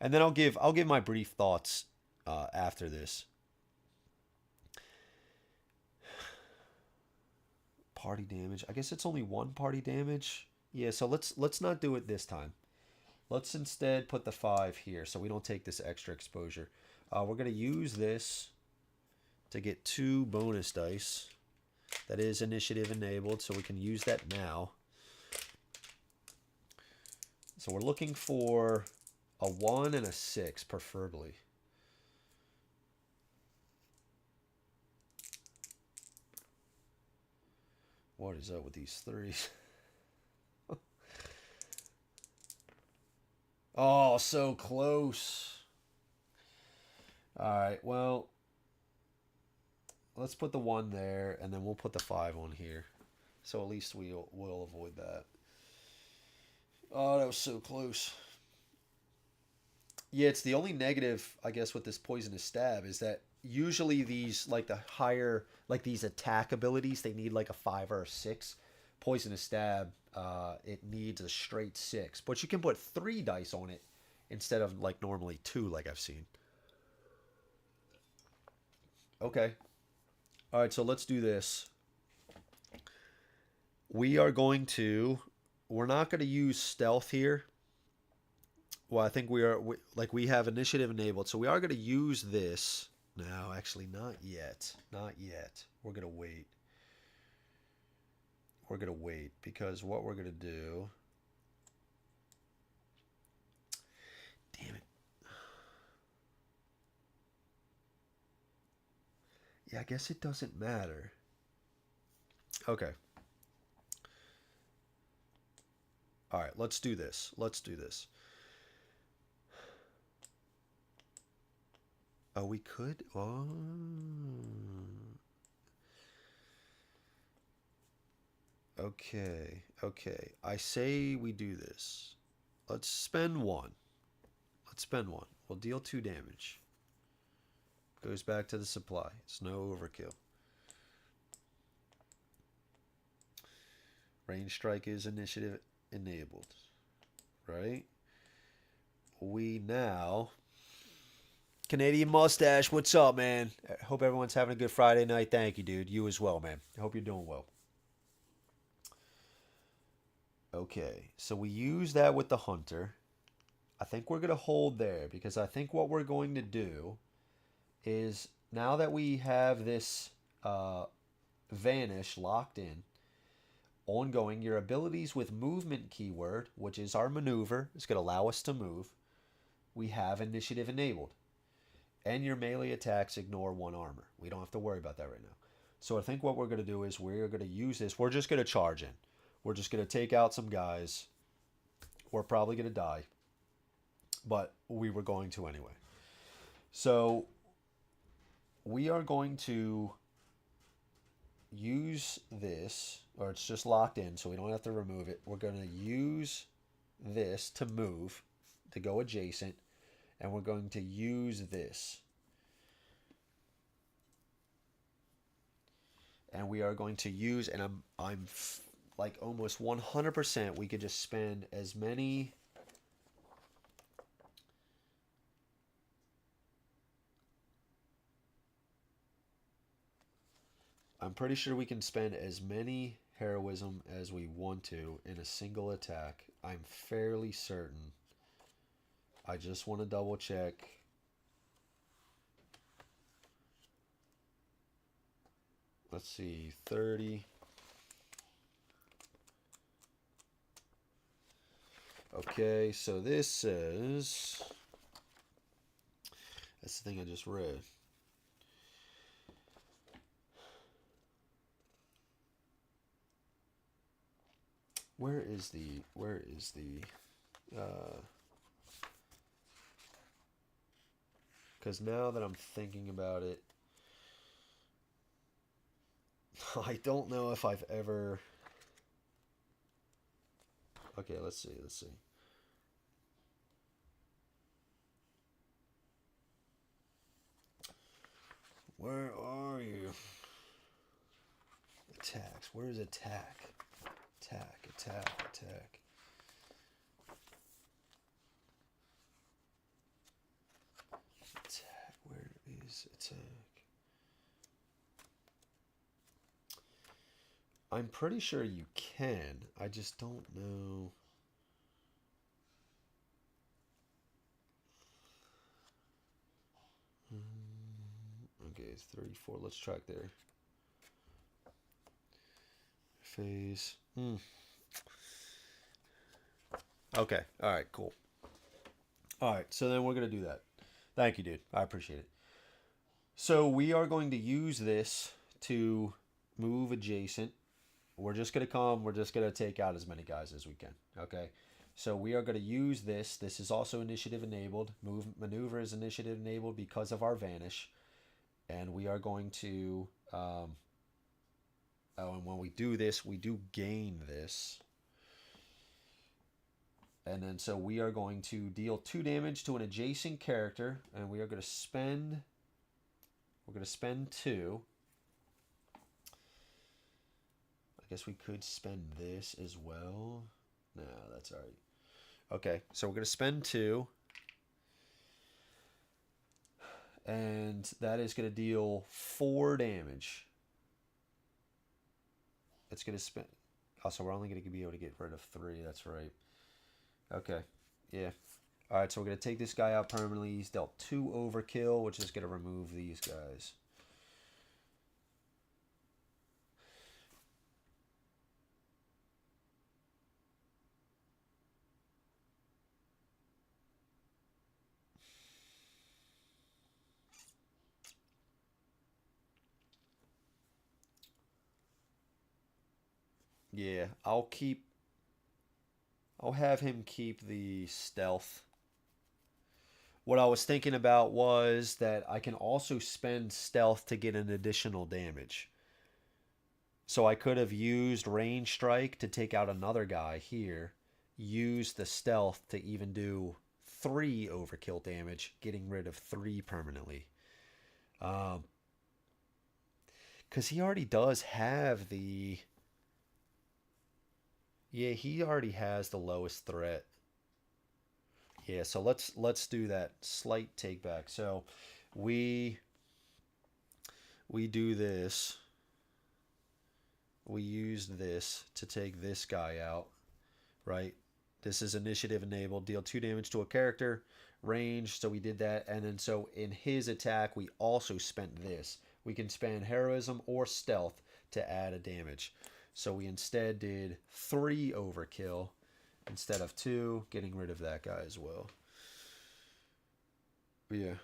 And then I'll give my brief thoughts after this. Party damage. I guess it's only 1 party damage. Yeah, so let's not do it this time. Let's instead put the 5 here so we don't take this extra exposure. We're going to use this to get 2 bonus dice. That is initiative enabled, so we can use that now. So we're looking for a 1 and a 6, preferably. What is up with these 3s? Oh, so close. All right, well, let's put the 1 there, and then we'll put the 5 on here. So at least we'll avoid that. Oh, that was so close. Yeah, it's the only negative, I guess, with this poisonous stab is that usually these, like the higher, like these attack abilities, they need like a 5 or a 6. Poisonous stab, it needs a straight 6. But you can put 3 dice on it instead of like normally 2 like I've seen. Okay. All right, so let's do this. We're not going to use stealth here. Well, I think we have initiative enabled, so we are going to use this. No, actually not yet. Not yet. We're going to wait. We're going to wait because what we're going to do... Damn it. Yeah, I guess it doesn't matter. Okay. All right, let's do this. Let's do this. Oh, we could? Oh. Okay, okay. I say we do this. Let's spend 1. Let's spend 1. We'll deal 2 damage. Goes back to the supply. It's no overkill. Range strike is initiative enabled. Right? We now... Canadian Mustache, what's up, man? I hope everyone's having a good Friday night. Thank you, dude. You as well, man. I hope you're doing well. Okay, so we use that with the Hunter. I think we're going to hold there because I think what we're going to do is now that we have this Vanish locked in, ongoing, your abilities with movement keyword, which is our maneuver, is going to allow us to move. We have initiative enabled. And your melee attacks ignore 1 armor. We don't have to worry about that right now. So I think what we're going to do is we're going to use this. We're just going to charge in. We're just going to take out some guys. We're probably going to die. But we were going to anyway. So we are going to use this, or it's just locked in so we don't have to remove it. We're going to use this to move, to go adjacent. And we're going to use this. And we are going to use, and I'm like almost 100%, we could just spend as many... I'm pretty sure we can spend as many heroism as we want to in a single attack. I'm fairly certain. I just want to double check. Let's see, 30. Okay, so this says, that's the thing I just read. Where is the Because now that I'm thinking about it, I don't know if I've ever... Okay, let's see. Where are you? Attacks. Where's attack? Attack. Where is attack? I'm pretty sure you can. I just don't know. Okay, it's 34. Let's track there. Phase. Okay. All right, cool. All right, so then we're going to do that. Thank you, dude. I appreciate it. So we are going to use this to move adjacent. We're just going to take out as many guys as we can. Okay. So we are going to use this. This is also initiative enabled. Maneuver is initiative enabled because of our vanish. And we are going to, and when we do this, we do gain this. And then so we are going to deal 2 damage to an adjacent character. And we are going to spend, 2. I guess we could spend this as well. No, that's all right. Okay, so we're going to spend 2. And that is going to deal 4 damage. It's going to spend... Oh, so we're only going to be able to get rid of 3. That's right. Okay, yeah. All right, so we're going to take this guy out permanently. He's dealt 2 overkill, which is going to remove these guys. Yeah, I'll have him keep the stealth. What I was thinking about was that I can also spend stealth to get an additional damage. So I could have used range strike to take out another guy here, use the stealth to even do 3 overkill damage, getting rid of 3 permanently. Because he already does have the... Yeah, he already has the lowest threat. Yeah, so let's do that slight take back. So we do this. We use this to take this guy out, right? This is initiative enabled. Deal 2 damage to a character. Range, so we did that. And then so in his attack, we also spent this. We can spend heroism or stealth to add a damage. So we instead did 3 overkill instead of 2, getting rid of that guy as well. Yeah.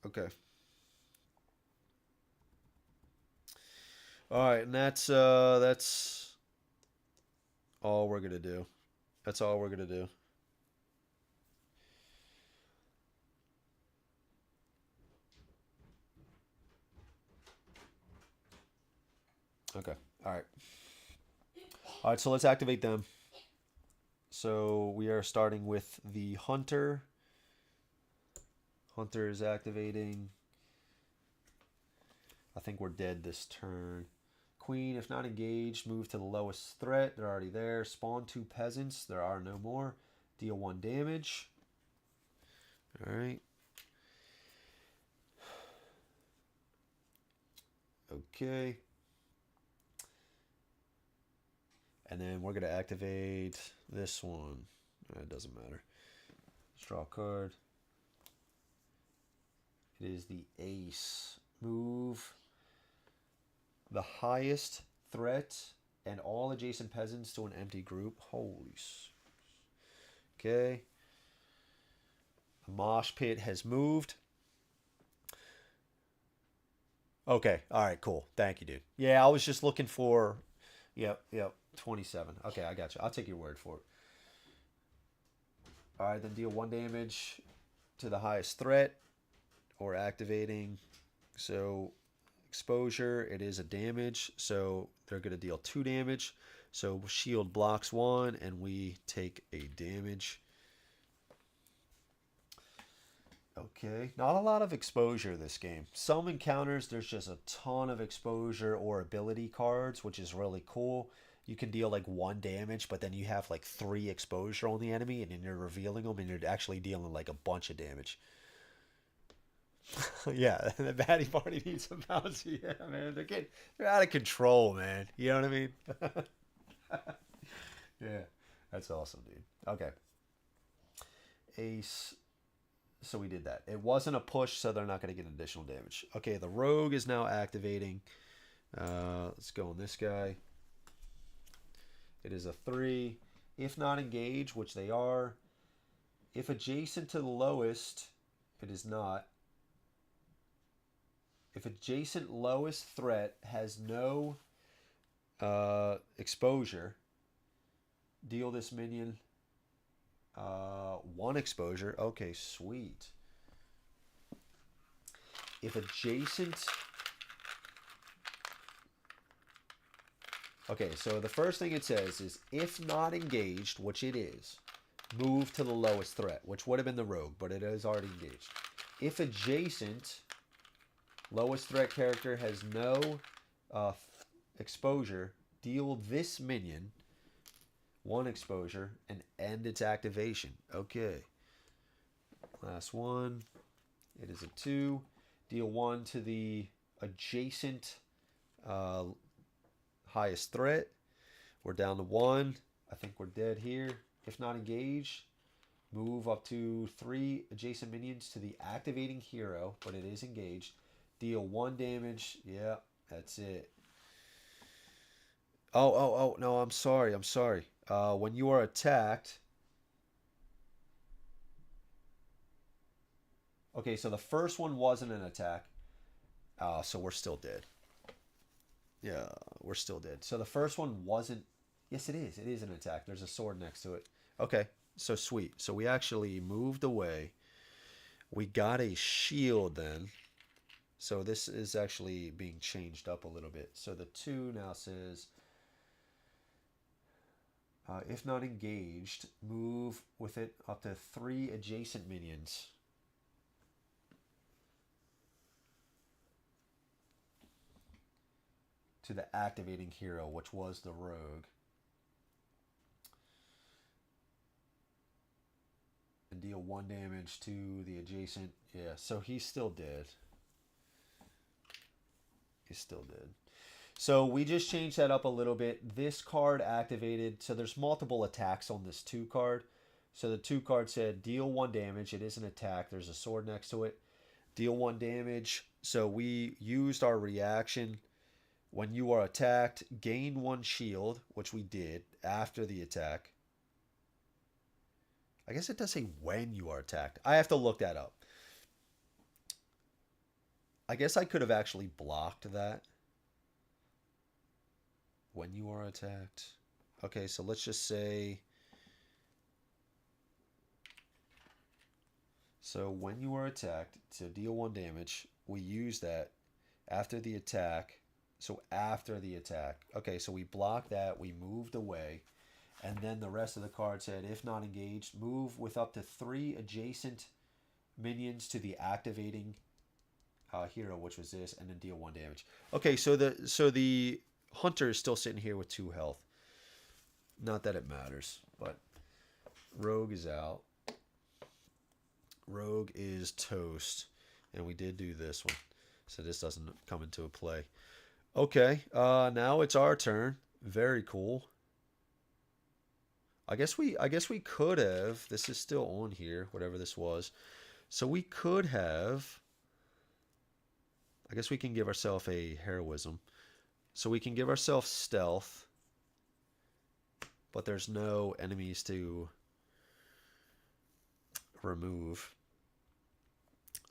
Okay. All right, and that's all we're gonna do. That's all we're gonna do. Okay. All right. All right, so let's activate them. So we are starting with the Hunter. Hunter is activating. I think we're dead this turn. Queen, if not engaged, move to the lowest threat. They're already there. Spawn 2 peasants. There are no more. Deal 1 damage. All right. Okay. And then we're going to activate this one. It doesn't matter. Let's draw a card. It is the Ace. Move the highest threat and all adjacent peasants to an empty group. Holy. Okay. The mosh pit has moved. Okay. All right, cool. Thank you, dude. Yeah, I was just looking for... Yep. 27. Okay, I got you. I'll take your word for it. All right, then deal 1 damage. to the highest threat or activating. So exposure, it is a damage, so they're going to deal 2 damage. So shield blocks 1 and we take a damage. Okay, not a lot of exposure this game. Some encounters, there's just a ton of exposure or ability cards, which is really cool. You can deal like 1 damage, but then you have like 3 exposure on the enemy, and then you're revealing them, and you're actually dealing like a bunch of damage. Yeah, the baddie party needs some bouncy. Yeah, man, they're out of control, man. You know what I mean? Yeah, that's awesome, dude. Okay, ace. So we did that. It wasn't a push, so they're not going to get additional damage. Okay, the rogue is now activating. Let's go on this guy. It is a 3. If not engaged, which they are. If adjacent to the lowest, it is not. If adjacent lowest threat has no exposure, deal this minion 1 exposure. Okay, sweet. If adjacent... Okay, so the first thing it says is, if not engaged, which it is, move to the lowest threat, which would have been the rogue, but it is already engaged. If adjacent, lowest threat character has no exposure, deal this minion 1 exposure and end its activation. Okay. Last one. It is a 2. Deal 1 to the adjacent highest threat. We're down to 1. I think we're dead here. If not engaged, move up to 3 adjacent minions to the activating hero, but it is engaged. Deal 1 damage. Yeah, that's it. Oh, no, I'm sorry. When you are attacked... Okay, so the first one wasn't an attack. So we're still dead. Yeah, we're still dead. So the first one wasn't... Yes, it is. It is an attack. There's a sword next to it. Okay, so sweet. So we actually moved away. We got a shield then. So this is actually being changed up a little bit. So the 2 now says... if not engaged, move with it up to 3 adjacent minions. To the activating hero, which was the rogue. And deal 1 damage to the adjacent. Yeah, so he's still dead. He's still dead. So we just changed that up a little bit. This card activated. So there's multiple attacks on this 2 card. So the 2 card said deal 1 damage. It is an attack. There's a sword next to it. Deal 1 damage. So we used our reaction. When you are attacked, gain 1 shield, which we did after the attack. I guess it does say when you are attacked. I have to look that up. I guess I could have actually blocked that. When you are attacked. Okay, so let's just say... So when you are attacked, to deal 1 damage, we use that after the attack. So after the attack. Okay, so we blocked that. We moved away. And then the rest of the card said, if not engaged, move with up to 3 adjacent minions to the activating hero, which was this, and then deal 1 damage. Okay, so the hunter is still sitting here with 2 health. Not that it matters, but rogue is out. Rogue is toast. And we did do this one. So this doesn't come into a play. Okay, now it's our turn. Very cool. I guess we could have... This is still on here, whatever this was. So we could have... I guess we can give ourselves a heroism. So we can give ourselves stealth. But there's no enemies to remove.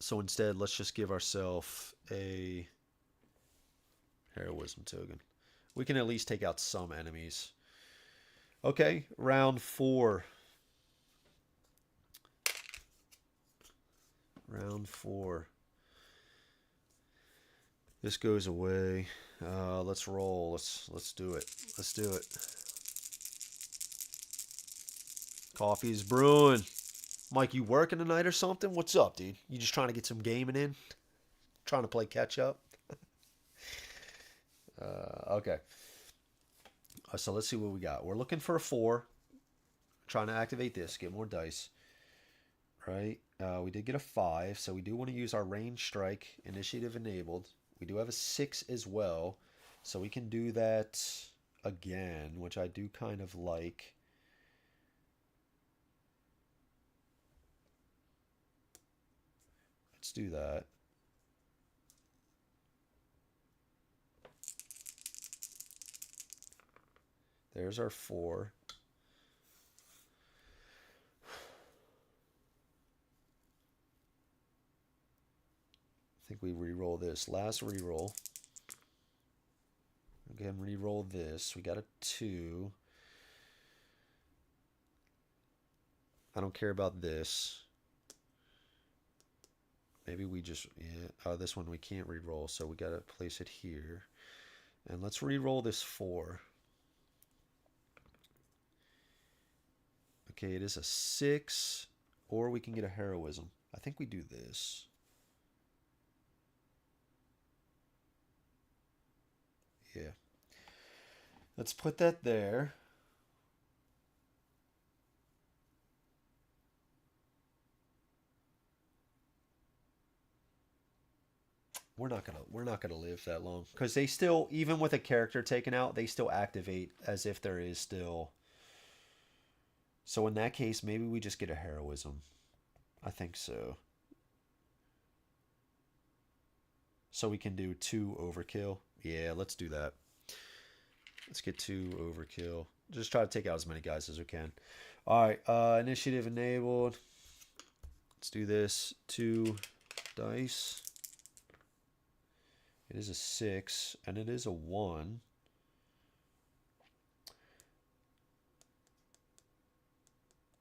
So instead, let's just give ourselves a heroism token. We can at least take out some enemies. Okay, round 4. Round 4. This goes away. Let's roll. Let's do it. Let's do it. Coffee's brewing. Mike, you working tonight or something? What's up, dude? You just trying to get some gaming in? Trying to play catch up? Okay. So let's see what we got. We're looking for a 4. Trying to activate this. Get more dice. Right? We did get a 5, so we do want to use our range strike. Initiative enabled. We do have a 6 as well, so we can do that again, which I do kind of like. Let's do that. There's our 4. I think we re-roll this. Last re-roll. Again, re-roll this. We got a 2. I don't care about this. Maybe we just... yeah. This one we can't re-roll, so we got to place it here. And let's re-roll this 4. Okay, it is a 6. Or we can get a heroism. I think we do this. Yeah. Let's put that there. We're not gonna live that long because they still, even with a character taken out, they still activate as if there is still. So in that case, maybe we just get a heroism. I think so. So we can do 2 overkill. Yeah, let's do that. Let's get 2 overkill. Just try to take out as many guys as we can. All right, initiative enabled. Let's do this. 2 dice. It is a 6, and it is a 1.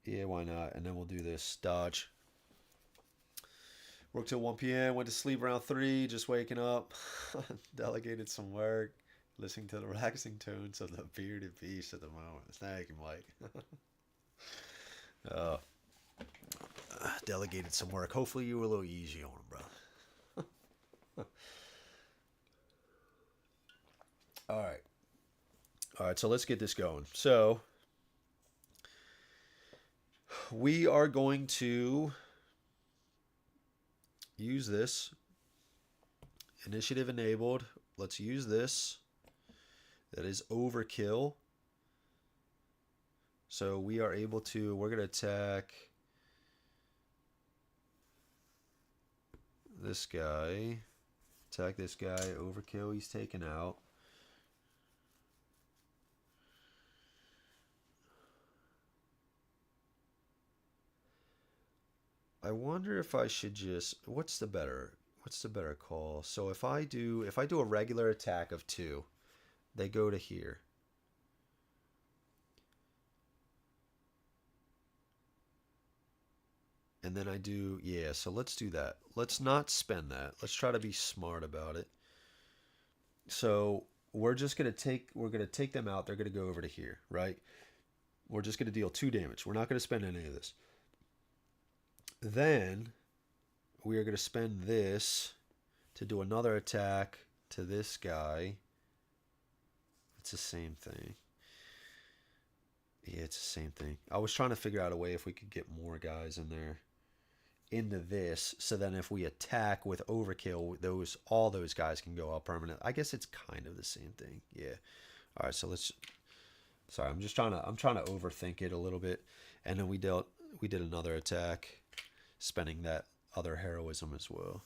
Yeah, why not? And then we'll do this. Dodge. Worked till 1 p.m. Went to sleep around 3. Just waking up. Delegated some work. Listening to the relaxing tones of the bearded beast at the moment. Thank you, Mike. Delegated some work. Hopefully you were a little easy on him, brother. All right, so let's get this going. So we are going to use this. Initiative enabled. Let's use this. That is overkill. So we are able to, we're going to attack this guy. Attack this guy. Overkill. He's taken out. I wonder if I should just, what's the better call? So if I do a regular attack of 2, they go to here. And then I do, yeah, so let's do that. Let's not spend that. Let's try to be smart about it. So we're just going to take them out. They're going to go over to here, right? We're just going to deal 2 damage. We're not going to spend any of this. Then we are going to spend this to do another attack to this guy. It's the same thing. Yeah, it's the same thing. I was trying to figure out a way if we could get more guys in there into this, so then if we attack with overkill, all those guys can go out permanent. I guess it's kind of the same thing. Yeah. All right, so let's. Sorry, I'm trying to overthink it a little bit, and then we did another attack, spending that other heroism as well.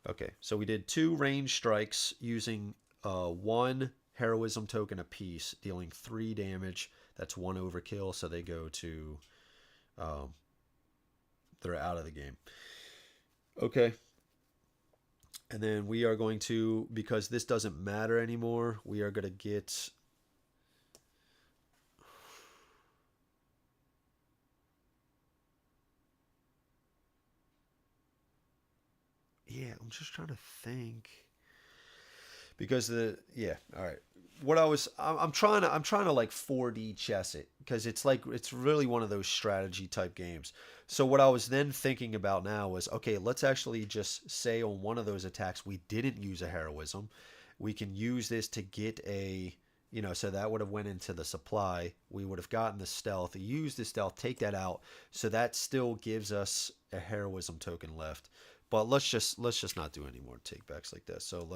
Okay, so we did 2 range strikes using 1 heroism token apiece, dealing 3 damage. That's 1 overkill, so they go to, they're out of the game. Okay. And then we are going to, because this doesn't matter anymore, we are going to get... yeah, I'm just trying to think. Because yeah, all right. What I'm trying to like 4D chess it because it's really one of those strategy type games. So what I was then thinking about now was, okay, let's actually just say on one of those attacks we didn't use a heroism. We can use this to get a, so that would have went into the supply. We would have gotten the stealth, use the stealth, take that out. So that still gives us a heroism token left. But let's just not do any more takebacks like that. So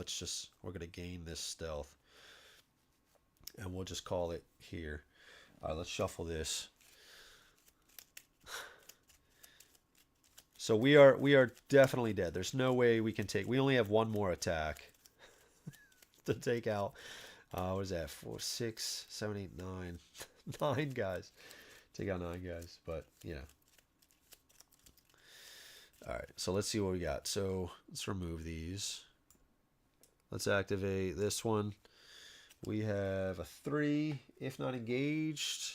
we're gonna gain this stealth, and we'll just call it here. All right, let's shuffle this. So we are definitely dead. There's no way we can take. We only have one more attack to take out. What is that? 4, 6, 7, 8, 9, 9 guys. Take out 9 guys. But yeah. All right, so let's see what we got. So let's remove these. Let's activate this one. We have a 3, if not engaged.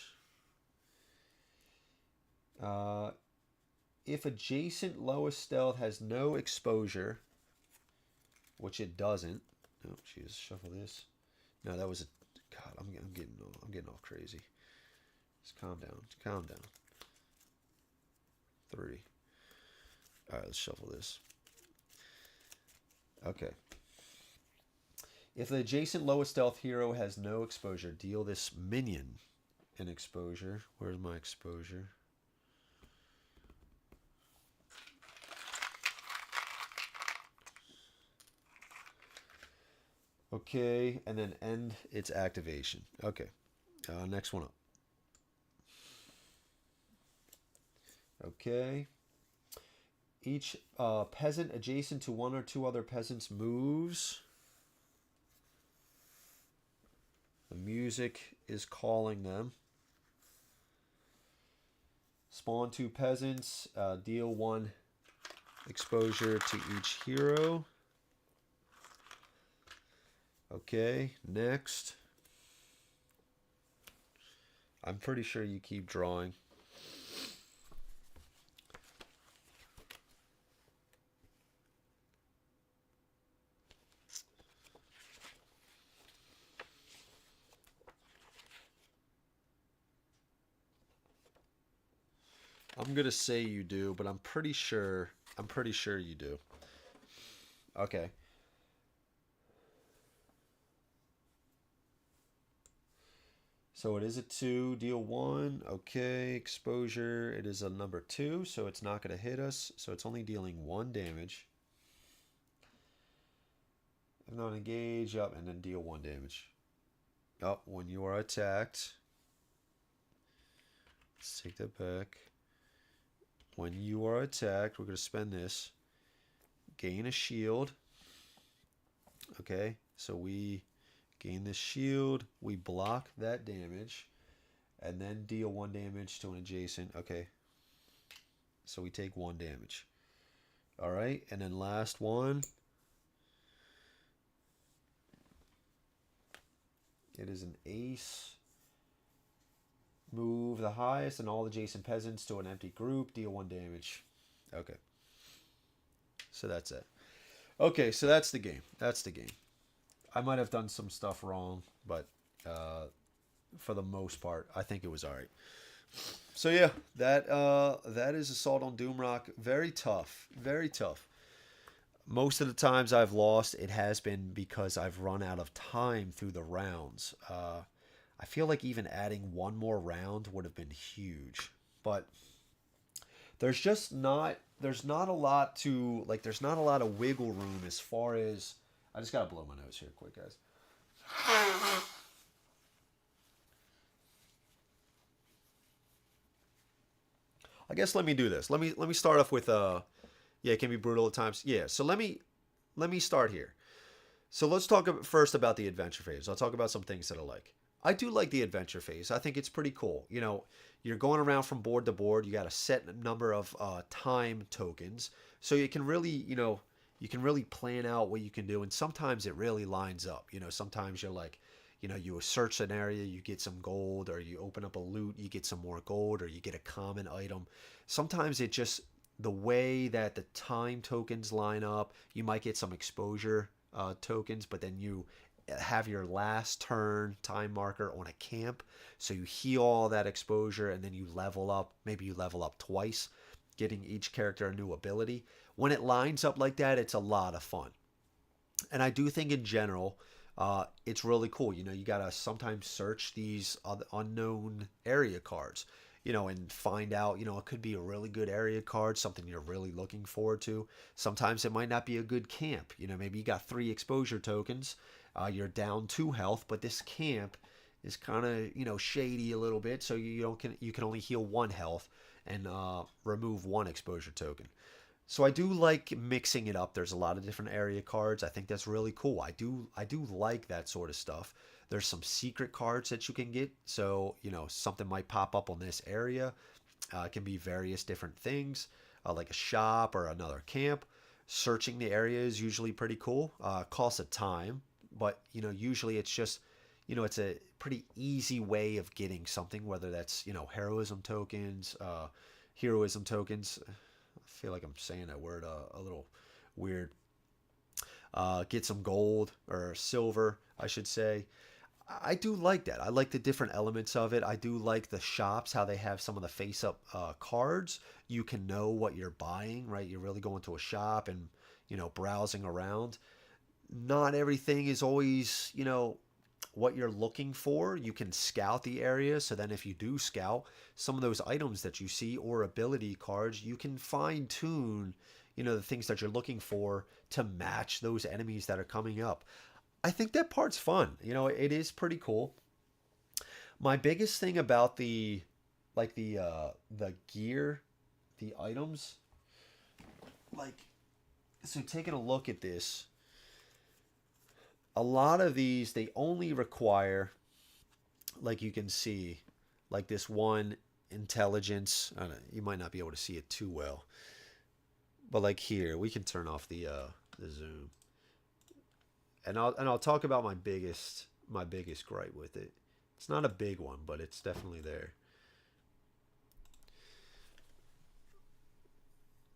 If adjacent lowest stealth has no exposure, which it doesn't. Oh, jeez, shuffle this. No, that was a. God, I'm getting off crazy. Just calm down. Calm down. 3. All right, let's shuffle this. Okay. If the adjacent lowest stealth hero has no exposure, deal this minion an exposure. Where's my exposure? Okay, and then end its activation. Okay, next one up. Okay. Each peasant adjacent to one or two other peasants moves. The music is calling them. Spawn 2 peasants. Deal 1 exposure to each hero. Okay, next. I'm pretty sure you keep drawing. I'm gonna say you do, but I'm pretty sure you do. Okay. So it is a 2, deal 1. Okay, exposure. It is a number 2, so it's not gonna hit us. So it's only dealing 1 damage. If not engage, up, and then deal 1 damage. Oh, when you are attacked. Let's take that back. When you are attacked, we're going to spend this. Gain a shield. Okay, so we gain this shield. We block that damage. And then deal 1 damage to an adjacent. Okay, so we take 1 damage. All right, and then last one. It is an ace. Move the highest and all adjacent peasants to an empty group. Deal 1 damage. Okay. So that's it. Okay, so that's the game. That's the game. I might have done some stuff wrong, but for the most part, I think it was all right. So yeah, that is Assault on Doomrock. Very tough. Very tough. Most of the times I've lost, it has been because I've run out of time through the rounds. I feel like even adding 1 more round would have been huge, but there's not a lot to, like, there's not a lot of wiggle room as far as, I just gotta blow my nose here quick, guys. I guess let me do this. Let me start off with yeah, it can be brutal at times. Yeah, so let me start here. So let's talk first about the adventure phase. I'll talk about some things that I like. I do like the adventure phase. I think it's pretty cool. You know, you're going around from board to board. You got a set number of time tokens. So you can really, you can really plan out what you can do. And sometimes it really lines up. You know, sometimes you're like, you search an area, you get some gold, or you open up a loot, you get some more gold, or you get a common item. Sometimes the way that the time tokens line up, you might get some exposure tokens, but then you have your last turn time marker on a camp, so you heal all that exposure and then you level up. Maybe you level up twice, getting each character a new ability. When it lines up like that, it's a lot of fun. And I do think in general, it's really cool. You know, you gotta sometimes search these unknown area cards, you know, and find out, you know, it could be a really good area card, something you're really looking forward to. Sometimes it might not be a good camp. You know, maybe you got 3 exposure tokens, you're down 2 health, but this camp is kind of, you know, shady a little bit, so you can only heal 1 health and remove 1 exposure token. So I do like mixing it up. There's a lot of different area cards. I think that's really cool. I do like that sort of stuff. There's some secret cards that you can get. So, you know, something might pop up on this area. It can be various different things, like a shop or another camp. Searching the area is usually pretty cool. Costs a time, but, you know, usually it's just, you know, it's a pretty easy way of getting something, whether that's, you know, heroism tokens, heroism tokens. I feel like I'm saying that word a little weird. Get some gold or silver, I should say. I do like that. I like the different elements of it. I do like the shops, how they have some of the face-up cards. You can know what you're buying, right? You're really going to a shop and, you know, browsing around. Not everything is always, you know, what you're looking for. You can scout the area, so then if you do scout some of those items that you see or ability cards, you can fine tune, you know, the things that you're looking for to match those enemies that are coming up. I think that part's fun. You know, it is pretty cool. My biggest thing about the gear, the items, like, so taking a look at this, a lot of these, they only require, like you can see, like this one intelligence. I don't know, you might not be able to see it too well, but like here, we can turn off the zoom, and I'll talk about my biggest gripe with it. It's not a big one, but it's definitely there.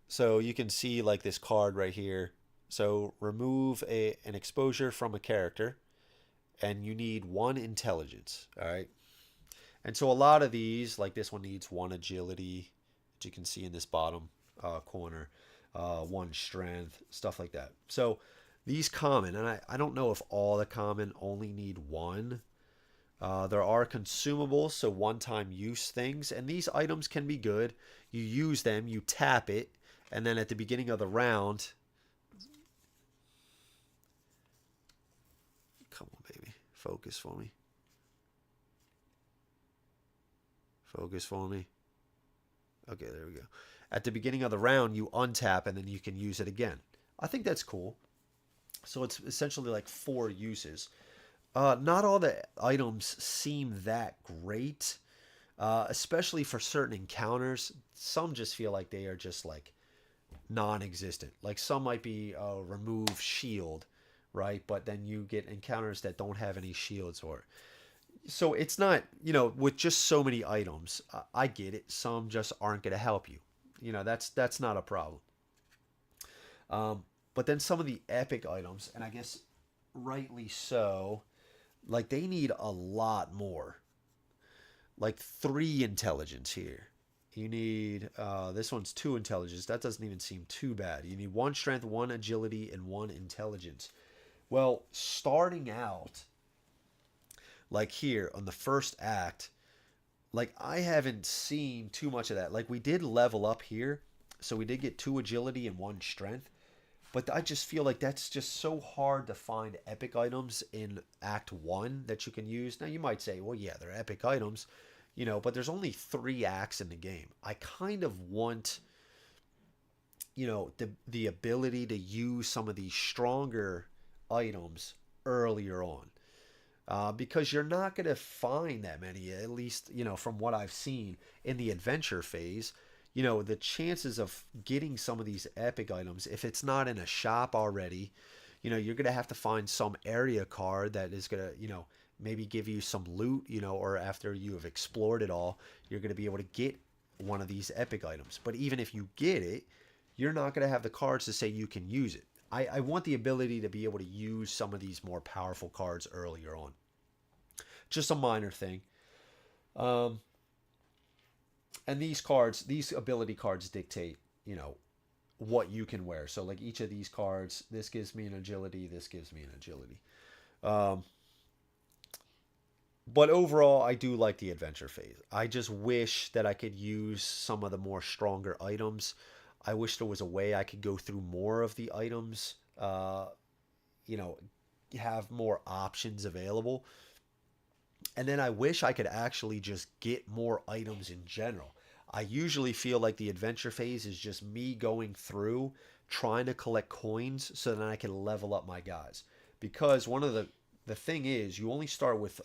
So you can see like this card right here. So remove an exposure from a character, and you need 1 intelligence. All right. And so a lot of these, like this one, needs 1 agility, as you can see in this bottom corner, 1 strength, stuff like that. So these common, and I don't know if all the common only need 1. There are consumables, so one-time use things, and these items can be good. You use them, you tap it, and then at the beginning of the round, come on, baby, focus for me. Focus for me. Okay, there we go. At the beginning of the round, you untap, and then you can use it again. I think that's cool. So it's essentially like 4 uses. Not all the items seem that great, especially for certain encounters. Some just feel like they are just like non-existent. Like some might be remove shield, right? But then you get encounters that don't have any shields or it. So it's not, you know, with just so many items, I get it. Some just aren't going to help you. You know, that's not a problem. But then some of the epic items, and I guess rightly so, like they need a lot more. Like 3 intelligence here. You need, this one's 2 intelligence. That doesn't even seem too bad. You need 1 strength, 1 agility, and 1 intelligence. Well, starting out, like here on the first act, like I haven't seen too much of that. Like we did level up here, so we did get 2 agility and 1 strength. But I just feel like that's just so hard to find epic items in Act 1 that you can use. Now you might say, well, yeah, they're epic items, you know, but there's only 3 acts in the game. I kind of want, you know, the ability to use some of these stronger items earlier on. Because you're not going to find that many, at least, you know, from what I've seen in the adventure phase. You know, the chances of getting some of these epic items, if it's not in a shop already, you know, you're going to have to find some area card that is going to, you know, maybe give you some loot, you know, or after you have explored it all, you're going to be able to get one of these epic items. But even if you get it, you're not going to have the cards to say you can use it. I want the ability to be able to use some of these more powerful cards earlier on. Just a minor thing. And these cards, these ability cards dictate, what you can wear. So like each of these cards, this gives me an agility, this gives me an agility. But overall, I do like the adventure phase. I just wish that I could use some of the more stronger items. I wish there was a way I could go through more of the items, have more options available. And then I wish I could actually just get more items in general. I usually feel like the adventure phase is just me going through trying to collect coins so that I can level up my guys. Because one of the thing is, you only start with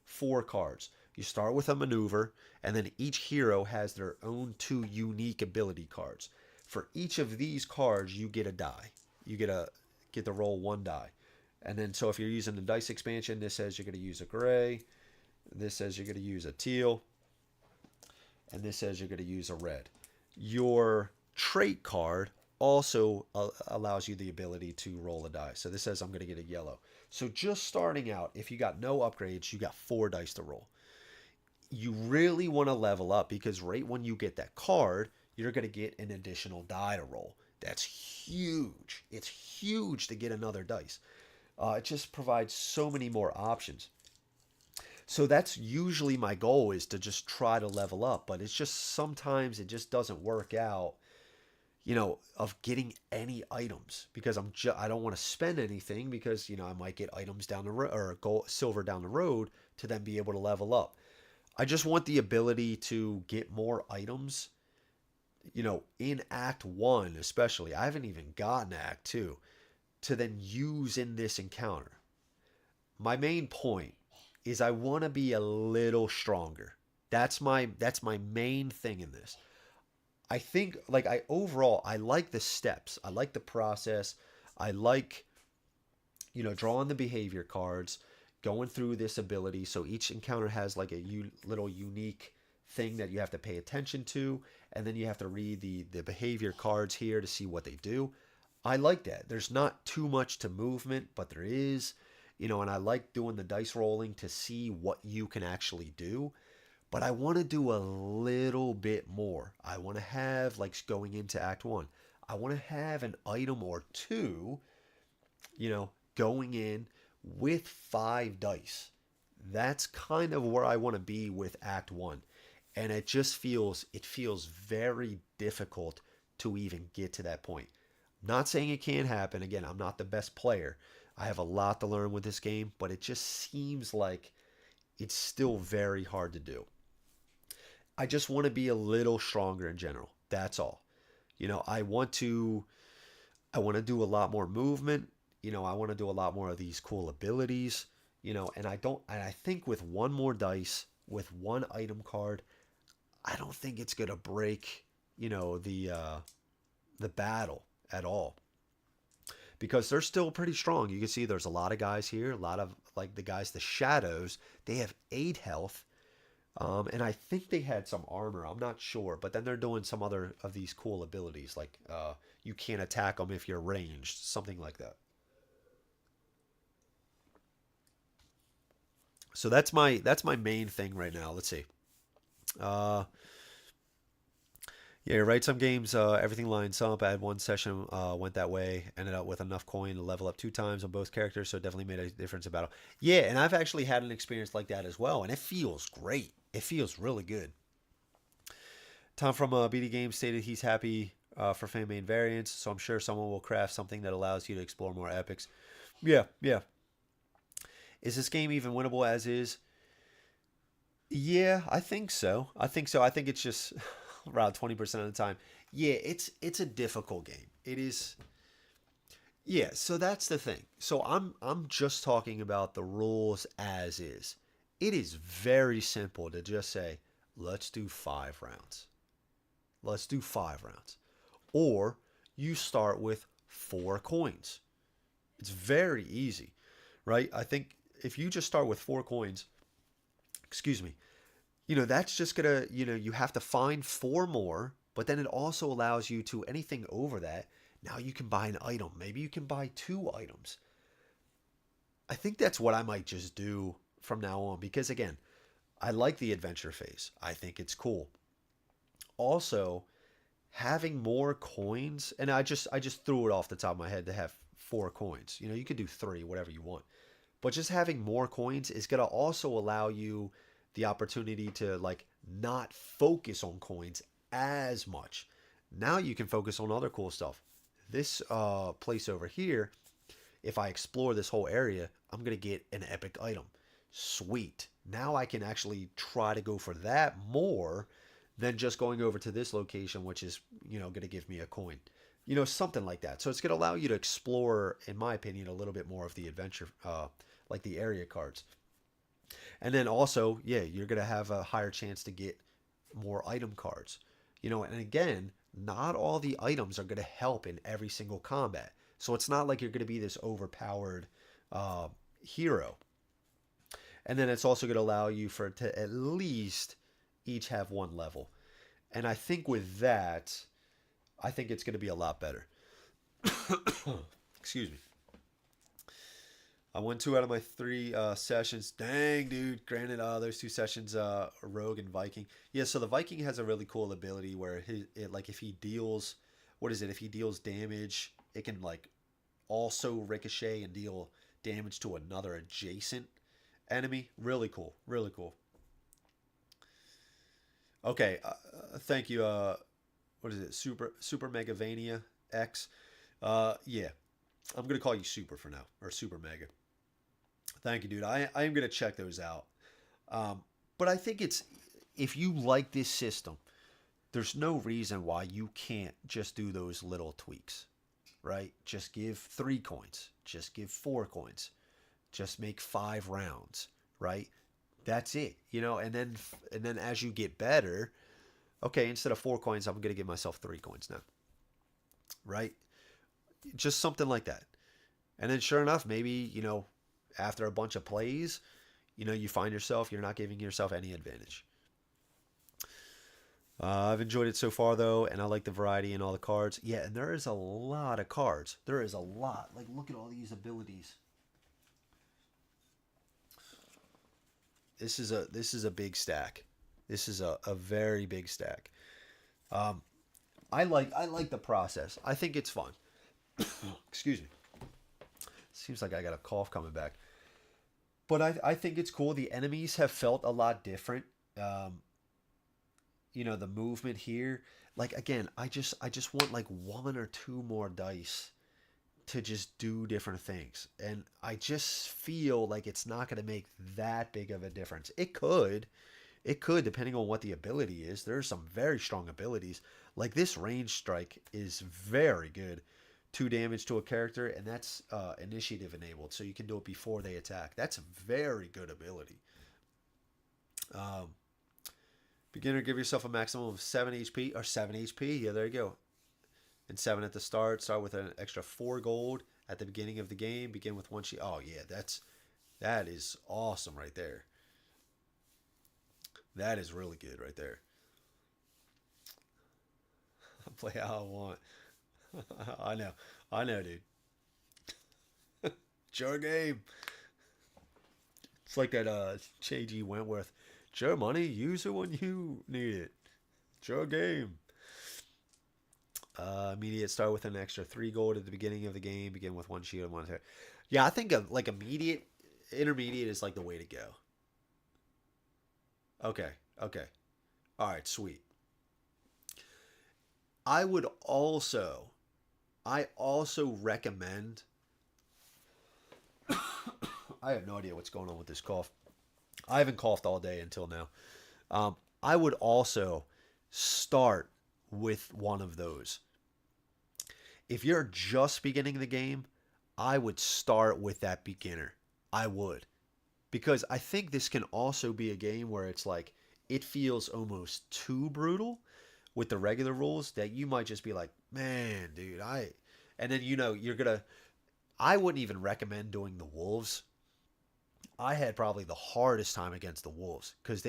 4 cards. You start with a maneuver, and then each hero has their own 2 unique ability cards. For each of these cards, you get a die. You get to roll 1 die. And then, so if you're using the dice expansion, this says you're going to use a gray. This says you're going to use a teal. And this says you're going to use a red. Your trait card also allows you the ability to roll a die. So this says I'm going to get a yellow. So just starting out, if you got no upgrades, you got 4 dice to roll. You really want to level up because right when you get that card, you're going to get an additional die to roll. That's huge. It's huge to get another dice. It just provides so many more options. So that's usually my goal, is to just try to level up. But it's just sometimes it just doesn't work out, of getting any items, because I don't want to spend anything, because, I might get items down the road, or gold, silver down the road, to then be able to level up. I just want the ability to get more items, in Act 1 especially. I haven't even gotten to Act 2 to then use in this encounter. My main point is I want to be a little stronger. That's my main thing in this. I think, overall, I like the steps. I like the process. I like, drawing the behavior cards, going through this ability. So each encounter has like a little unique thing that you have to pay attention to. And then you have to read the behavior cards here to see what they do. I like that. There's not too much to movement, but there is, and I like doing the dice rolling to see what you can actually do. But I want to do a little bit more. I want to have, going into Act 1, I want to have an item or 2, going in with 5 dice. That's kind of where I want to be with Act 1. And it feels very difficult to even get to that point. Not saying it can't happen. Again, I'm not the best player. I have a lot to learn with this game, but it just seems like it's still very hard to do. I just want to be a little stronger in general. That's all. I want to do a lot more movement. I want to do a lot more of these cool abilities, and I think with 1 more dice, with 1 item card, I don't think it's going to break, the battle at all. Because they're still pretty strong. You can see there's a lot of guys here. A lot of, the shadows, they have 8 health. And I think they had some armor. I'm not sure. But then they're doing some other of these cool abilities. Like, you can't attack them if you're ranged. Something like that. So that's my main thing right now. Let's see. Yeah, right. Some games, everything lines up. I had one session went that way. Ended up with enough coin to level up 2 times on both characters, so it definitely made a difference in battle. Yeah, and I've actually had an experience like that as well, and it feels great. It feels really good. Tom from BD Games stated he's happy for fan main variants, so I'm sure someone will craft something that allows you to explore more epics. Yeah. Is this game even winnable as is? Yeah, I think so. I think it's just around 20% of the time. Yeah, it's a difficult game. It is. Yeah, so that's the thing. So I'm just talking about the rules as is. It is very simple to just say, let's do 5 rounds. Let's do 5 rounds. Or you start with 4 coins. It's very easy, right? I think if you just start with 4 coins, excuse me, that's just gonna, you have to find 4 more, but then it also allows you to anything over that. Now you can buy an item. Maybe you can buy 2 items. I think that's what I might just do from now on because again, I like the adventure phase. I think it's cool. Also, having more coins, and I just threw it off the top of my head to have 4 coins. You could do 3, whatever you want. But just having more coins is going to also allow you the opportunity to like not focus on coins as much. Now you can focus on other cool stuff. This place over here, if I explore this whole area, I'm going to get an epic item. Sweet. Now I can actually try to go for that more than just going over to this location, which is, going to give me a coin. Something like that. So it's going to allow you to explore, in my opinion, a little bit more of the adventure, like the area cards. And then also, yeah, you're going to have a higher chance to get more item cards. And again, not all the items are going to help in every single combat. So it's not like you're going to be this overpowered hero. And then it's also going to allow you to at least each have 1 level. And I think with that, I think it's going to be a lot better. Excuse me. I won 2 out of my 3 sessions. Dang, dude. Granted, those 2 sessions, Rogue and Viking. Yeah, so the Viking has a really cool ability where if he deals, what is it? If he deals damage, it can like also ricochet and deal damage to another adjacent enemy. Really cool. Really cool. Okay, thank you. What is it? Super Megavania X. Yeah, I'm gonna call you Super for now, or Super Mega. Thank you, dude. I am gonna check those out. But I think if you like this system, there's no reason why you can't just do those little tweaks, right? Just give 3 coins. Just give 4 coins. Just make 5 rounds, right? That's it, and then as you get better, okay, instead of 4 coins, I'm gonna give myself 3 coins now, right? Just something like that. And then sure enough, maybe, after a bunch of plays, you find yourself, you're not giving yourself any advantage. I've enjoyed it so far though, and I like the variety in all the cards. Yeah, and there is a lot of cards. There is a lot. Like, look at all these abilities. This is a big stack. This is a very big stack. I like the process. I think it's fun. Excuse me. Seems like I got a cough coming back. But I think it's cool. The enemies have felt a lot different. The movement here. Like again, I just want like 1 or 2 more dice to just do different things. And I just feel like it's not going to make that big of a difference. It could, depending on what the ability is. There's some very strong abilities. Like this range strike is very good. 2 damage to a character, and that's initiative enabled, so you can do it before they attack. That's a very good ability. Beginner, give yourself a maximum of 7 HP, or 7 HP. Yeah, there you go. And 7 at the start. Start with an extra 4 gold at the beginning of the game. Begin with 1 sheet. Oh yeah, that is awesome right there. That is really good right there. Play how I want. I know, dude. It's your game. It's like that J.G. Wentworth. It's your money. Use it when you need it. It's your game. Immediate, start with an extra 3 gold at the beginning of the game. Begin with 1 shield and 1 attack. Yeah, I think like immediate, intermediate is like the way to go. Okay. All right, sweet. I also recommend. I have no idea what's going on with this cough. I haven't coughed all day until now. I would also start with one of those. If you're just beginning the game, I would start with that beginner. I would. Because I think this can also be a game where it's like, it feels almost too brutal with the regular rules that you might just be like, man, dude, and then, I wouldn't even recommend doing the wolves. I had probably the hardest time against the wolves because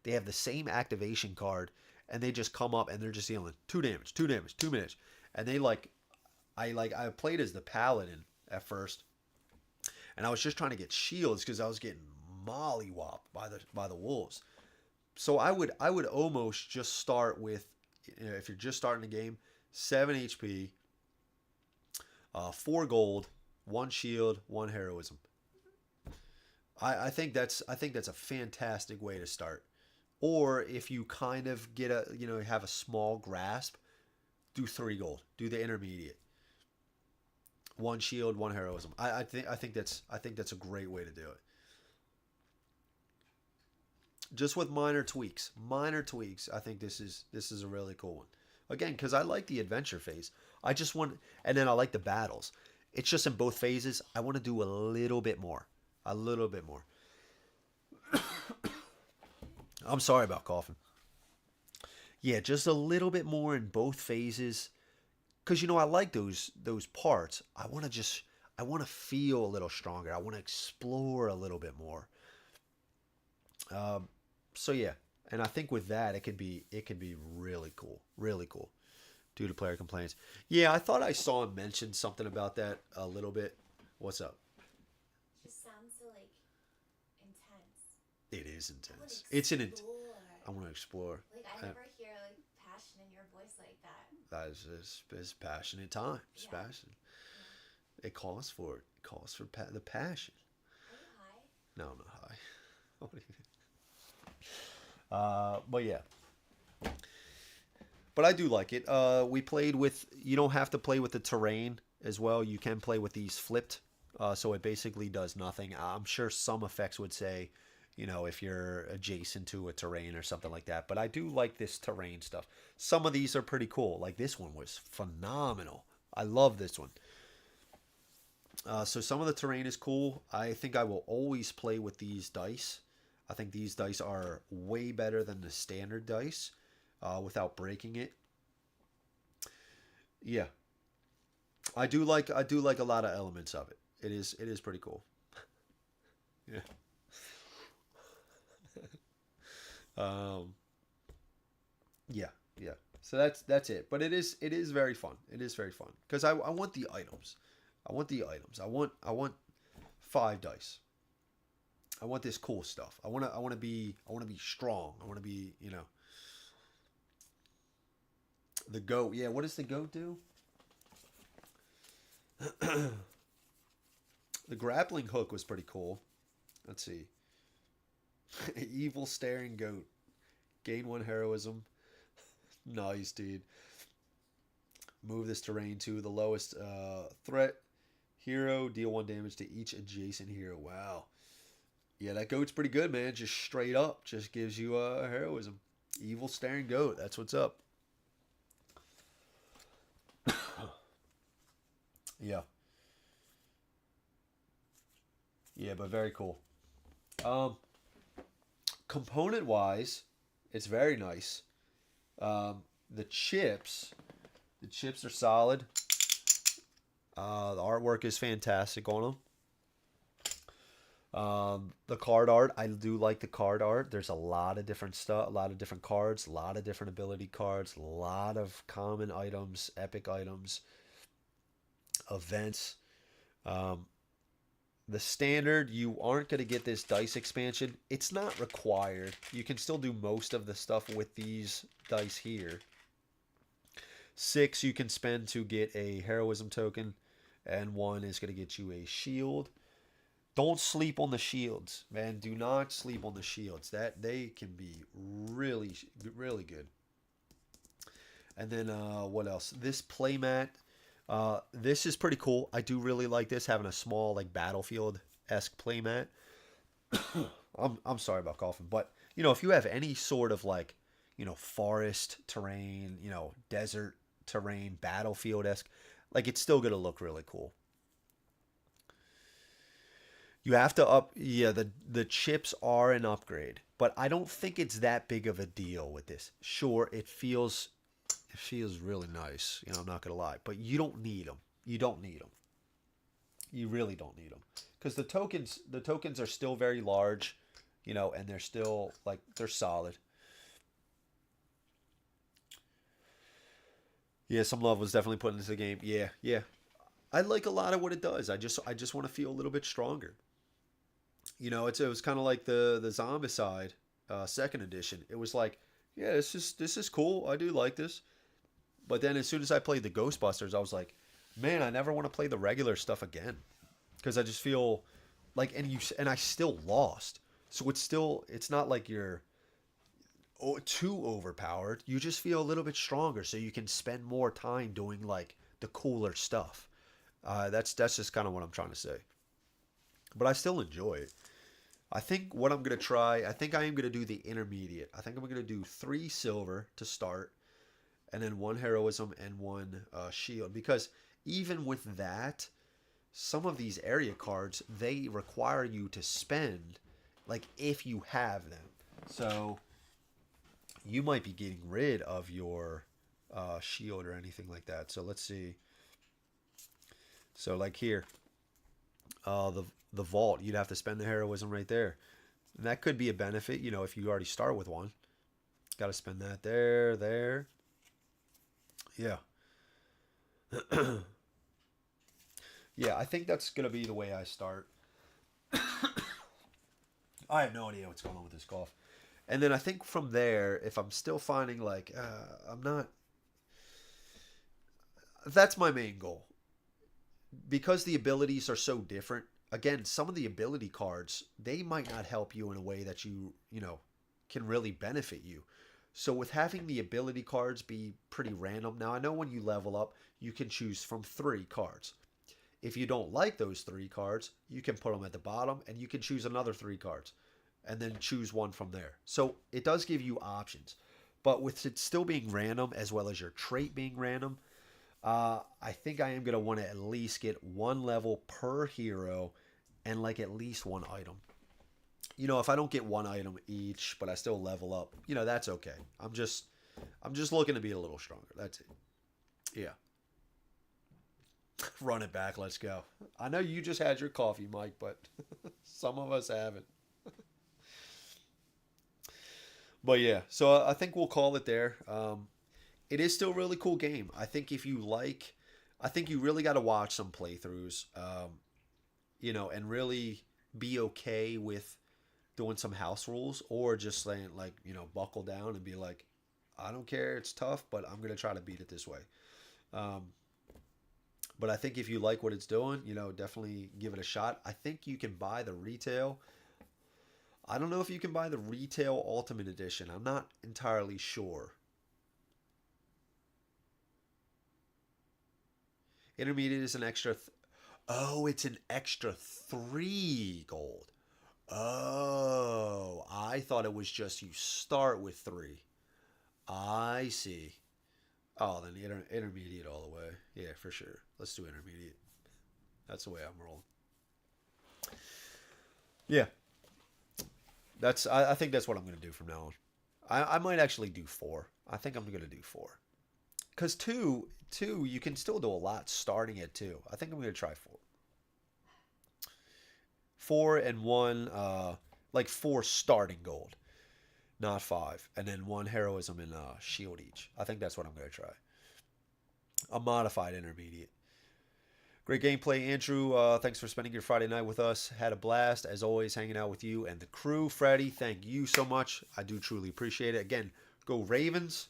they have the same activation card, and they just come up and they're just dealing 2 damage, 2 damage, 2 damage. And they I played as the paladin at first, and I was just trying to get shields because I was getting mollywopped by the wolves. So I would almost just start with, if you're just starting the game, 7 HP, 4 gold, 1 shield, 1 heroism. I think that's a fantastic way to start. Or if you kind of get have a small grasp, do 3 gold, do the intermediate. 1 shield, 1 heroism. I think that's a great way to do it. Just with minor tweaks. I think this is a really cool one. Again, because I like the adventure phase. I just want, and then I like the battles. It's just in both phases. I want to do a little bit more. I'm sorry about coughing. Yeah, just a little bit more in both phases. Because, I like those parts. I want to feel a little stronger. I want to explore a little bit more. So yeah, and I think with that it could be really cool, Due to player complaints. Yeah, I thought I saw him mention something about that a little bit. What's up? Just sounds so intense. It is intense. I want to explore. I never hear passion in your voice like that. That is passionate time. It's passion. Yeah. It calls for it. It calls for the passion. Are you high? No, I'm not high. What do you think? But yeah. But I do like it. We played with, you don't have to play with the terrain as well. You can play with these flipped. So it basically does nothing. I'm sure some effects would say, if you're adjacent to a terrain or something like that. But I do like this terrain stuff. Some of these are pretty cool. Like this one was phenomenal. I love this one. So some of the terrain is cool. I think I will always play with these dice. I think these dice are way better than the standard dice without breaking it. Yeah. I do like a lot of elements of it. It is pretty cool. Yeah. Yeah. So that's it. But it is very fun. It is very fun because I want the items. I want 5 dice. I want this cool stuff. I want to be strong. I want to be, the goat. Yeah, what does the goat do? The grappling hook was pretty cool. Let's see. Evil staring goat. Gain 1 heroism. Nice, dude. Move this terrain to the lowest threat hero. Deal 1 damage to each adjacent hero. Wow. Yeah, that goat's pretty good, man. Just straight up. Just gives you a heroism. Evil staring goat. That's what's up. Yeah. Yeah, but very cool. Component wise, it's very nice. The chips are solid. The artwork is fantastic on them. The card art, I do like the card art. There's a lot of different stuff, a lot of different cards, a lot of different ability cards, a lot of common items, epic items, events. The standard, you aren't going to get this dice expansion. It's not required. You can still do most of the stuff with these dice here. 6 you can spend to get a heroism token, and 1 is going to get you a shield. Don't sleep on the shields, man. Do not sleep on the shields. That they can be really, really good. And then what else? This playmat. This is pretty cool. I do really like this, having a small like battlefield-esque playmat. I'm sorry about coughing, but if you have any sort of like forest terrain, desert terrain, battlefield-esque, like it's still gonna look really cool. You have to the chips are an upgrade, but I don't think it's that big of a deal with this. Sure, it feels really nice, I'm not gonna lie, but you don't need them. You really don't need them, because the tokens are still very large. and they're still like they're solid. Yeah, some love was definitely put into the game. Yeah, yeah. I like a lot of what it does. I just want to feel a little bit stronger. It was kind of like the Zombicide second edition. It was like, yeah, this is cool. I do like this. But then as soon as I played the Ghostbusters, I was like, man, I never want to play the regular stuff again because I just feel like and I still lost. So it's not like you're too overpowered. You just feel a little bit stronger, so you can spend more time doing like the cooler stuff. That's just kind of what I'm trying to say. But I still enjoy it. I think what I'm gonna try. I think I am gonna do the intermediate. I think I'm gonna do 3 silver to start, and then 1 heroism and 1 shield. Because even with that, some of these area cards they require you to spend, like if you have them. So you might be getting rid of your shield or anything like that. So let's see. So like here, the vault, you'd have to spend the heroism right there, and that could be a benefit. If you already start with one, got to spend that there. Yeah, yeah. I think that's gonna be the way I start. I have no idea what's going on with this cough. And then I think from there, if I'm still finding like I'm not, that's my main goal. Because the abilities are so different. Again, some of the ability cards they might not help you in a way that can really benefit you. So with having the ability cards be pretty random. Now I know when you level up, you can choose from 3 cards. If you don't like those 3 cards, you can put them at the bottom and you can choose another 3 cards and then choose one from there. So it does give you options. But with it still being random as well as your trait being random, I think I am going to want to at least get 1 level per hero and like at least 1 item. If I don't get 1 item each, but I still level up, that's okay. I'm just looking to be a little stronger. That's it. Yeah. Run it back. Let's go. I know you just had your coffee, Mike, but some of us haven't. But yeah, so I think we'll call it there. It is still a really cool game. I think if you like, I think you really got to watch some playthroughs, and really be okay with doing some house rules or just saying like, buckle down and be like, I don't care, it's tough, but I'm gonna try to beat it this way. Um, but I think if you like what it's doing, definitely give it a shot. I think you can buy the retail. I don't know if you can buy the retail Ultimate Edition. I'm not entirely sure. Intermediate is an extra. Oh, it's an extra 3 gold. Oh, I thought it was just you start with 3. I see. Oh, then intermediate all the way. Yeah, for sure. Let's do intermediate. That's the way I'm rolling. Yeah, I think that's what I'm gonna do from now on. I might actually do 4. I think I'm gonna do 4. Cause two, you can still do a lot starting at 2. I think I'm gonna try 4. 4 and 1, like 4 starting gold, not 5, and then 1 heroism and shield each. I think that's what I'm gonna try. A modified intermediate. Great gameplay, Andrew. Thanks for spending your Friday night with us. Had a blast, as always, hanging out with you and the crew. Freddie, thank you so much. I do truly appreciate it. Again, go Ravens.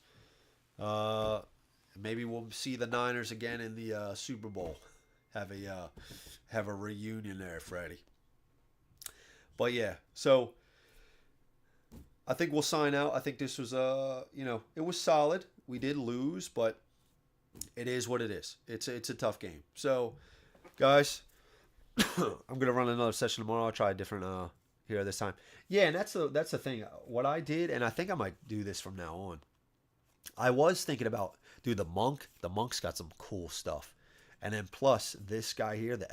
Maybe we'll see the Niners again in the Super Bowl. Have a reunion there, Freddie. But yeah, so I think we'll sign out. I think this was it was solid. We did lose, but it is what it is. It's a tough game. So, guys, I'm gonna run another session tomorrow. I'll try a different here this time. Yeah, and that's the thing. What I did, and I think I might do this from now on. I was thinking about, dude, the monk. The monk's got some cool stuff, and then plus this guy here, the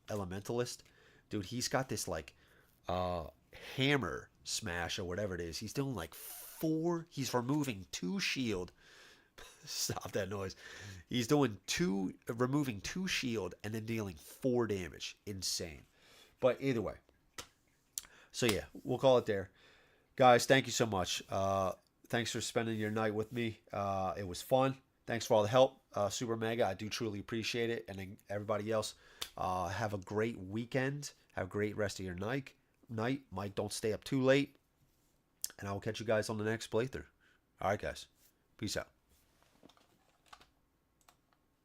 elementalist, dude, he's got this like hammer smash or whatever it is. He's doing like 4. He's removing 2 shield. Stop that noise. He's doing removing 2 shield and then dealing 4 damage. Insane. But either way, So yeah, we'll call it there. Guys, thank you so much. Thanks for spending your night with me. It was fun. Thanks for all the help, Super Mega. I do truly appreciate it. And then everybody else, have a great weekend. Have a great rest of your night. Mike, don't stay up too late. And I will catch you guys on the next playthrough. All right, guys. Peace out.